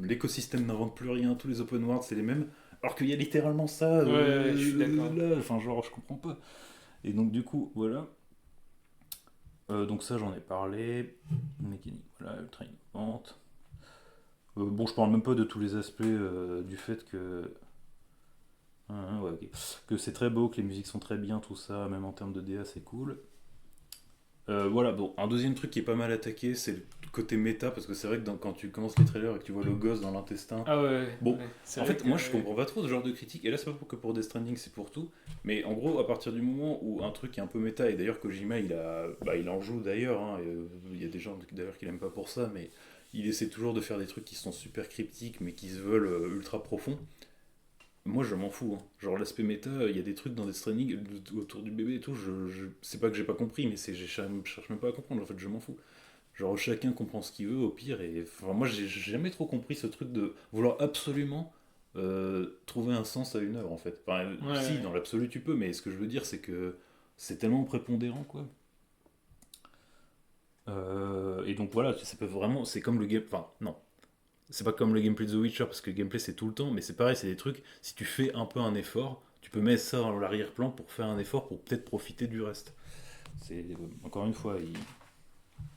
l'écosystème n'invente plus rien, tous les open world c'est les mêmes. Alors qu'il y a littéralement ça Ouais, je suis d'accord. là, enfin genre je comprends pas. Et donc du coup, voilà. Donc ça j'en ai parlé. Mécanique, voilà, ultra innovante. Bon, je parle même pas de tous les aspects du fait que ouais, ok. Que c'est très beau, que les musiques sont très bien, tout ça, même en termes de DA, c'est cool. Voilà, bon, un deuxième truc qui est pas mal attaqué, c'est le côté méta, parce que c'est vrai que quand tu commences les trailers et que tu vois le gosse dans l'intestin. Ah ouais, Bon, ouais. C'est en vrai fait, que, moi je comprends pas trop ce genre de critique, et là c'est pas que pour Death Stranding, c'est pour tout. Mais en gros, à partir du moment où un truc est un peu méta, et d'ailleurs Kojima il en joue d'ailleurs, hein, il y a des gens d'ailleurs qui l'aiment pas pour ça, mais il essaie toujours de faire des trucs qui sont super cryptiques, mais qui se veulent ultra profonds. Moi, je m'en fous, hein. Genre, l'aspect méta, il y a des trucs dans des trainings autour du bébé et tout. C'est pas que j'ai pas compris, mais je cherche même pas à comprendre. En fait, je m'en fous. Genre, chacun comprend ce qu'il veut, au pire. Et enfin, moi, j'ai jamais trop compris ce truc de vouloir absolument trouver un sens à une œuvre, en fait. Enfin, ouais, si, ouais. dans l'absolu, tu peux, mais ce que je veux dire, c'est que c'est tellement prépondérant, quoi. Et donc, voilà, ça peut vraiment. C'est comme le game. Enfin, non. C'est pas comme le gameplay de The Witcher, parce que le gameplay c'est tout le temps, mais c'est pareil, c'est des trucs, si tu fais un peu un effort, tu peux mettre ça dans l'arrière-plan pour faire un effort, pour peut-être profiter du reste. Encore une fois,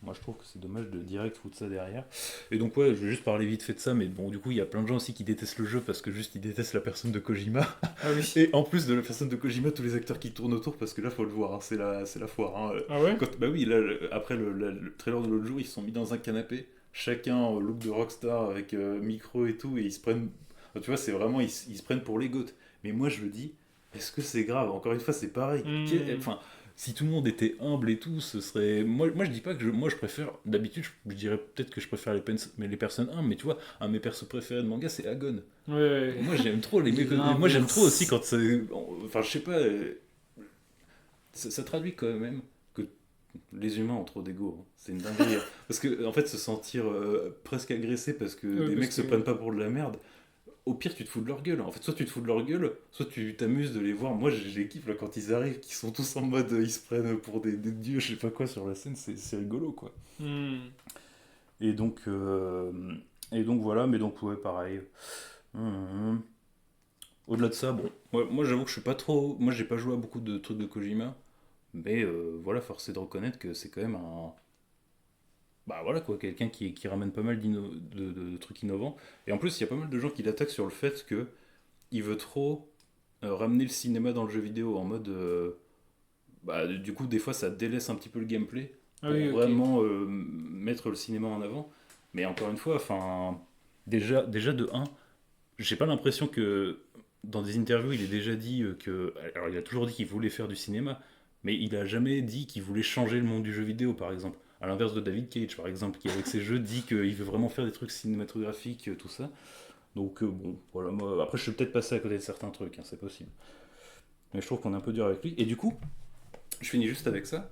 moi je trouve que c'est dommage de direct foutre ça derrière. Et donc ouais, je vais juste parler vite fait de ça, mais bon, du coup, il y a plein de gens aussi qui détestent le jeu parce que juste ils détestent la personne de Kojima. Ah oui. Et en plus de la personne de Kojima, tous les acteurs qui tournent autour, parce que là, faut le voir, hein, c'est la foire. Hein. Ah ouais? Bah oui, là, après le trailer de l'autre jour, ils se sont mis dans un canapé, chacun au look de rockstar avec micro et tout, et ils se prennent. Enfin, tu vois, c'est vraiment, ils se prennent pour les goths. Mais moi, je me dis, est-ce que c'est grave? Encore une fois, c'est pareil. Hmm. Enfin, si tout le monde était humble et tout, ce serait. Moi je dis pas que moi, je préfère. D'habitude, je dirais peut-être que je préfère mais les personnes humbles, mais tu vois, un de mes persos préférés de manga, c'est Agon. Ouais, ouais. Moi, j'aime trop les mecs. Moi, j'aime trop aussi L'inverse. quand ça. Enfin, je sais pas. Ça traduit quand même que les humains ont trop d'ego, hein. C'est une dinguerie, hein. Parce que, en fait, se sentir presque agressé parce que Ouais, des parce mecs se que. prennent pas pour de la merde, au pire, tu te fous de leur gueule. En fait, soit tu te fous de leur gueule, soit tu t'amuses de les voir. Moi, j'ai kiffe là, quand ils arrivent, qu'ils sont tous en mode, ils se prennent pour des dieux, je sais pas quoi, sur la scène, c'est rigolo, quoi. Et donc, euh, et donc voilà, mais donc, ouais, pareil. Hum, Au-delà de ça, bon, moi j'avoue que je suis pas trop. Moi, j'ai pas joué à beaucoup de trucs de Kojima, mais voilà, force est de reconnaître que c'est quand même un. Bah voilà quoi, quelqu'un qui ramène pas mal de trucs innovants. Et en plus, il y a pas mal de gens qui l'attaquent sur le fait que il veut trop ramener le cinéma dans le jeu vidéo en mode. Bah, du coup, des fois, ça délaisse un petit peu le gameplay Ah pour oui, ok. vraiment mettre le cinéma en avant. Mais encore une fois, enfin, déjà de un j'ai pas l'impression que dans des interviews, il ait déjà dit que. Alors, il a toujours dit qu'il voulait faire du cinéma, mais il a jamais dit qu'il voulait changer le monde du jeu vidéo, par exemple. À l'inverse de David Cage, par exemple, qui avec ses jeux dit qu'il veut vraiment faire des trucs cinématographiques, tout ça. Donc, bon, voilà, moi, après, je suis peut-être passé à côté de certains trucs, hein, c'est possible. Mais je trouve qu'on est un peu dur avec lui. Et du coup, je finis juste avec ça.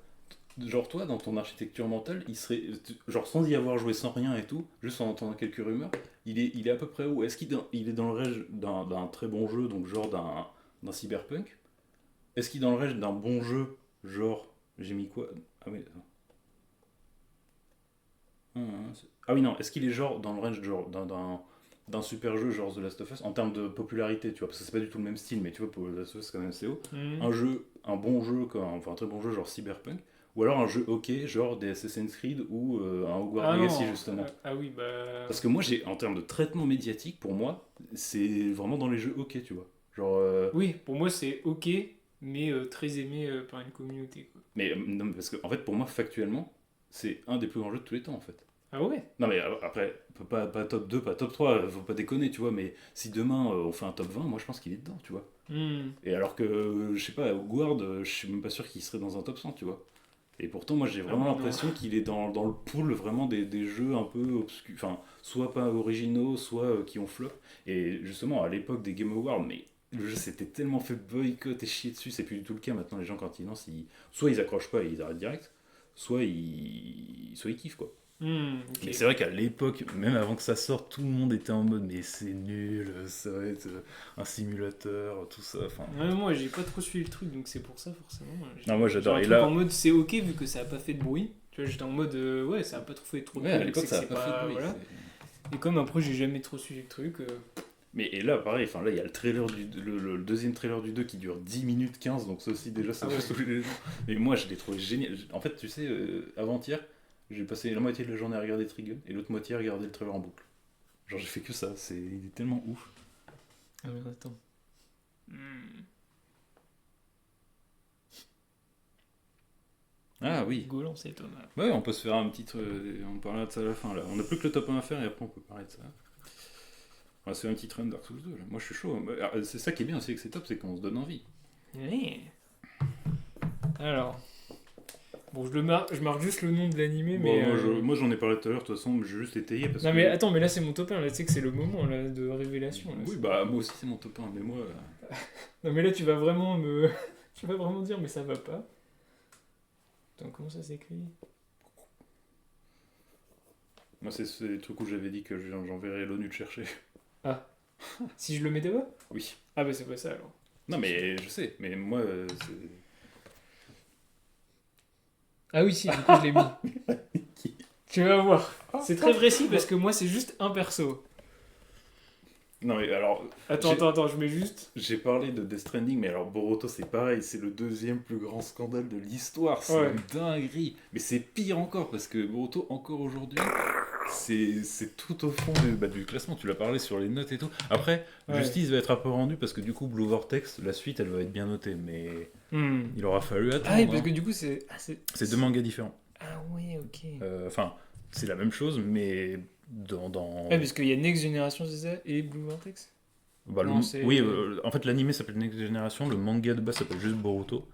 Genre toi, dans ton architecture mentale, il serait, genre sans y avoir joué, sans rien et tout, juste en entendant quelques rumeurs, il est à peu près où? Est-ce il est dans le range d'un très bon jeu, donc genre d'un cyberpunk? Est-ce qu'il est dans le range d'un bon jeu, genre, j'ai mis quoi? Ah oui, ah oui non, est-ce qu'il est genre dans le range genre d'un super jeu genre The Last of Us en termes de popularité, tu vois, parce que c'est pas du tout le même style, mais tu vois, pour The Last of Us, c'est quand même assez haut. Hmm. Un jeu, un bon jeu, enfin un très bon jeu genre Cyberpunk, ou alors un jeu ok, genre des Assassin's Creed ou un Hogwarts Ah Legacy non. justement. Ah oui, bah. Parce que moi, en termes de traitement médiatique, pour moi, c'est vraiment dans les jeux ok, tu vois. Genre, Oui, pour moi, c'est ok, mais très aimé par une communauté, quoi. mais non, mais parce que en fait, pour moi, factuellement, c'est un des plus grands jeux de tous les temps en fait. Ah ouais? Non mais après, pas top 2 pas top 3 faut pas déconner, tu vois, mais si demain on fait un top 20 moi je pense qu'il est dedans, tu vois. Hmm. Et alors que, je sais pas, Hogwarts, je suis même pas sûr qu'il serait dans un top 100, tu vois. Et pourtant, moi j'ai Ah vraiment oui, non. l'impression qu'il est dans le pool vraiment des jeux un peu obscurs, enfin, soit pas originaux, soit qui ont flop. Et justement, à l'époque des Game Awards, mais le jeu s'était tellement fait boycott et chier dessus, c'est plus du tout le cas maintenant, les gens quand ils lancent, soit ils accrochent pas et ils arrêtent direct, soit ils kiffent quoi. Ok. Mais c'est vrai qu'à l'époque, même avant que ça sorte, tout le monde était en mode mais c'est nul, ça va être un simulateur, tout ça. Enfin, Ouais, moi, j'ai pas trop suivi le truc, donc c'est pour ça, forcément. non, moi J'ai j'adore. un Et truc en là, mode c'est ok vu que ça a pas fait de bruit. Tu vois, j'étais en mode ouais, ça a pas trop fait trop de ouais, bruit, à donc l'époque c'est que ça a c'est pas fait de pas. bruit. Voilà. Et comme après, j'ai jamais trop suivi le truc. Mais et là, pareil, enfin là il y a le trailer le deuxième trailer du 2 qui dure 10 minutes 15, donc ça aussi déjà ça Ah fait ouais. saouler les gens. Mais moi je l'ai trouvé génial. En fait, tu sais, avant-hier, j'ai passé la moitié de la journée à regarder Trigun et l'autre moitié à regarder le trailer en boucle. Genre j'ai fait que ça, il est tellement ouf. Ah merde, attends. Hmm. Ah oui. Golan, c'est Thomas. Ouais, on peut se faire un petit truc, on parlera de ça à la fin là. On n'a plus que le top 1 à faire et après on peut parler de ça. On va se faire un petit run Dark Souls 2 là. Moi je suis chaud. C'est ça qui est bien aussi avec ces tops, c'est qu'on se donne envie. Ouais. Alors. Bon, je marque juste le nom de l'animé, Bon, mais. moi j'en ai parlé tout à l'heure, de toute façon, j'ai juste étayé parce Non, que. mais attends, mais là, c'est mon top 1. Là, tu sais que c'est le moment là, de révélation. Là, Oui, c'est- bah moi aussi c'est mon top 1, mais moi. Non, mais là, tu vas vraiment me. Tu vas vraiment dire, mais ça va pas. Attends, comment ça s'écrit? Moi c'est les trucs où j'avais dit que j'enverrais l'ONU te chercher. Ah. Si je le mettais pas? Oui. Ah, bah, c'est pas ça alors. Non, mais je sais, mais moi c'est. Ah oui, si, du coup, je l'ai mis. Tu vas voir. C'est très précis parce que moi, c'est juste un perso. Non, mais alors. Attends, je mets juste. J'ai parlé de Death Stranding, mais alors Boruto c'est pareil, c'est le deuxième plus grand scandale de l'histoire, c'est Ouais. une dinguerie. Mais c'est pire encore, parce que Boruto, encore aujourd'hui, c'est tout au fond du classement, tu l'as parlé sur les notes et tout. Après, Ouais. justice va être un peu rendue, parce que du coup Blue Vortex, la suite, elle va être bien notée, mais il aura fallu attendre. Ah oui, parce hein. que du coup, c'est. C'est deux mangas différents. Ah ouais, ok. Enfin, c'est la même chose, mais dans... Ouais, parce qu'il y a Next Generation, c'est ça, et Blue Vortex. Bah, Non, c'est- Oui, en fait l'anime s'appelle Next Generation, le manga de base s'appelle juste Boruto,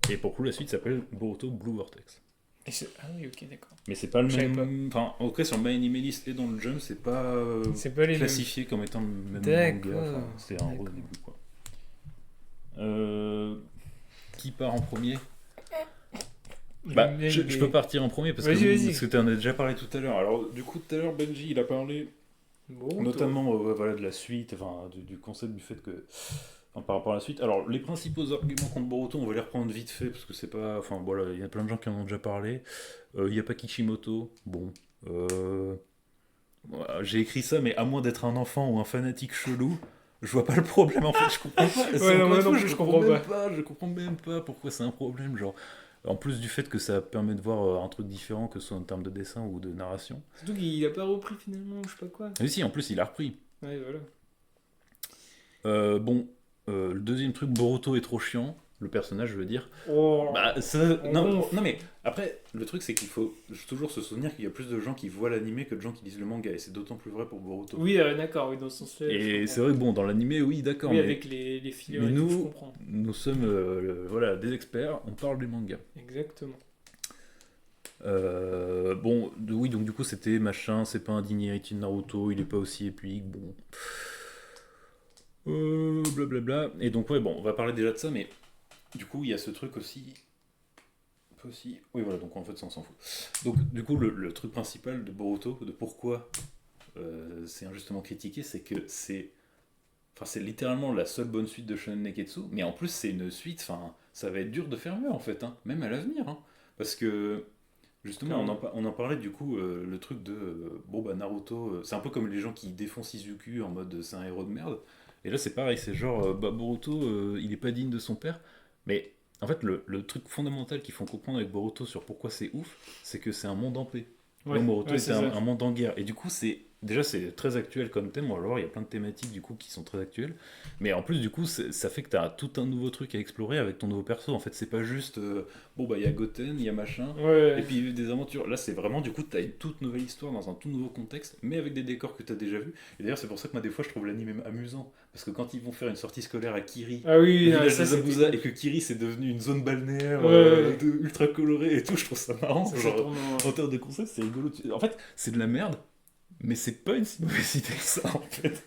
et pour le coup la suite s'appelle Boruto Blue Vortex. Ah oui, ok, d'accord. Mais c'est pas le Je savais même. Enfin, en tout cas, sur My Anime List et dans le Jump, c'est pas C'est pas les mêmes. classifié comme étant le même D'accord, manga. Enfin, c'est un gros d'accord. début, quoi. Qui part en premier? Bah, je peux partir en premier parce Vas-y, vas-y. que tu en as déjà parlé tout à l'heure. Alors, du coup, tout à l'heure, Benji, il a parlé Boruto. Notamment ouais, voilà, de la suite, enfin, du concept du fait que. Enfin, par rapport à la suite. Alors, les principaux arguments contre Boruto, on va les reprendre vite fait, parce que c'est pas. Enfin, voilà, il y a plein de gens qui en ont déjà parlé. Il n'y a pas Kishimoto. Bon. Voilà, j'ai écrit ça, mais à moins d'être un enfant ou un fanatique chelou, je vois pas le problème en fait. Je comprends pas. Ouais, non, Encore moi une non fois, plus, je comprends même pas. pas. Je comprends même pas pourquoi c'est un problème. Genre, en plus du fait que ça permet de voir un truc différent, que ce soit en termes de dessin ou de narration. Surtout qu'il a pas repris finalement, je sais pas quoi. Mais si, en plus, il a repris. Ouais, voilà. Bon, le deuxième truc, Boruto est trop chiant. Le personnage, je veux dire. Oh, Bah, ça. on Non, gonfle. non, mais après, le truc, c'est qu'il faut toujours se souvenir qu'il y a plus de gens qui voient l'animé que de gens qui lisent le manga. Et c'est d'autant plus vrai pour Boruto. Oui, d'accord, oui, dans ce sens-là, je Et comprends. c'est vrai que bon, dans l'animé, oui, d'accord, Oui, mais, avec les fillers mais et tout, je nous, comprends. nous sommes voilà, des experts, on parle des mangas. Exactement. Bon, oui, donc du coup, c'était machin, c'est pas un digne héritier de Naruto, il est pas aussi épique, bon. Blablabla. Et donc, ouais, bon, on va parler déjà de ça, mais du coup, il y a ce truc aussi. Aussi. Oui, voilà, donc en fait, ça, on s'en fout. Donc, du coup, le truc principal de Boruto, de pourquoi c'est injustement critiqué, c'est que c'est. Enfin, c'est littéralement la seule bonne suite de Shonen Neketsu, mais en plus, c'est une suite, enfin, ça va être dur de faire mieux, en fait, hein, même à l'avenir, hein, parce que, justement, Clairement. on en parlait, du coup, le truc de, bon, bah, Naruto, c'est un peu comme les gens qui défoncent Izuku en mode, c'est un héros de merde, et là, c'est pareil, c'est genre, bah, Boruto, il est pas digne de son père, mais, en fait, le truc fondamental qu'ils font comprendre avec Boruto sur pourquoi c'est ouf, c'est que c'est un monde en paix. Ouais, Là, Boruto ouais, était c'est ça. un monde en guerre. Et du coup, c'est déjà c'est très actuel comme thème. On va le voir, il y a plein de thématiques du coup qui sont très actuelles. Mais en plus, du coup, ça fait que tu as tout un nouveau truc à explorer avec ton nouveau perso. En fait, c'est pas juste bon bah il y a Goten, il y a machin, Ouais, et ouais. puis il y a eu des aventures. Là, c'est vraiment du coup, tu as une toute nouvelle histoire dans un tout nouveau contexte, mais avec des décors que tu as déjà vus. Et d'ailleurs, c'est pour ça que moi, des fois, je trouve l'anime amusant. Parce que quand ils vont faire une sortie scolaire à Kiri, Ah oui, le non, village ça des c'était Abusa, cool. et que Kiri c'est devenu une zone balnéaire Ouais, ouais. ultra colorée et tout, je trouve ça marrant. Ça Genre, tourne en termes de concept, c'est rigolo. En fait, c'est de la merde, mais c'est pas une si mauvaise idée que ça, en fait.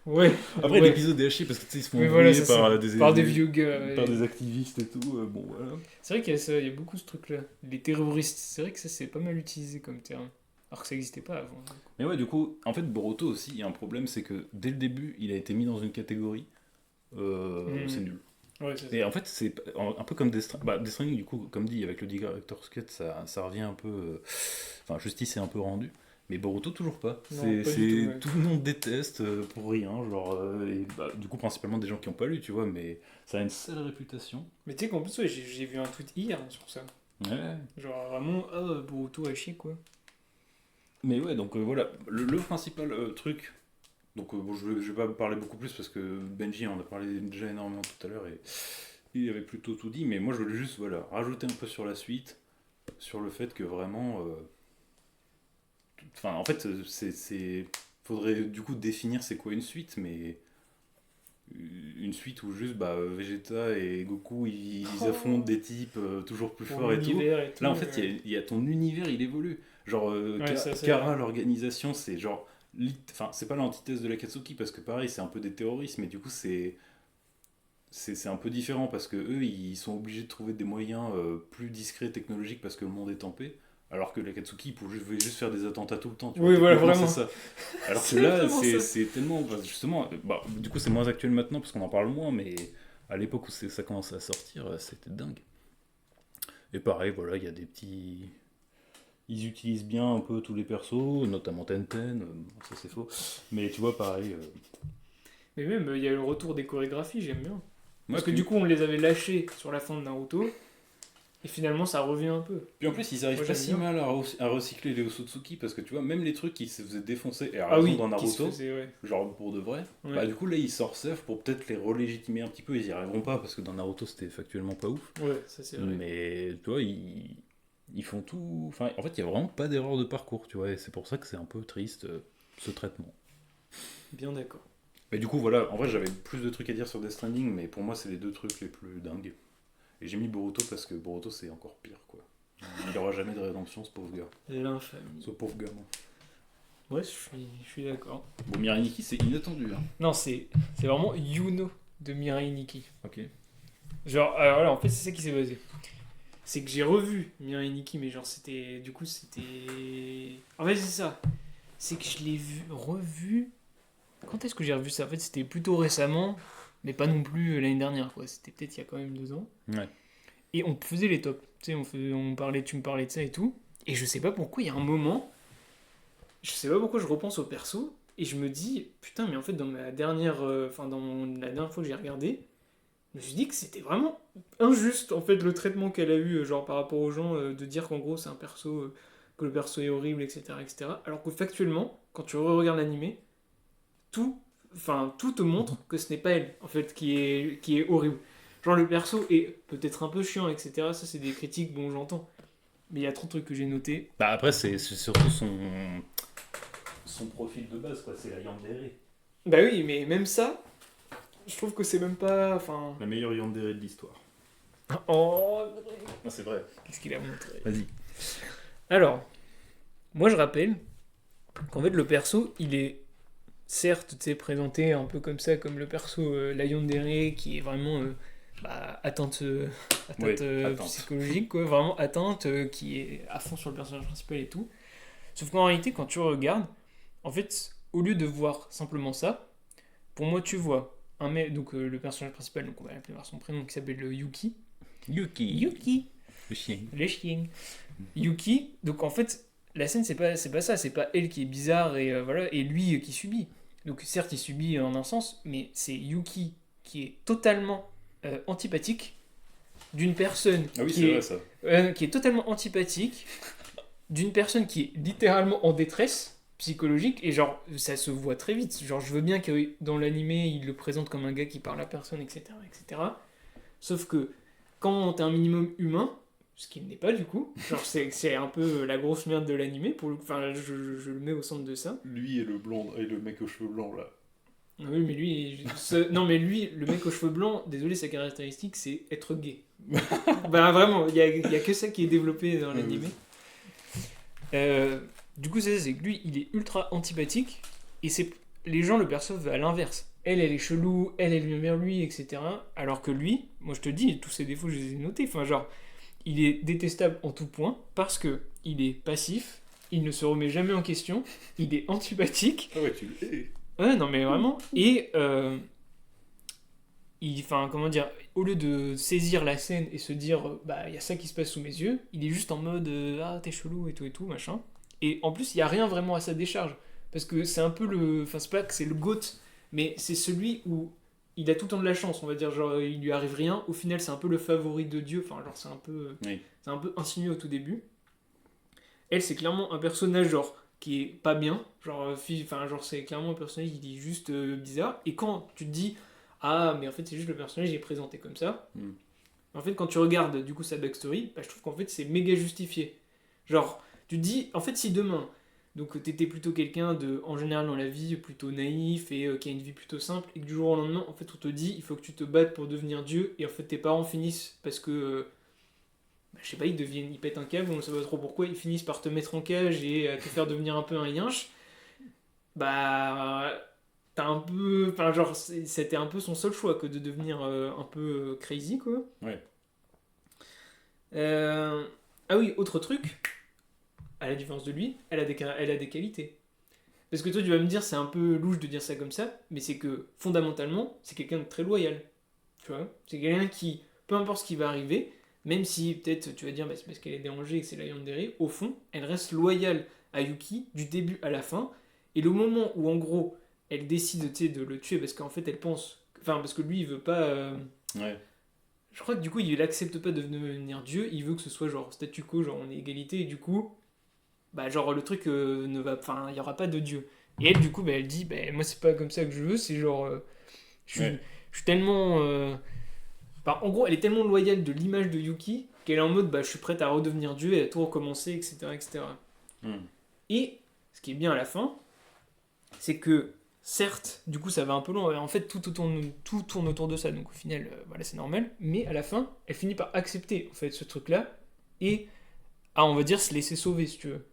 Ouais, Après, ouais. l'épisode est à chier parce que tu sais, ils se font Mais voilà, embrouiller ça c'est. Par des vieux gars. par des activistes et tout. Bon, voilà. C'est vrai qu'il y a ça, il y a beaucoup ce truc-là. Les terroristes, c'est vrai que ça c'est pas mal utilisé comme terme. Alors que ça n'existait pas avant. Mais ouais, du coup, en fait, Boruto aussi, il y a un problème, c'est que dès le début, il a été mis dans une catégorie. C'est nul. Ouais, c'est ça. Et en fait, c'est un peu comme Death Stranding. Bah, Death Stranding, du coup, comme dit, avec le Director's Cut, ça revient un peu. Enfin, justice est un peu rendue. Mais Boruto, toujours pas. Non, pas du tout, ouais. Tout le monde déteste pour rien. Genre, et, bah, du coup, principalement des gens qui n'ont pas lu, tu vois, mais ça a une sale réputation. Mais tu sais qu'en plus, ouais, j'ai vu un tweet hier sur ça. Ouais. Genre vraiment, ah, Boruto à chier quoi. Mais ouais, donc voilà. Le principal truc. Donc, bon, je vais pas parler beaucoup plus parce que Benji en a parlé déjà énormément tout à l'heure et il avait plutôt tout dit. Mais moi, je voulais juste voilà, rajouter un peu sur la suite, sur le fait que vraiment. Enfin, en fait, faudrait du coup définir c'est quoi une suite, mais une suite où juste bah, Vegeta et Goku ils affrontent des types toujours plus Pour forts et tout. l'univers et tout. Là, en fait, il y a ton univers, il évolue. Genre, Ouais, ça c'est Kara, vrai. l'organisation, c'est genre. Enfin, c'est pas l'antithèse de l'Akatsuki parce que pareil, c'est un peu des terroristes, mais du coup, c'est un peu différent parce que eux ils sont obligés de trouver des moyens plus discrets technologiques parce que le monde est en paix alors que l'Akatsuki ils pouvaient juste faire des attentats tout le temps tu vois Oui, voilà, techniquement c'est vraiment. ça alors que C'est là vraiment ça. c'est tellement bah, justement bah, du coup c'est moins actuel maintenant parce qu'on en parle moins mais à l'époque où ça commençait à sortir c'était dingue et pareil voilà il y a des petits ils utilisent bien un peu tous les persos notamment Tenten ça c'est faux mais tu vois pareil Mais même, il y a le retour des chorégraphies, j'aime bien. moi Parce que du coup, on les avait lâchés sur la fin de Naruto. Et finalement, ça revient un peu. puis en plus, ils arrivent Moi, pas j'aime si bien. mal à recycler les Otsutsuki parce que tu vois, même les trucs qui se faisaient défoncer, et à Ah raison oui, dans qui se Naruto, faisait, ouais. genre pour de vrai, Ouais. bah du coup là ils sortent Surf pour peut-être les relégitimer un petit peu, ils y arriveront pas parce que dans Naruto c'était factuellement pas ouf, Ouais, ça c'est vrai. mais tu vois, ils font tout. Enfin, en fait, il y a vraiment pas d'erreur de parcours, tu vois, et c'est pour ça que c'est un peu triste ce traitement. Bien d'accord. Mais du coup, voilà, en vrai j'avais plus de trucs à dire sur Death Stranding, mais pour moi c'est les deux trucs les plus dingues. Et j'ai mis Boruto parce que Boruto c'est encore pire quoi. Il aura jamais de rédemption ce pauvre gars. L'infamie. Ce pauvre gamin. Ouais, je suis d'accord. Bon, Mirai Nikki c'est inattendu, hein. Non, c'est vraiment Yuno de Mirai Nikki. Ok. Genre, alors voilà, en fait, c'est ça qui s'est passé. C'est que j'ai revu Mirai Nikki, mais genre, c'était. Du coup, c'était. En fait, c'est ça. c'est que je l'ai revu. Quand est-ce que j'ai revu ça? En fait, c'était plutôt récemment, mais pas non plus l'année dernière, quoi. C'était peut-être il y a quand même 2 ans. Ouais. Et on faisait les tops. Tu sais, tu me parlais de ça et tout. Et je sais pas pourquoi, il y a un moment, je sais pas pourquoi je repense au perso, et je me dis, putain, mais en fait, dans la dernière fois que j'ai regardé, je me suis dit que c'était vraiment injuste, en fait, le traitement qu'elle a eu, genre par rapport aux gens, de dire qu'en gros, c'est un perso, que le perso est horrible, etc., etc. Alors que factuellement, quand tu regardes l'animé, tout, tout te montre que ce n'est pas elle, en fait, qui est horrible. Genre, le perso est peut-être un peu chiant, etc. Ça, c'est des critiques, bon, j'entends. Mais il y a trop de trucs que j'ai notés. Bah après, c'est surtout son profil de base, quoi. C'est la yandere. Bah oui, mais même ça, je trouve que c'est même pas. Enfin. La meilleure yandere de l'histoire. Oh, Ah, c'est vrai. qu'est-ce qu'il a montré? Vas-y. Alors, moi je rappelle qu'en fait le perso, il est certes, tu sais, présenté un peu comme ça, comme le perso la yandere qui est vraiment atteinte, Ouais, atteinte. psychologique, quoi, vraiment atteinte, qui est à fond sur le personnage principal et tout. Sauf qu'en réalité, quand tu regardes, en fait, au lieu de voir simplement ça, pour moi, tu vois un mec, donc le personnage principal, donc on va l'appeler par son prénom, qui s'appelle Yuki. Yuki, Le chien. le chien. Yuki, donc en fait, la scène, c'est pas ça, c'est pas elle qui est bizarre et voilà, et lui qui subit. Donc certes, il subit en un sens, mais c'est Yuki qui est totalement antipathique d'une personne Ah oui, qui c'est est, vrai ça. qui est totalement antipathique d'une personne qui est littéralement en détresse psychologique, et genre ça se voit très vite. Genre je veux bien que dans l'animé il le présente comme un gars qui parle à personne, etc., etc. Sauf que quand t'es un minimum humain, ce qu'il n'est pas du coup, genre c'est un peu la grosse merde de l'animé, pour le, enfin je le mets au centre de ça. Lui et le blond et le mec aux cheveux blancs là. Oui, mais lui, non mais lui, le mec aux cheveux blancs, désolé, sa caractéristique c'est être gay. Bah vraiment, il y a que ça qui est développé dans l'animé. Du coup, c'est que lui, il est ultra antipathique, et les gens le perçoivent à l'inverse. Elle est chelou, elle vient vers lui, etc. Alors que lui, moi je te dis, tous ses défauts, je les ai notés. Enfin, genre, il est détestable en tout point, parce que il est passif, il ne se remet jamais en question, il est antipathique. Ah ouais, tu l'es. Ouais, non mais vraiment. Et, enfin, comment dire, au lieu de saisir la scène et se dire, bah, il y a ça qui se passe sous mes yeux, il est juste en mode, ah, t'es chelou et tout, machin. Et en plus, il n'y a rien vraiment à sa décharge. Parce que c'est un peu le. Enfin, c'est pas que c'est le GOAT, mais c'est celui où il a tout le temps de la chance, on va dire. Genre, il lui arrive rien. Au final, c'est un peu le favori de Dieu. Enfin, genre, Oui. c'est un peu insinué au tout début. Elle, c'est clairement un personnage, genre, qui est pas bien. Genre, enfin, genre, c'est clairement un personnage qui est juste bizarre. Et quand tu te dis, ah, mais en fait, c'est juste le personnage qui est présenté comme ça. Mm. En fait, quand tu regardes, du coup, sa backstory, bah, je trouve qu'en fait, c'est méga justifié. Genre, tu te dis, en fait, si demain, donc t'étais plutôt quelqu'un de, en général dans la vie, plutôt naïf et qui a une vie plutôt simple, et que du jour au lendemain, en fait, on te dit, il faut que tu te battes pour devenir Dieu, et en fait, tes parents finissent parce que, bah, je sais pas, ils pètent un câble, on ne sait pas trop pourquoi, ils finissent par te mettre en cage et te faire devenir un peu un yinche, bah, t'as un peu, enfin, genre, c'était un peu son seul choix que de devenir un peu crazy, quoi. Ouais. Ah oui, autre truc, à la différence de lui, elle a des qualités. Parce que toi, tu vas me dire, c'est un peu louche de dire ça comme ça, mais c'est que fondamentalement, c'est quelqu'un de très loyal. Tu vois? C'est quelqu'un qui, peu importe ce qui va arriver, même si peut-être tu vas dire, bah, c'est parce qu'elle est dérangée et que c'est la yandere, au fond, elle reste loyale à Yuki du début à la fin. Et le moment où, en gros, elle décide, tu sais, de le tuer parce qu'en fait, elle pense. Enfin, parce que lui, il veut pas. Ouais. Je crois que du coup, il accepte pas de devenir Dieu, il veut que ce soit genre statu quo, genre on est égalité, et du coup, bah genre le truc ne va, enfin il y aura pas de Dieu. Et elle du coup, bah, elle dit, bah moi c'est pas comme ça que je veux, c'est genre, je suis, Ouais. je suis tellement, enfin, en gros, elle est tellement loyale de l'image de Yuki qu'elle est en mode, bah je suis prête à redevenir Dieu et à tout recommencer, etc., etc. Mm. Et ce qui est bien à la fin, c'est que certes, du coup, ça va un peu loin. En fait, tout tourne autour de ça. Donc, au final, voilà, c'est normal. Mais à la fin, elle finit par accepter, en fait, ce truc-là. Et, on va dire, se laisser sauver, si tu veux.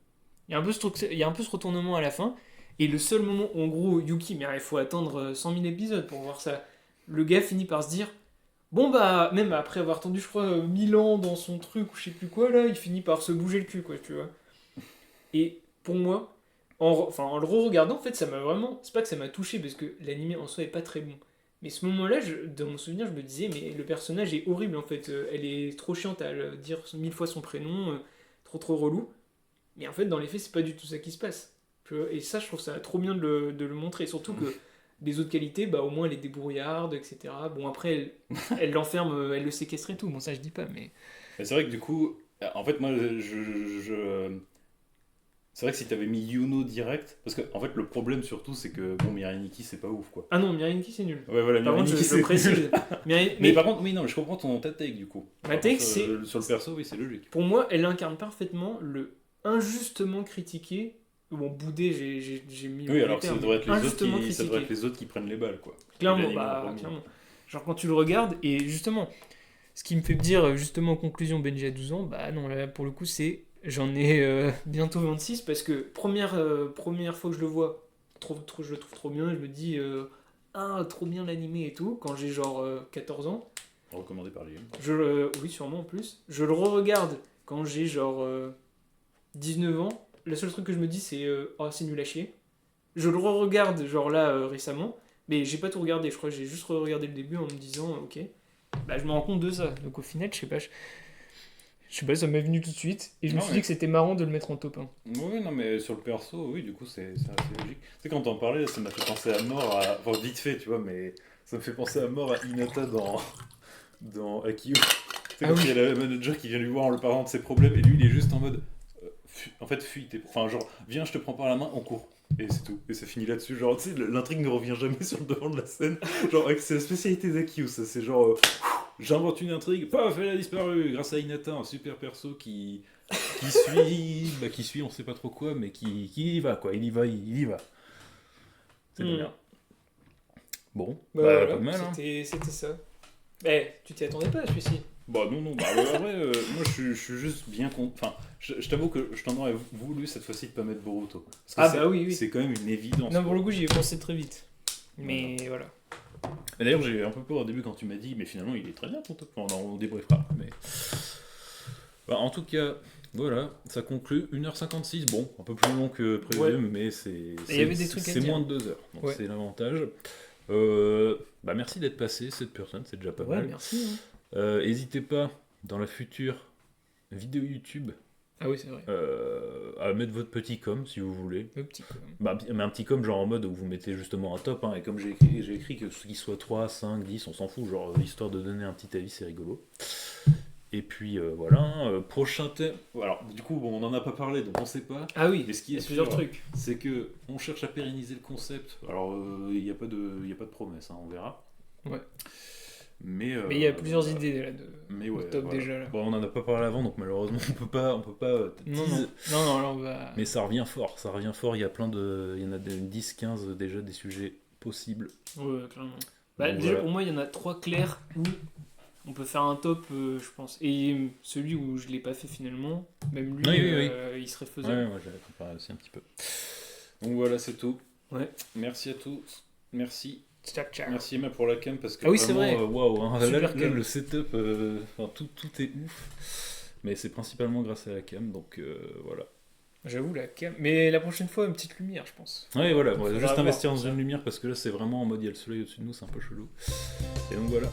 Il y a un peu ce truc, il y a un peu ce retournement à la fin. Et le seul moment où, en gros, Yuki, mais il faut attendre 100 000 épisodes pour voir ça. Le gars finit par se dire, bon, bah, même après avoir attendu, je crois, 1000 ans dans son truc ou je sais plus quoi, là, il finit par se bouger le cul, quoi, tu vois. Et pour moi, en le re-regardant, en fait, ça m'a vraiment. C'est pas que ça m'a touché parce que l'anime en soi est pas très bon. Mais ce moment-là, dans mon souvenir, je me disais, mais le personnage est horrible en fait. Elle est trop chiante à dire 1000 fois son prénom, trop relou. Mais en fait, dans les faits, c'est pas du tout ça qui se passe. Et ça, je trouve ça trop bien de le montrer. Surtout que les autres qualités, bah au moins elle est débrouillarde, etc. Bon, après, elle l'enferme, elle le séquestre et tout. Bon, ça, je dis pas, mais. Mais c'est vrai que du coup, en fait, moi, c'est vrai que si t'avais mis Yuno direct, parce que en fait, le problème surtout, c'est que bon, Mirai Nikki, c'est pas ouf quoi. Ah non, Mirai Nikki, c'est nul. Ouais, voilà, Par Mirai contre, Nikki, je le c'est précise. nul. Mais par contre, oui, non, mais je comprends ta take du coup. Ma Par take, contre, c'est. sur le perso, oui, c'est logique. Pour moi, elle incarne parfaitement le injustement critiqué. Bon, boudé, j'ai mis Oui, le alors que ça terme, devrait être les autres injustement qui, ça devrait critiqué. être les autres qui prennent les balles quoi. Clairement, L'anime en bah, premier. clairement. Genre, quand tu le regardes, et justement, ce qui me fait dire, justement, en conclusion, Benji a 12 ans, bah non, là, pour le coup, c'est. J'en ai bientôt 26 parce que première fois que je le vois, je le trouve trop bien. Je me dis, ah, trop bien l'animé et tout, quand j'ai genre 14 ans. Recommandé par les. Oui, sûrement en plus. Je le re-regarde quand j'ai genre 19 ans. Le seul truc que je me dis, c'est oh, c'est nul à chier. Je le re-regarde genre là récemment, mais j'ai pas tout regardé. Je crois que j'ai juste re-regardé le début en me disant, ok, bah je me rends compte de ça. Donc au final, je sais pas, ça m'est venu tout de suite. Et je me Non, suis mais- dit que c'était marrant de le mettre en top 1. Oui, non, mais sur le perso, oui, du coup, c'est assez logique. Tu sais, quand t'en parlais, ça m'a fait penser à mort, enfin, vite fait, tu vois, mais ça me fait penser à mort à Hinata dans Akiyo. Tu sais, Ah quand oui. il y a le manager qui vient lui voir en lui parlant de ses problèmes, et lui, il est juste en mode, en fait, fuis, enfin, genre, viens, je te prends par la main, on court. Et c'est tout. Et ça finit là-dessus. Genre, tu sais, l'intrigue ne revient jamais sur le devant de la scène. Genre, c'est la spécialité d'Akiyo, ça. C'est genre, j'invente une intrigue, paf, elle a disparu. Grâce à Hinata, un super perso qui suit, on sait pas trop quoi, mais qui y va, quoi. Il y va. C'est Hmm. bien. Bon, Bah, bah, voilà, pas mal, hein. c'était ça. Eh, tu t'y attendais pas à celui-ci? Bah non, bah en vrai, moi je suis juste bien content. Enfin, je t'avoue que je t'en aurais voulu cette fois-ci de pas mettre Boruto. Parce que Ah c'est- bah oui. c'est quand même une évidence. Non, quoi. pour le coup, j'y ai pensé très vite. Mais voilà. Et d'ailleurs, j'ai un peu peur au début quand tu m'as dit, mais finalement il est très bien ton top. Enfin, on débriefera. Mais... Bah, en tout cas, voilà, ça conclut 1h56. Bon, un peu plus long que prévu, Ouais. mais c'est il y avait des trucs à c'est dire. moins de 2 heures. Donc Ouais. c'est l'avantage. Bah, merci d'être passé, cette personne, c'est déjà pas Ouais, mal. merci. Hein. N'hésitez pas, dans la future vidéo YouTube, Ah oui, c'est vrai. à mettre votre petit com si vous voulez. Le petit quand même. Bah, mais un petit com genre en mode où vous mettez justement un top, hein, et comme j'ai écrit que ce qui soit 3, 5, 10, on s'en fout, genre histoire de donner un petit avis, c'est rigolo. Et puis voilà, prochain thème. Alors du coup, bon, on n'en a pas parlé, donc on sait pas. Ah oui, Mais ce qui il y est a plusieurs sûr, trucs. c'est que on cherche à pérenniser le concept. Alors il n'y a pas de promesse, hein, on verra. Ouais. Mais Mais il y a plusieurs idées là Mais de ouais, top voilà. déjà là. Bon, on en a pas parlé avant, donc malheureusement on peut pas Non, tease. non, là on va. Mais ça revient fort, il y a il y en a 10, 15 déjà des sujets possibles. Ouais, clairement. Bah, Donc, déjà, voilà. pour moi, il y en a 3 clairs où on peut faire un top, je pense. Et celui où je l'ai pas fait finalement, même lui, Oui. il serait Ouais, faisable. moi j'avais préparé aussi un petit peu. Donc voilà, c'est tout. Ouais. Merci à tous. Merci. Ciao, ciao. Merci Emma pour la cam parce que Ah oui, c'est vraiment, vrai. waouh, hein, Super là, cam. le setup, enfin, tout est ouf. Mais c'est principalement grâce à la cam, donc voilà. J'avoue, la cam. Mais la prochaine fois, une petite lumière, je pense. Ouais, voilà, on va Faudra juste voir investir dans ça. une lumière parce que là c'est vraiment en mode il y a le soleil au-dessus de nous, c'est un peu chelou. Et donc voilà.